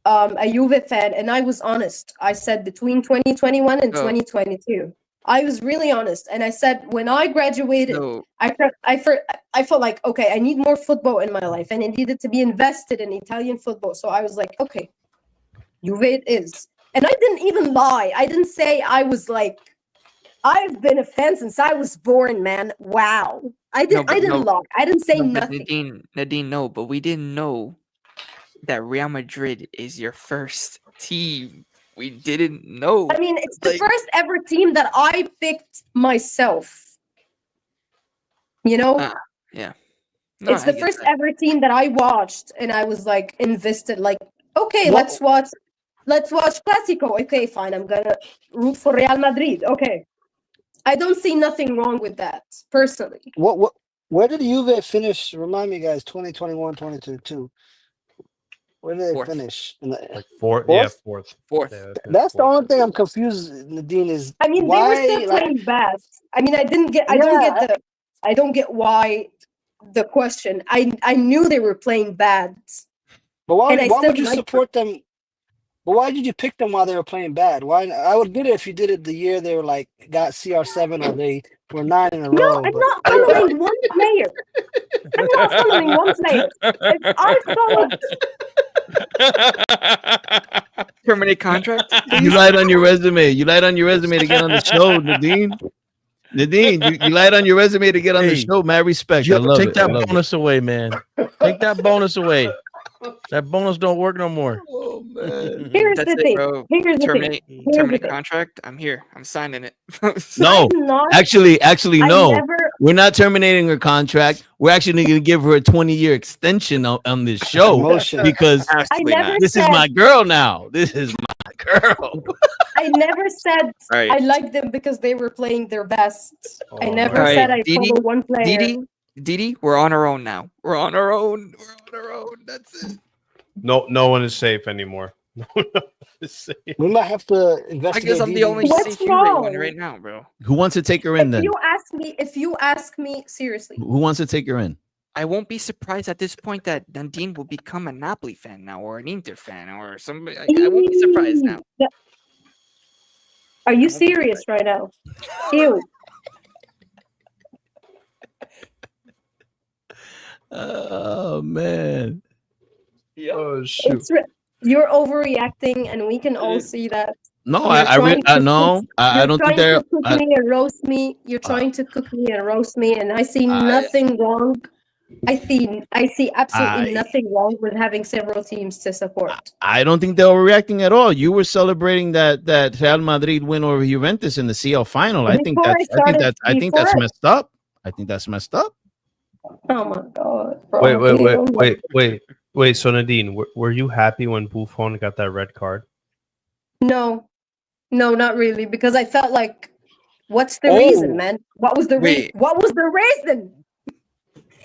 a Juve fan, and I was honest. I said between 2021 and 2022. I was really honest, and I said when I graduated, I felt like, okay, I need more football in my life, and it needed to be invested in Italian football. So I was like, okay, Juve it is. And I didn't even lie. I didn't say I was like, I've been a fan since I was born, man. Wow. I didn't lie. I didn't say nothing. Nadine, no, but we didn't know that Real Madrid is your first team. We didn't know. I mean, it's the first ever team that I picked myself. You know? Yeah. No, it's the first ever team that I watched, and I was like invested. Like, okay, let's watch Clásico. Okay, fine. I'm gonna root for Real Madrid. Okay. I don't see nothing wrong with that, personally. Where did Juve finish? Remind me, guys. 2021, 2022. Where did they finish? Fourth. Yeah, fourth. Yeah, that's the only thing I'm confused, Nadine, is I mean, why, they were still playing bad. I mean, I don't get why the question. I knew they were playing bad. But why would you support them? But why did you pick them while they were playing bad? Why? I would get it if you did it the year they were like got CR7 or they were 9 in a row. No, I'm not following one player. I'm not following one player. I followed. Terminate contract. You lied on your resume. You lied on your resume to get on the show, Nadine. Nadine, you lied on your resume to get on the show. Mad respect. I love Take that bonus away, man. Take that bonus away. That bonus don't work no more. Oh man. Here's the thing. Terminate contract. I'm here. I'm signing it. No, actually, no. We're not terminating her contract. We're actually going to give her a 20-year extension on this show Promotion. because this is my girl now. This is my girl. I never said Right. I liked them because they were playing their best. I Oh, never Alright, said I Didi, follow one player. Didi, we're on our own now. We're on our own. We're on our own. That's it. No one is safe anymore. No one is safe. We might have to I investigate. guess I'm the only What's safe Juve wrong? one right now, bro. Who wants to take her in then? If you ask me seriously, Who wants to take her in? I won't be surprised at this point that Nadine will become a Napoli fan now or an Inter fan or somebody. I won't be surprised now. Are you serious right now? Ew. Oh man. Oh shoot. You're overreacting, and we can all see that. No, You're I trying to no, I don't think they're. cook me and roast me. You're trying to cook me and roast me, and I see nothing wrong. I see absolutely nothing wrong with having several teams to support. I don't think they were reacting at all. You were celebrating that Real Madrid win over Juventus in the CL final. I think that's messed up. I think that's messed up. Oh my god! Bro. Wait. So Nadine, were you happy when Buffon got that red card? No, not really, because I felt like, what's the reason, man? What was the reason? What was the reason?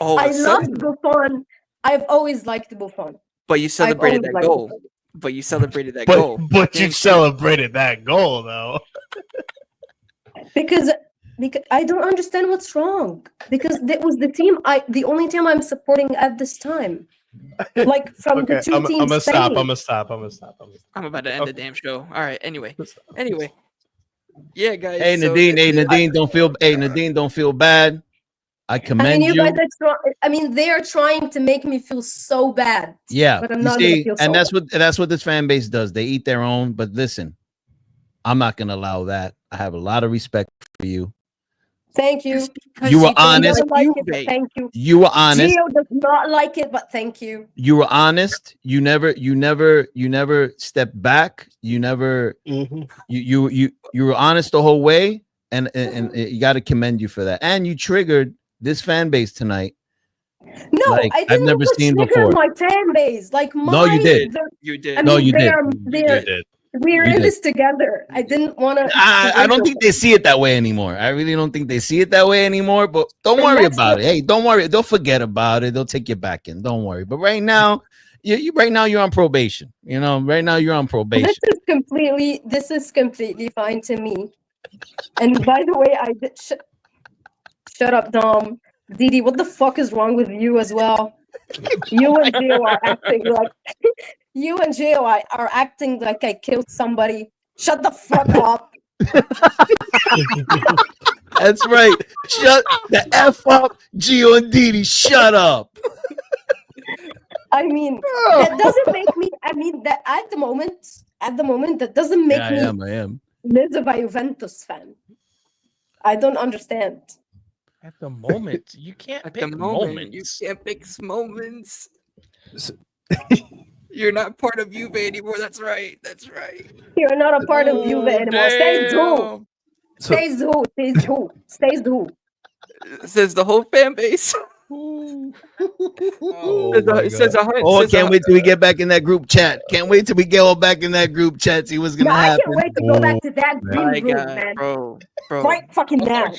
I love Buffon. I've always liked Buffon. But you celebrated that goal. But you celebrated that goal. But you celebrated that goal, though. Because I don't understand what's wrong. Because that was the only team I'm supporting at this time. Like from the two teams. I'm gonna stop. I'm about to end the damn show. All right. Anyway. Yeah, guys. Hey Nadine, don't feel bad. I commend you. Guys they are trying to make me feel so bad. Yeah, but I'm not gonna feel so bad. that's what this fan base does. They eat their own. But listen, I'm not gonna allow that. I have a lot of respect for you. Thank you. You were honest. Thank you. You were honest. Gio does not like it, but thank you. You were honest. You never stepped back. You never. You were honest the whole way, and you got to commend you for that. And you triggered this fan base tonight. No, like, I didn't. I've never seen before. My fan base, like no, you did. You did. I mean, no, you did. You did. We're in this together. I didn't want to. I don't think they see it that way anymore. I really don't think they see it that way anymore. But don't worry about it. Hey, don't worry. They'll forget about it. They'll take you back in. Don't worry. But right now, you're on probation. You know, right now you're on probation. This is completely fine to me. And by the way, I did shut up, Dom. Didi, what the fuck is wrong with you as well? You and Gio are acting like I killed somebody. Shut the fuck up. That's right. Shut the F up, Gio and Didi. Shut up. I mean, that doesn't make me. I mean, that at the moment, that doesn't make me. I am. Live a Juventus fan. I don't understand. At the moment, you can't pick moments. You can't pick moments. You're not part of Juve anymore. That's right. You're not a part of Juve anymore. Stays who? Says the whole fan base. Can't wait till we get back in that group chat. Can't wait till we get back in that group chat. See what's gonna happen. I can't wait to go back to that green room, man. Bro. Right fucking now.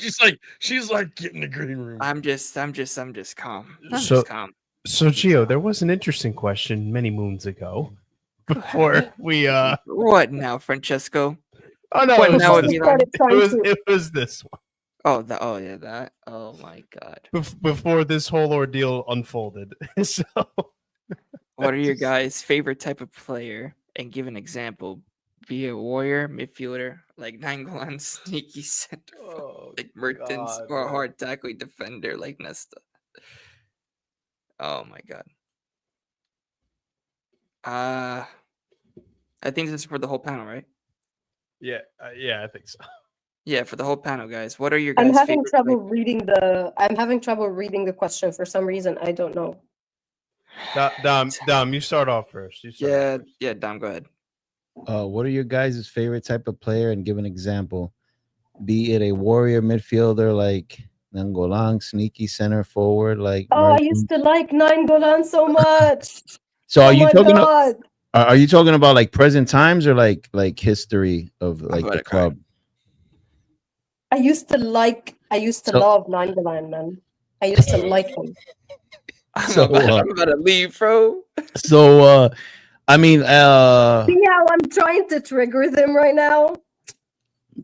She's like, get in the green room. I'm just calm. So Gio, there was an interesting question many moons ago. Before we What now, Francesco? Oh no, it was this one. That. Oh my god. Before this whole ordeal unfolded. So what are your guys' favorite type of player? And give an example. Be a warrior, midfielder, like Nainggolan, sneaky center, like Mertens, or a hard tackling defender like Nesta. Oh my god. I think this is for the whole panel, right? Yeah, I think so. Yeah, for the whole panel, guys. What are your guys' I'm having trouble players? reading the question for some reason. I don't know. Dom, you start off first. Yeah, Dom, go ahead. What are your guys' favorite type of player? And give an example. Be it a warrior midfielder like Nangolan, sneaky center forward, like. Oh, I used to like Nainggolan so much. So Oh are you my talking? god. Are you talking about like present times or like history of like the club? I used to love Nainggolan, man. I used to like him. I'm about to leave, bro. So I mean See how I'm trying to trigger them right now?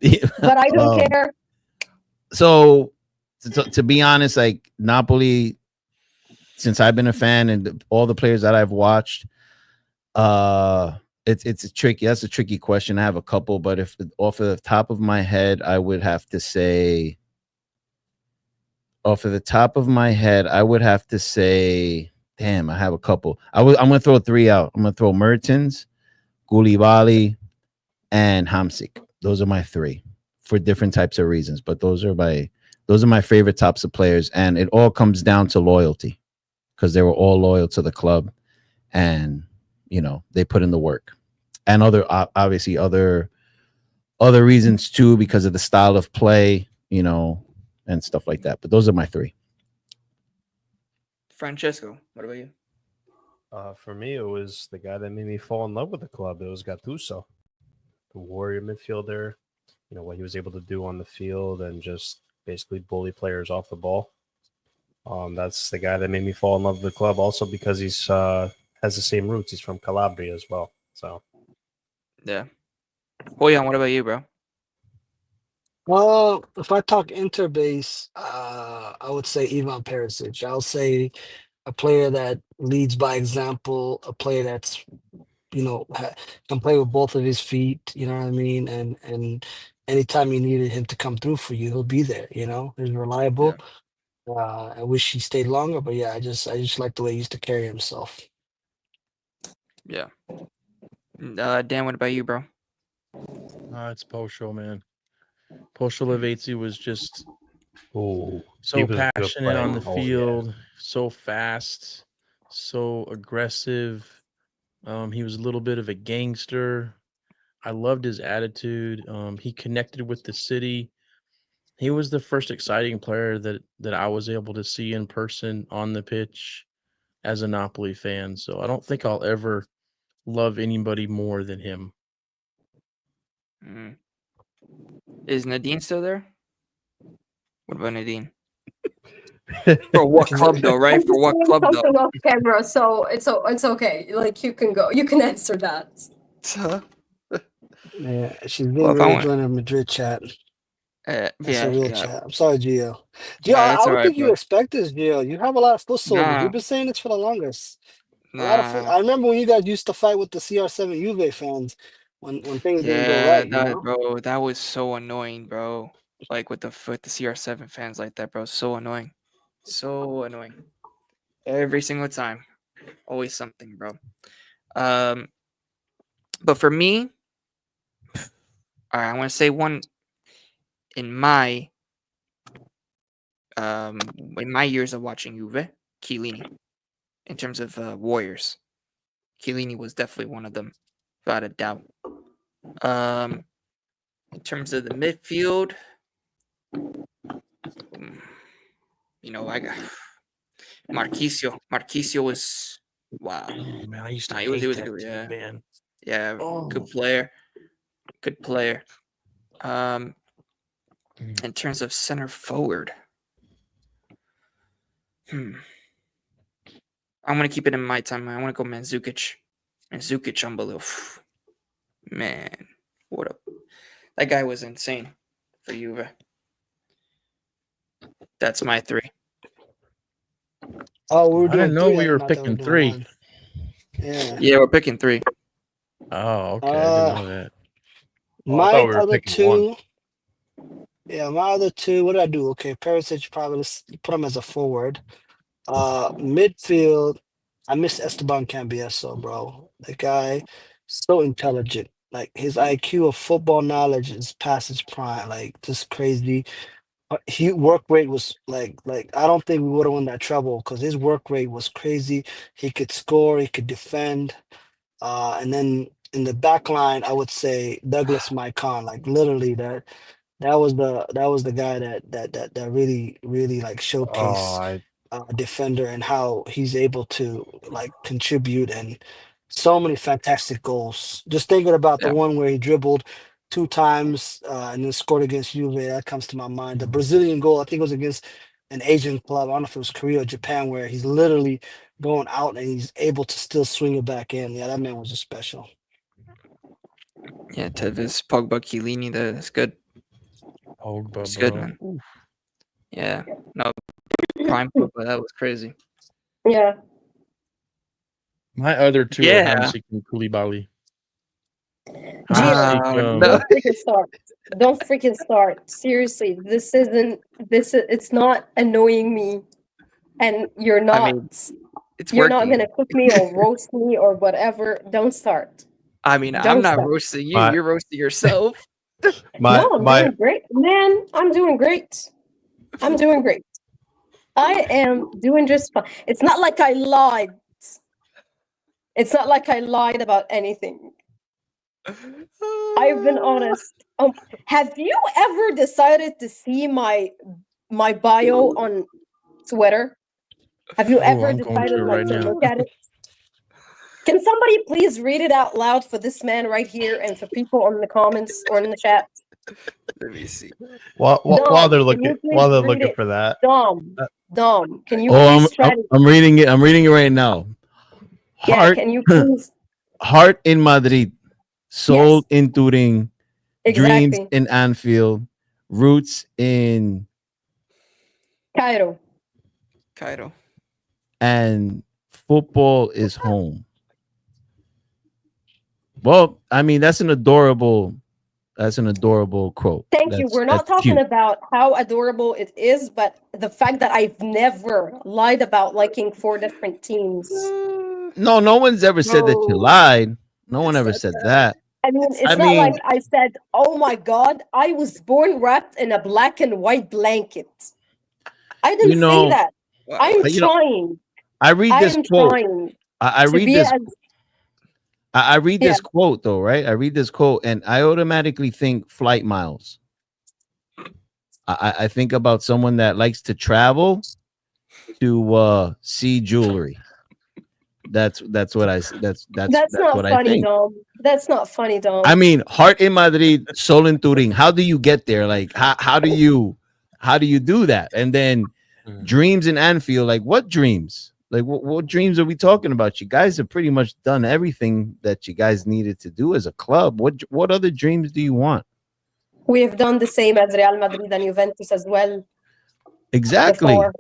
But I don't care. So to be honest, like Napoli, since I've been a fan and all the players that I've watched, it's a tricky. That's a tricky question. I have a couple, but if off of the top of my head, I would have to say. Off of the top of my head, I would have to say, damn, I have a couple. I'm gonna throw three out. I'm gonna throw Mertens, Goulibaly, and Hamsik. Those are my three for different types of reasons, but those are my favorite types of players, and it all comes down to loyalty because they were all loyal to the club, and they put in the work, and obviously other reasons too because of the style of play, and stuff like that. But those are my three. Francesco, what about you? For me, it was the guy that made me fall in love with the club. It was Gattuso, the warrior midfielder. What he was able to do on the field and just basically bully players off the ball. That's the guy that made me fall in love with the club. Also because he's has the same roots. He's from Calabria as well. So yeah. Hoyan, what about you, bro? Well, if I talk interbase, I would say Ivan Perisic. I'll say a player that leads by example, a player that's can play with both of his feet. You know what I mean? And anytime you needed him to come through for you, he'll be there. He's reliable. I wish he stayed longer, but yeah, I just like the way he used to carry himself. Yeah. Dan, what about you, bro? It's Posho, man. Posho Lavezzi was just so passionate on the field, so fast, so aggressive. He was a little bit of a gangster. I loved his attitude. He connected with the city. He was the first exciting player that I was able to see in person on the pitch as a Napoli fan. So I don't think I'll ever love anybody more than him. Is Nadine still there? What about Nadine? For what club though, right? For what club though? Something off camera, so it's okay. Like you can go. You can answer that. Yeah, she's getting ready to join a Madrid chat. That's a real chat. I'm sorry, Gio. Gio, I don't think you expect this, Gio. You have a lot of foot soldiers. You've been saying this for the longest. I remember when you guys used to fight with the CR7 Juve fans when things didn't go right. Bro, that was so annoying, bro. Like with the CR7 fans like that, bro. So annoying. So annoying. Every single time. Always something, bro. But for me, all right, I want to say one in my years of watching Juve, Chiellini. In terms of warriors, Chiellini was definitely one of them, without a doubt. In terms of the midfield, I got Marquisio. Marquisio was wow. Oh, man, I used to hate that good, too, man. Yeah, good player. Good player. In terms of center forward, I'm gonna keep it in my time. I want to go Mandzukic. Mandzukic, unbelievable. Man, that guy was insane for Juve. That's my three. Oh, we were doing I didn't know we were picking three. Yeah, we're picking three. Oh, okay. I didn't know that. My other two. Yeah, my other two. What did I do? Okay, Perisic, probably let's put him as a forward. Midfield, I miss Esteban Cambiaso, bro. The guy, so intelligent. Like his IQ of football knowledge is past his prime. Like just crazy. He work rate was like I don't think we would have won that treble because his work rate was crazy. He could score, he could defend, and then in the back line, I would say Douglas Maicon. Like literally that That was the guy that really like showcased defender and how he's able to like contribute and so many fantastic goals. Just thinking about the Yeah. one where he dribbled 2 times and then scored against Juve, that comes to my mind. The Brazilian goal, I think it was against an Asian club. I don't know if it was Korea or Japan, where he's literally going out and he's able to still swing it back in. Yeah, that man was just special. Yeah, Tevez, Pogba, Chiellini, that's good. Pogba, It's good, bro. man. Oof. Yeah. No, prime Pogba, that was crazy. Yeah. My other two are Yeah. Hamsik and Koulibaly. Gino, Hamsik, no. don't freaking start. Don't freaking start. Seriously, it's not annoying me. And you're not I mean, it's you're working. not gonna cook me or roast me or whatever. Don't start. I mean, I'm Don't not start. roasting you. My- You're roasting yourself. No, I'm doing great. Man, I'm doing great. I'm doing great. I am doing just fine. It's not like I lied. It's not like I lied about anything. I've been honest. Have you ever decided to see my bio on Twitter? Have you ever I'm going decided to like right to now. look at it? Can somebody please read it out loud for this man right here and for people on the comments or in the chat? Let me see. While they're Dom, looking can you please read it? for that, Dom, can you Oh, please try to? I'm reading it. I'm reading it right now. Yeah, Heart, can you please? heart in Madrid, soul in Turin, dreams Exactly. in Anfield, roots in Cairo. Cairo. and football is home. Well, I mean that's an adorable quote. Thank you. We're not talking about how adorable it is, but the fact that I've never lied about liking 4 different teams. No one's ever said that you lied. No one ever said that. I mean, it's not like I said, oh my God, I was born wrapped in a black and white blanket. I didn't say that. I'm trying. I read this quote. I read this. I read this quote though, right? I read this quote and I automatically think flight miles. I think about someone that likes to travel to see jewelry. That's not what funny, I think. Dom. That's not funny, Dom. I mean, heart in Madrid, soul in Turin. How do you get there? Like, how do you do that? And then dreams in Anfield. Like, what dreams? Like, what dreams are we talking about? You guys have pretty much done everything that you guys needed to do as a club. What other dreams do you want? We have done the same as Real Madrid and Juventus as well. Exactly. Before.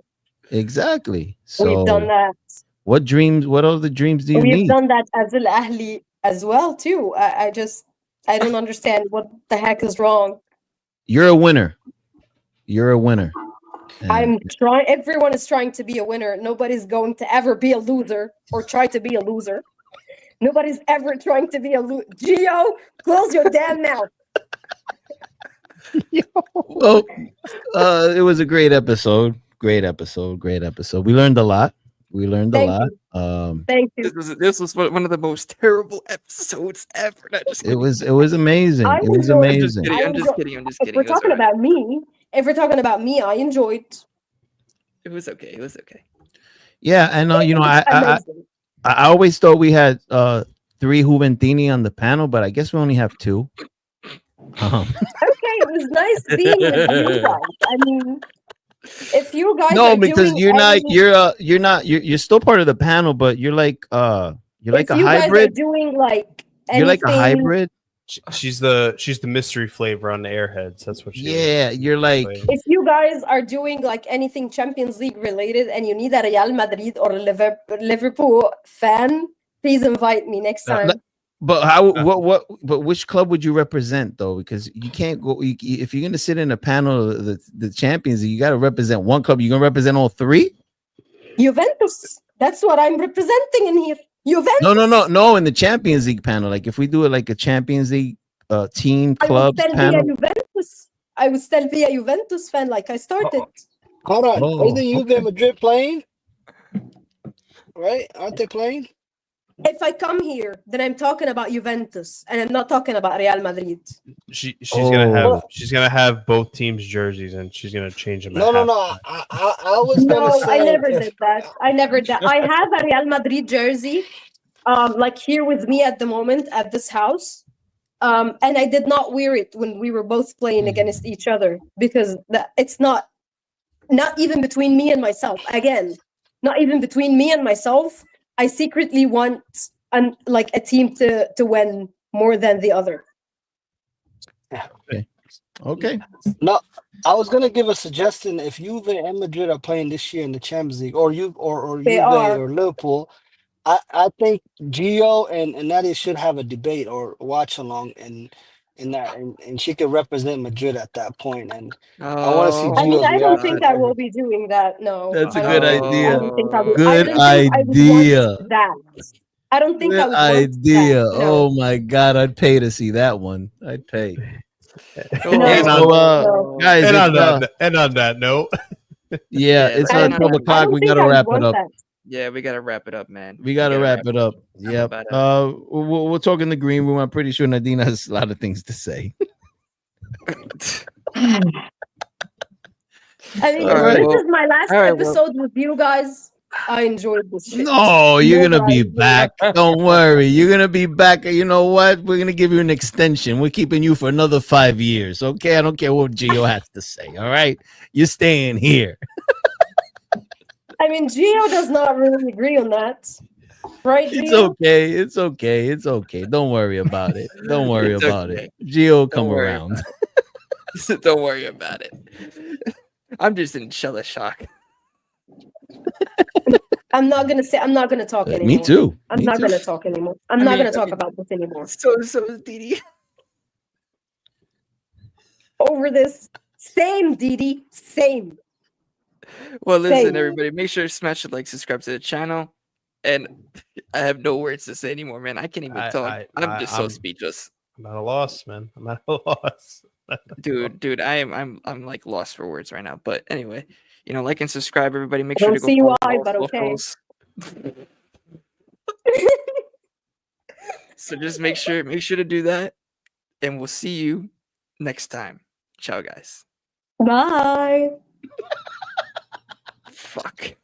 Exactly. So we've done that. What dreams? What other dreams do you need? We've done that as Al Ahly as well too. I don't understand what the heck is wrong. You're a winner. You're a winner. I'm trying. Everyone is trying to be a winner. Nobody's going to ever be a loser or try to be a loser. Nobody's ever trying to be a loser. Gio, close your damn mouth. Well, it was a great episode. Great episode. We learned a lot. Thank you. This was one of the most terrible episodes ever. It was amazing. I'm just kidding. If we're talking about me, I enjoyed. It was okay. Yeah, and I always thought we had 3 Juventini on the panel, but I guess we only have 2. Okay, it was nice being with you guys. I mean, if you guys because you're still part of the panel, but you're like a hybrid. Guys are doing like anything, you're like a hybrid. She's the mystery flavor on the Airheads. That's what she is. Yeah, you're like. If you guys are doing like anything Champions League related and you need a Real Madrid or Liverpool fan, please invite me next time. But but which club would you represent though? Because you can't go if you're gonna sit in a panel of the Champions League, you gotta represent one club. You're gonna represent all 3? Juventus. That's what I'm representing in here. Juventus. No. In the Champions League panel, like if we do it like a Champions League team clubs panel, I would still be a Juventus fan, like I started. Hold on, isn't Juve Madrid playing? Right? Aren't they playing? If I come here, then I'm talking about Juventus, and I'm not talking about Real Madrid. She's Oh. gonna have both teams' jerseys, and she's gonna change them. No, at no, no. halftime. I was gonna No, I say never did that. I never did. I have a Real Madrid jersey, like here with me at the moment at this house. And I did not wear it when we were both playing against each other because it's not even between me and myself. Again, not even between me and myself. I secretly want like a team to win more than the other. Okay. no. I was gonna give a suggestion. If Juve and Madrid are playing this year in the Champions League, or They Juve are. or Liverpool, I think Gio and Nadia should have a debate or watch along and she could represent Madrid at that point. And I want to see Oh, I mean, Gio's I don't reaction think to I will everything. be doing that. No, That's a I good don't think. I idea. don't think I would. I Good don't think I would want idea. that. I don't think I Good would want idea. that. No. Oh my god, I'd pay to see that one. I'd pay. No, Hey, so no. guys, And on it's that note, yeah, Yeah, it's I don't 12 think. I o'clock. don't We think gotta I would wrap it want up. that. yeah, we gotta wrap it up, man. We gotta wrap it up. I'm Yep. about to- We'll talk in the green room. I'm pretty sure Nadine has a lot of things to say. I mean, All right, this well- is my last all right, well- episode with you guys. I enjoyed this shit. No, you're gonna be Guys, back. Don't worry. You're gonna be back. You know what? We're gonna give you an extension. We're keeping you for another 5 years. Okay. I don't care what Gio has to say. All right. You're staying here. I mean, Gio does not really agree on that, right? It's Gio? okay. It's okay. It's okay. Don't worry about it. Don't worry It's about okay. it. Gio will Don't come worry around. Don't worry about it. I'm just in shell shock. I'm not gonna talk anymore. Me too. I'm Me not too. gonna talk anymore. I'm I not mean- gonna I talk mean- about this anymore. So is Didi. Over this, same, Didi, same. Well, listen, Same. everybody, make sure to smash the like, subscribe to the channel, and I have no words to say anymore, man. I can't even talk. I'm just so speechless, I'm at a loss, man. I'm at a loss. dude. I'm like lost for words right now. But anyway, like and subscribe, everybody. Make I sure don't to go see follow why, all but okay. socials. So just make sure to do that, and we'll see you next time. Ciao, guys. Bye. Fuck.